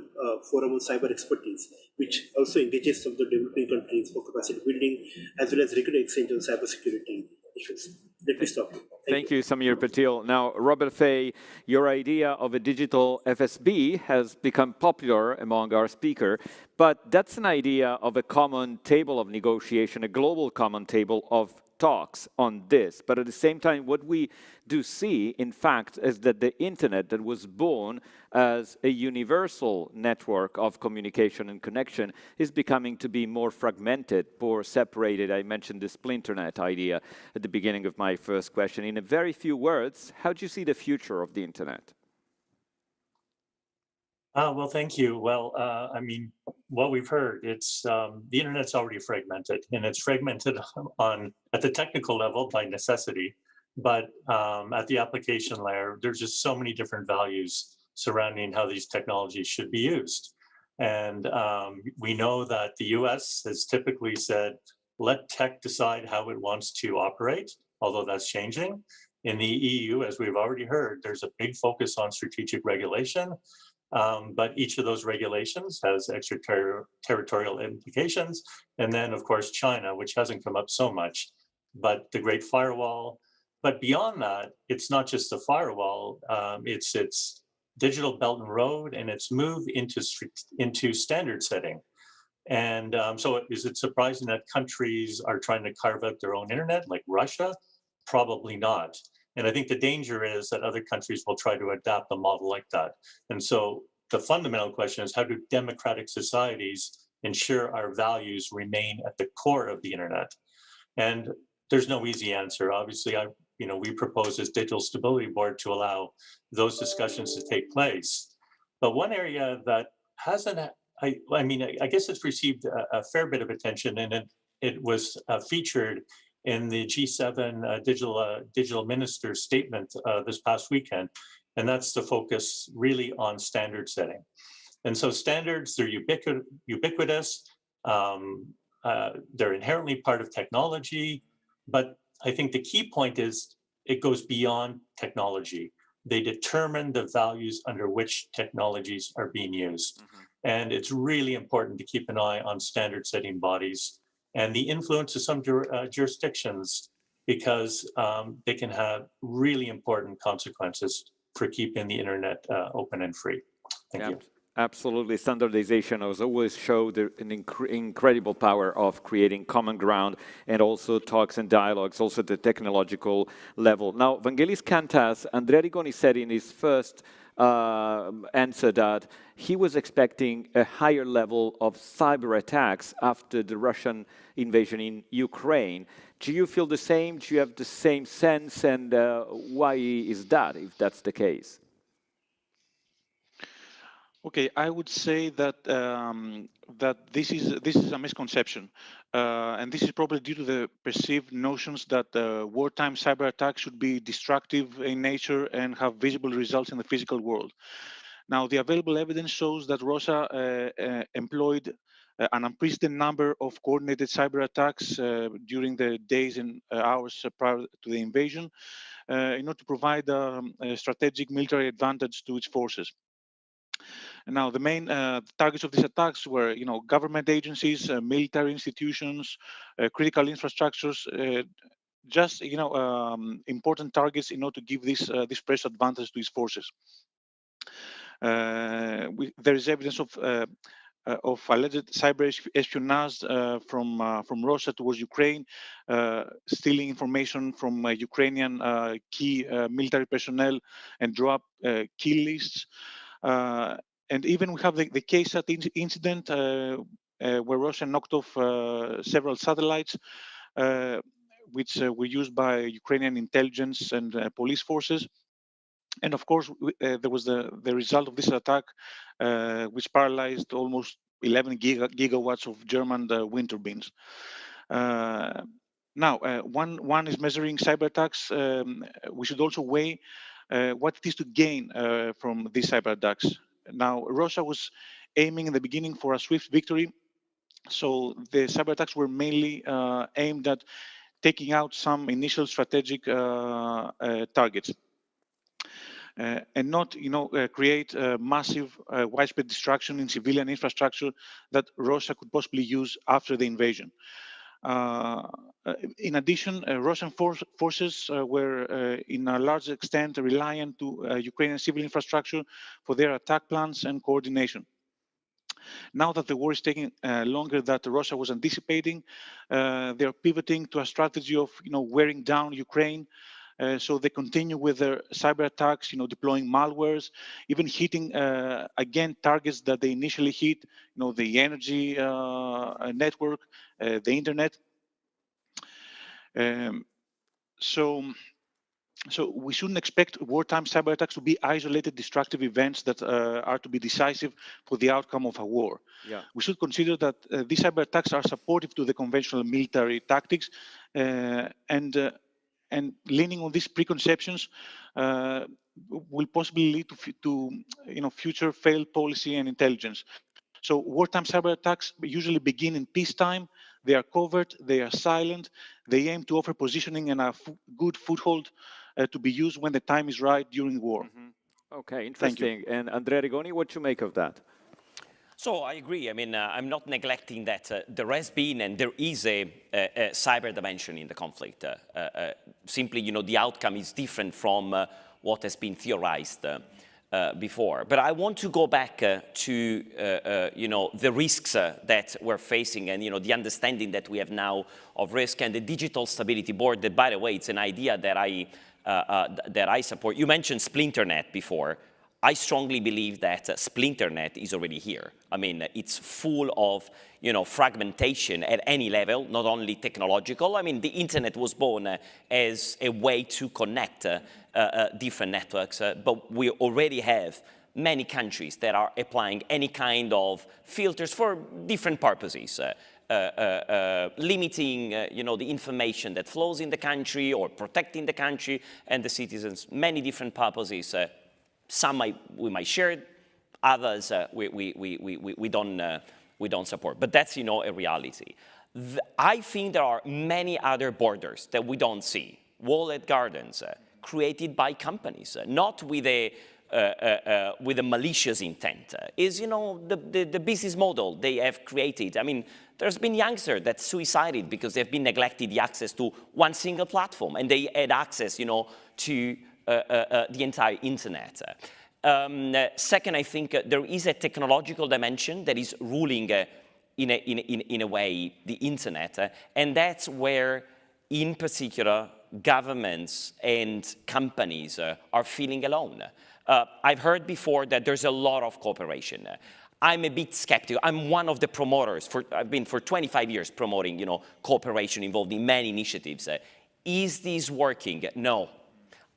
Forum on Cyber Expertise, which also engages some of the developing countries for capacity building as well as regular exchange on cybersecurity issues. Let me stop. Thank you, Samir Patil. Now, Robert Fay, your idea of a digital FSB has become popular among our speaker, but that's an idea of a common table of negotiation, a global common table of talks on this. But at the same time, what we do see, in fact, is that the internet that was born as a universal network of communication and connection is becoming to be more fragmented, more separated. I mentioned the splinternet idea at the beginning of my first question. In a very few words, how do you see the future of the internet? Well, thank you. Well, I mean, what we've heard, it's the internet's already fragmented, and it's fragmented at the technical level by necessity, but at the application layer, there's just so many different values surrounding how these technologies should be used. And we know that the US has typically said, let tech decide how it wants to operate, although that's changing. In the EU, as we've already heard, there's a big focus on strategic regulation, but each of those regulations has extraterritorial implications. And then, of course, China, which hasn't come up so much, but the Great Firewall. But beyond that, it's not just the firewall, it's digital Belt and Road, and it's moved into standard setting. And so is it surprising that countries are trying to carve out their own internet, like Russia? Probably not. And I think the danger is that other countries will try to adapt a model like that. And so the fundamental question is, how do democratic societies ensure our values remain at the core of the internet? And there's no easy answer. Obviously, we propose this Digital Stability Board to allow those discussions to take place. But one area that hasn't, I guess it's received a fair bit of attention, and it was featured in the G7 digital minister statement this past weekend, and that's the focus really on standard setting. And so standards, they're ubiquitous, they're inherently part of technology, but I think the key point is it goes beyond technology. They determine the values under which technologies are being used. And it's really important to keep an eye on standard setting bodies and the influence of some jurisdictions, because they can have really important consequences for keeping the internet open and free. Thank you. Absolutely. Standardization has always showed an incredible power of creating common ground and also talks and dialogues, also at the technological level. Now, Vangelis Kantas, Andrea Rigoni said in his first answer that he was expecting a higher level of cyber attacks after the Russian invasion in Ukraine. Do you feel the same? Do you have the same sense? And why is that, if that's the case? Okay, I would say that that this is a misconception, and this is probably due to the perceived notions that wartime cyber attacks should be destructive in nature and have visible results in the physical world. Now, the available evidence shows that Russia employed an unprecedented number of coordinated cyber attacks during the days and hours prior to the invasion in order to provide a strategic military advantage to its forces. Now, the main targets of these attacks were, government agencies, military institutions, critical infrastructures, just, important targets in order to give this press advantage to its forces. There is evidence of alleged cyber espionage from Russia towards Ukraine, stealing information from Ukrainian key military personnel and draw up kill lists. And even we have the KSAT incident where Russia knocked off several satellites, which were used by Ukrainian intelligence and police forces. And of course, there was the result of this attack, which paralyzed almost 11 gigawatts of German wind turbines. Now, one is measuring cyber attacks. We should also weigh what it is to gain from these cyber attacks. Now, Russia was aiming in the beginning for a swift victory. So the cyber attacks were mainly aimed at taking out some initial strategic targets. And not, create massive widespread destruction in civilian infrastructure that Russia could possibly use after the invasion. In addition, Russian forces were in a large extent reliant to Ukrainian civil infrastructure for their attack plans and coordination. Now that the war is taking longer than Russia was anticipating, they are pivoting to a strategy of wearing down Ukraine. So they continue with their cyber attacks, deploying malwares, even hitting again targets that they initially hit, the energy network, the internet. So we shouldn't expect wartime cyber attacks to be isolated destructive events that are to be decisive for the outcome of a war. Yeah. We should consider that these cyber attacks are supportive to the conventional military tactics, and leaning on these preconceptions will possibly lead to future failed policy and intelligence. So wartime cyber attacks usually begin in peacetime. They are covert, they are silent, they aim to offer positioning and a good foothold to be used when the time is right during war. Okay, Thank you. interesting. And Andrea Rigoni, what you make of that? So I agree. I mean, I'm not neglecting that there has been and there is a cyber dimension in the conflict. Simply, the outcome is different from what has been theorized before. But I want to go back to, the risks that we're facing and, the understanding that we have now of risk and the Digital Stability Board, that, by the way, it's an idea that I support. You mentioned Splinternet before. I strongly believe that Splinternet is already here. I mean, it's full of, fragmentation at any level, not only technological. I mean, the internet was born as a way to connect different networks, but we already have many countries that are applying any kind of filters for different purposes. Limiting, the information that flows in the country or protecting the country and the citizens, many different purposes. Some we might share, others we don't support. But that's, a reality. I think there are many other borders that we don't see, walled gardens created by companies, not with a malicious intent. Is, the business model they have created. I mean, there's been youngsters that suicided because they've been neglected the access to one single platform, and they had access, to the entire internet. Second, I think there is a technological dimension that is ruling in a way the internet, and that's where, in particular, governments and companies are feeling alone. I've heard before that there's a lot of cooperation. I'm a bit skeptical. I'm one of the promoters. I've been for 25 years promoting, cooperation involved in many initiatives. Is this working? No.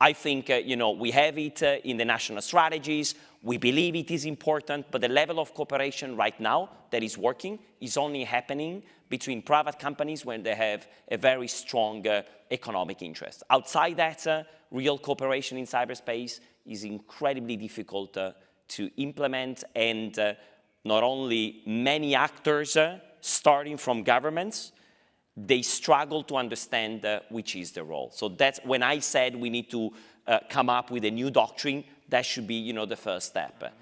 I think, we have it in the national strategies. We believe it is important, but the level of cooperation right now that is working is only happening between private companies when they have a very strong economic interest. Outside that, real cooperation in cyberspace is incredibly difficult to implement, and not only many actors, starting from governments, they struggle to understand which is the role. So that's when I said we need to come up with a new doctrine. That should be, the first step,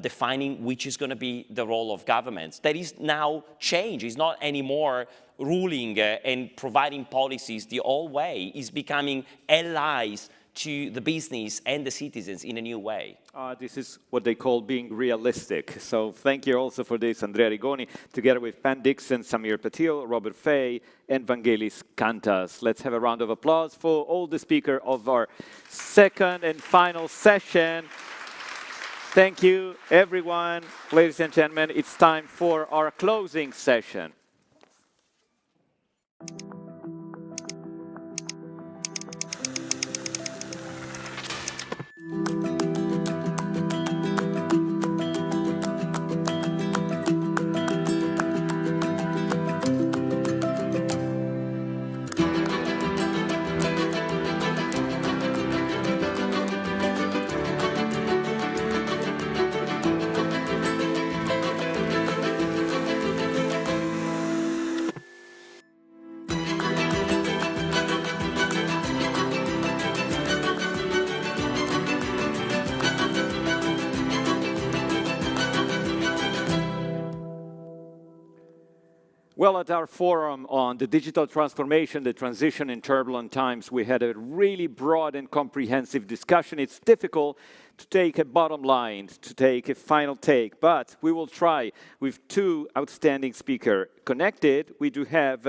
defining which is going to be the role of governments. That is now change. It's not anymore ruling and providing policies the old way. It's becoming allies to the business and the citizens in a new way. This is what they call being realistic. So thank you also for this, Andrea Rigoni, together with Pan Dixon, Samir Patil, Robert Fay, and Vangelis Kantas. Let's have a round of applause for all the speakers of our second and final session. Thank you, everyone. Ladies and gentlemen, it's time for our closing session. Well, at our forum on the digital transformation, the transition in turbulent times, we had a really broad and comprehensive discussion. It's difficult to take a bottom line, to take a final take, but we will try with two outstanding speakers. Connected, we do have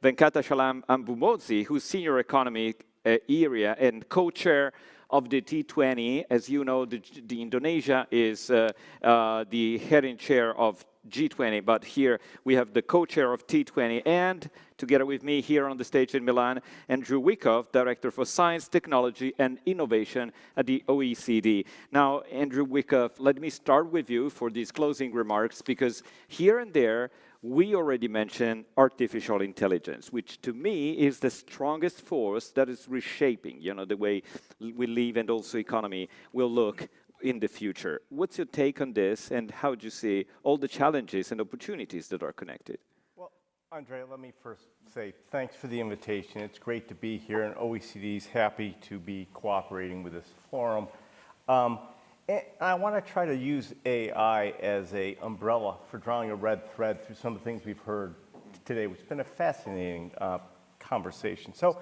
Venkatachalam Ambumodzi, who's Senior Economic Area and co-chair of the T20. As you know, the Indonesia is the head and chair of G20, but here we have the co-chair of T20, and together with me here on the stage in Milan, Andrew Wyckoff, Director for Science, Technology and Innovation at the OECD. Now, Andrew Wyckoff, let me start with you for these closing remarks, because here and there, we already mentioned artificial intelligence, which to me is the strongest force that is reshaping, the way we live and also economy will look in the future. What's your take on this, and how do you see all the challenges and opportunities that are connected? Well, Andrea, let me first say thanks for the invitation. It's great to be here, and OECD is happy to be cooperating with this forum. And I want to try to use AI as an umbrella for drawing a red thread through some of the things we've heard today, which has been a fascinating conversation. So,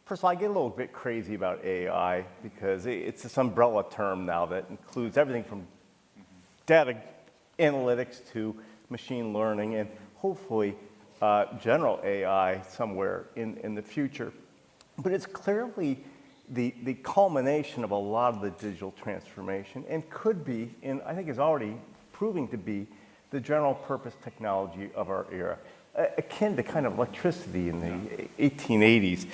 first of all, I get a little bit crazy about AI because it's this umbrella term now that includes everything from data analytics to machine learning and hopefully general AI somewhere in the future. But it's clearly the culmination of a lot of the digital transformation and could be, and I think is already proving to be, the general purpose technology of our era, akin to kind of electricity in the 1880s.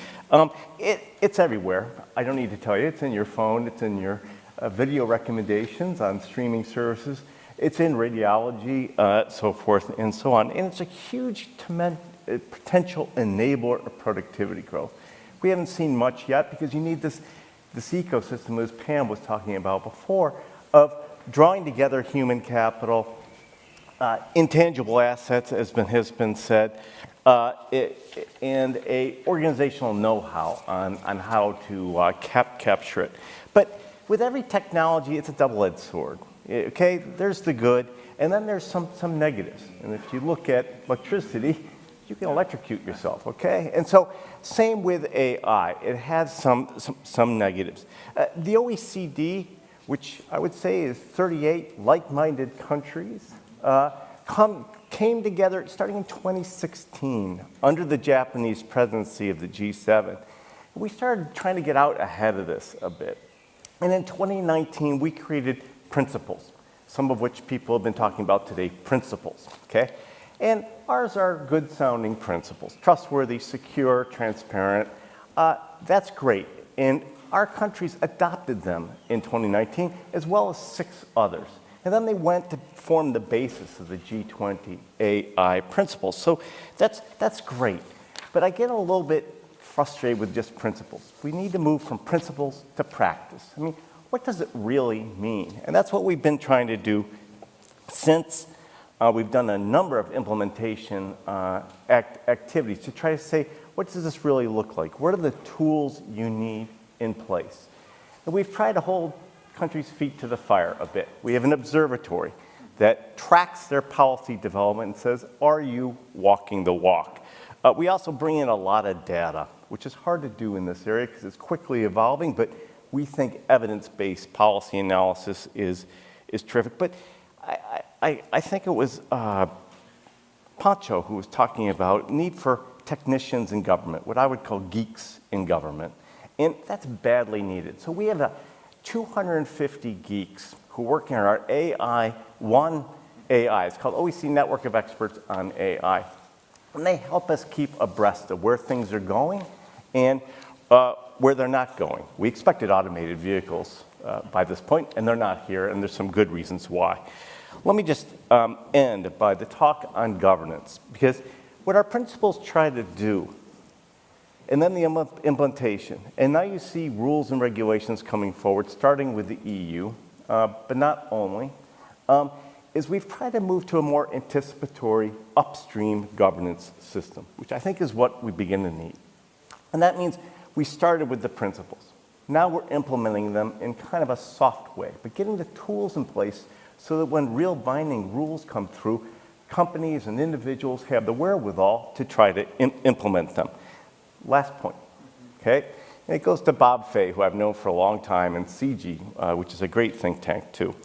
It's everywhere. I don't need to tell you. It's in your phone. It's in your video recommendations on streaming services. It's in radiology, so forth and so on. And it's a huge potential enabler of productivity growth. We haven't seen much yet because you need this ecosystem, as Pam was talking about before, of drawing together human capital, intangible assets, as has been said, and a organizational know-how on how to capture it. But with every technology, it's a double-edged sword. Okay, there's the good, and then there's some negatives. And if you look at electricity, you can electrocute yourself, okay? And so, same with AI. It has some negatives. The OECD, which I would say is 38 like-minded countries, came together starting in 2016 under the Japanese presidency of the G7. We started trying to get out ahead of this a bit. And in 2019, we created principles, some of which people have been talking about today, principles, okay? And ours are good-sounding principles, trustworthy, secure, transparent. That's great. And our countries adopted them in 2019, as well as 6 others. And then they went to form the basis of the G20 AI principles. So that's great. But I get a little bit frustrated with just principles. We need to move from principles to practice. I mean, what does it really mean? And that's what we've been trying to do since we've done a number of implementation activities to try to say, what does this really look like? What are the tools you need in place? And we've tried to hold countries' feet to the fire a bit. We have an observatory that tracks their policy development and says, are you walking the walk? We also bring in a lot of data, which is hard to do in this area because it's quickly evolving, but we think evidence-based policy analysis is terrific. But I think it was Pancho who was talking about need for technicians in government, what I would call geeks in government. And that's badly needed. So we have 250 geeks who work in our one AI. It's called OECD Network of Experts on AI. And they help us keep abreast of where things are going and where they're not going. We expected automated vehicles by this point, and they're not here, and there's some good reasons why. Let me just end by the talk on governance, because what our principles try to do, and then the implementation, and now you see rules and regulations coming forward, starting with the EU, but not only, is we've tried to move to a more anticipatory upstream governance system, which I think is what we begin to need. And that means we started with the principles. Now we're implementing them in kind of a soft way, but getting the tools in place so that when real binding rules come through, companies and individuals have the wherewithal to try to implement them. Last point, okay? And it goes to Bob Fay, who I've known for a long time, and CG, which is a great think tank too.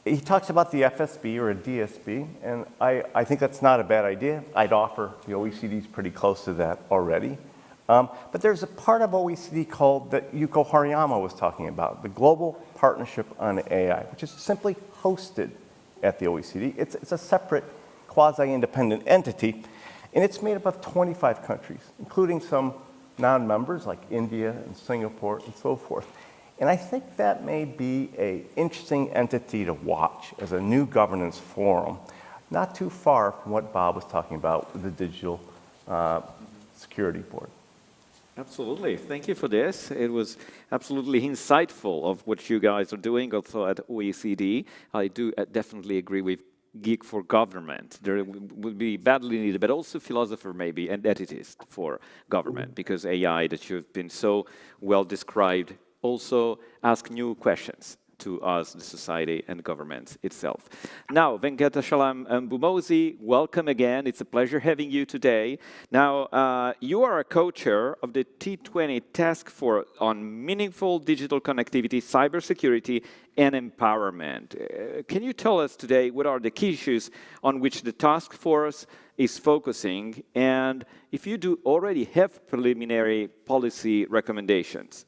He talks about the FSB or a DSB, and I think that's not a bad idea. I'd offer the OECD's pretty close to that already. But there's a part of OECD called that Yuko Hariyama was talking about, the Global Partnership on AI, which is simply hosted at the OECD. It's a separate quasi-independent entity, and it's made up of 25 countries, including some non-members like India and Singapore and so forth. And I think that may be an interesting entity to watch as a new governance forum, not too far from what Bob was talking about with the Digital Security Board. Absolutely. Thank you for this. It was absolutely insightful of what you guys are doing also at OECD. I do definitely agree with geek for government. There would be badly needed, but also philosopher maybe, and ethicist for government, because AI that you've been so well described also ask new questions to us, the society and government itself. Now, Venkatashalam Mbumozi, welcome again. It's a pleasure having you today. Now, you are a co-chair of the T20 Task Force on Meaningful Digital Connectivity, Cybersecurity, and Empowerment. Can you tell us today what are the key issues on which the task force is focusing, and if you do already have preliminary policy recommendations?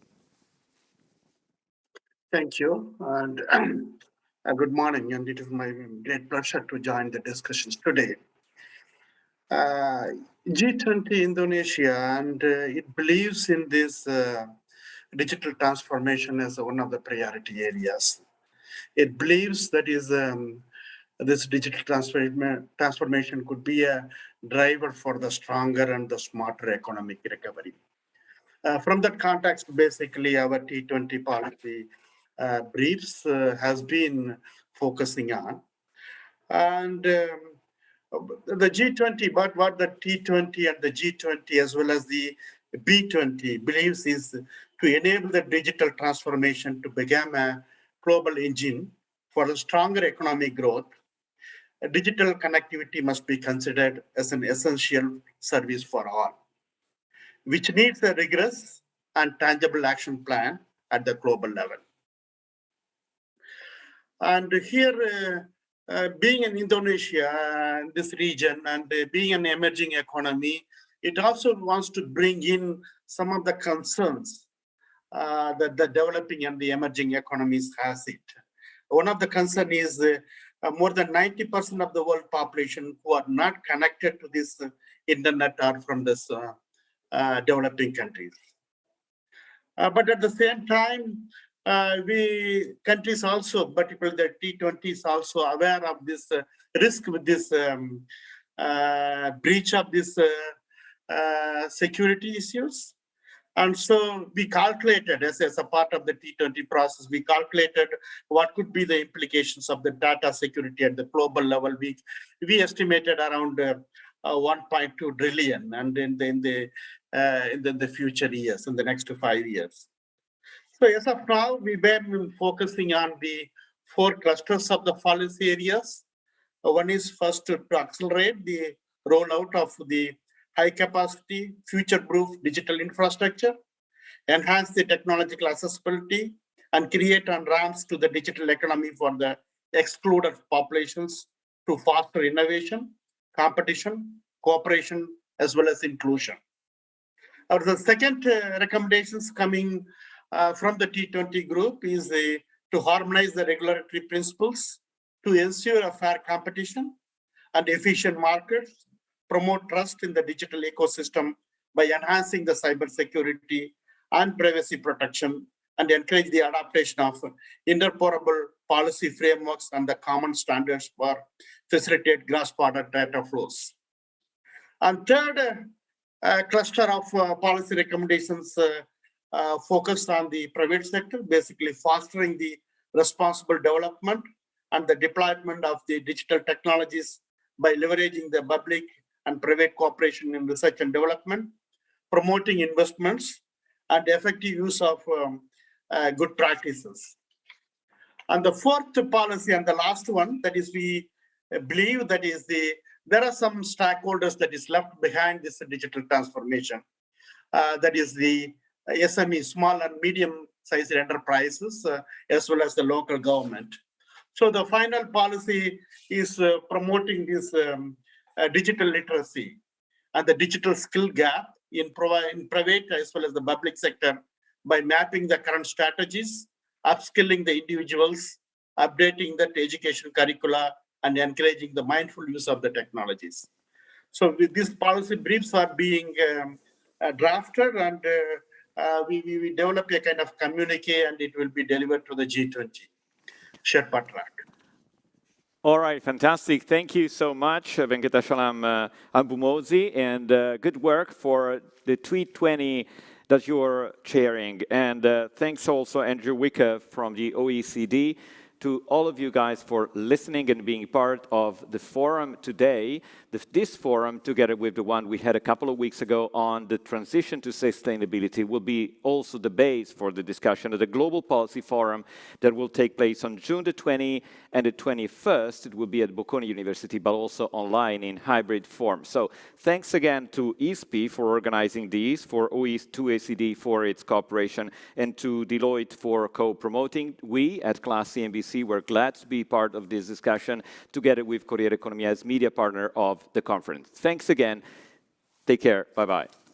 Thank you, and good morning, and it is my great pleasure to join the discussions today. G20 Indonesia, and it believes in this digital transformation as one of the priority areas. It believes that is this digital transformation could be a driver for the stronger and the smarter economic recovery. From that context, basically, our T20 policy briefs has been focusing on. And the G20, but what the T20 and the G20 as well as the B20 believes is to enable the digital transformation to become a global engine for a stronger economic growth. Digital connectivity must be considered as an essential service for all, which needs a rigorous and tangible action plan at the global level. And here, being in Indonesia, this region, and being an emerging economy, it also wants to bring in some of the concerns that the developing and the emerging economies has it. One of the concerns is more than 90% of the world population who are not connected to this internet are from this developing countries. But at the same time, countries also, particularly the T20 is also aware of this risk with this breach of this security issues. And so we calculated, as a part of the T20 process, we calculated what could be the implications of the data security at the global level. We estimated around 1.2 trillion, and in the future years, in the next 5 years. So as of now, we've been focusing on the 4 clusters of the policy areas. One is first to accelerate the rollout of the high-capacity, future-proof digital infrastructure, enhance the technological accessibility, and create on-ramps to the digital economy for the excluded populations to foster innovation, competition, cooperation, as well as inclusion. The second recommendations coming from the T20 group is to harmonize the regulatory principles to ensure a fair competition and efficient markets, promote trust in the digital ecosystem by enhancing the cybersecurity and privacy protection, and encourage the adaptation of interoperable policy frameworks and the common standards for facilitate cross-border data flows. And third cluster of policy recommendations focused on the private sector, basically fostering the responsible development and the deployment of the digital technologies by leveraging the public and private cooperation in research and development, promoting investments, and effective use of good practices. And the fourth policy and the last one, that is, we believe that is there are some stakeholders that is left behind this digital transformation. That is the SME, small and medium-sized enterprises, as well as the local government. So the final policy is promoting this digital literacy and the digital skill gap in private as well as the public sector by mapping the current strategies, upskilling the individuals, updating the education curricula, and encouraging the mindful use of the technologies. So with these policy briefs are being drafted, and we develop a kind of communique, and it will be delivered to the G20 Sherpa track. All right, fantastic. Thank you so much, Venkatashalam Mbumozi, and good work for the T20 that you're chairing. And thanks also, Andrew Wicke from the OECD, to all of you guys for listening and being part of the forum today. This forum, together with the one we had a couple of weeks ago on the transition to sustainability, will be also the base for the discussion of the Global Policy Forum that will take place on June the 20th and the 21st. It will be at Bocconi University, but also online in hybrid form. So thanks again to ISPI for organizing these, to OECD for its cooperation, and to Deloitte for co-promoting. We at Class CNBC were glad to be part of this discussion together with Corriere Economia as media partner of the conference. Thanks again. Take care. Bye-bye.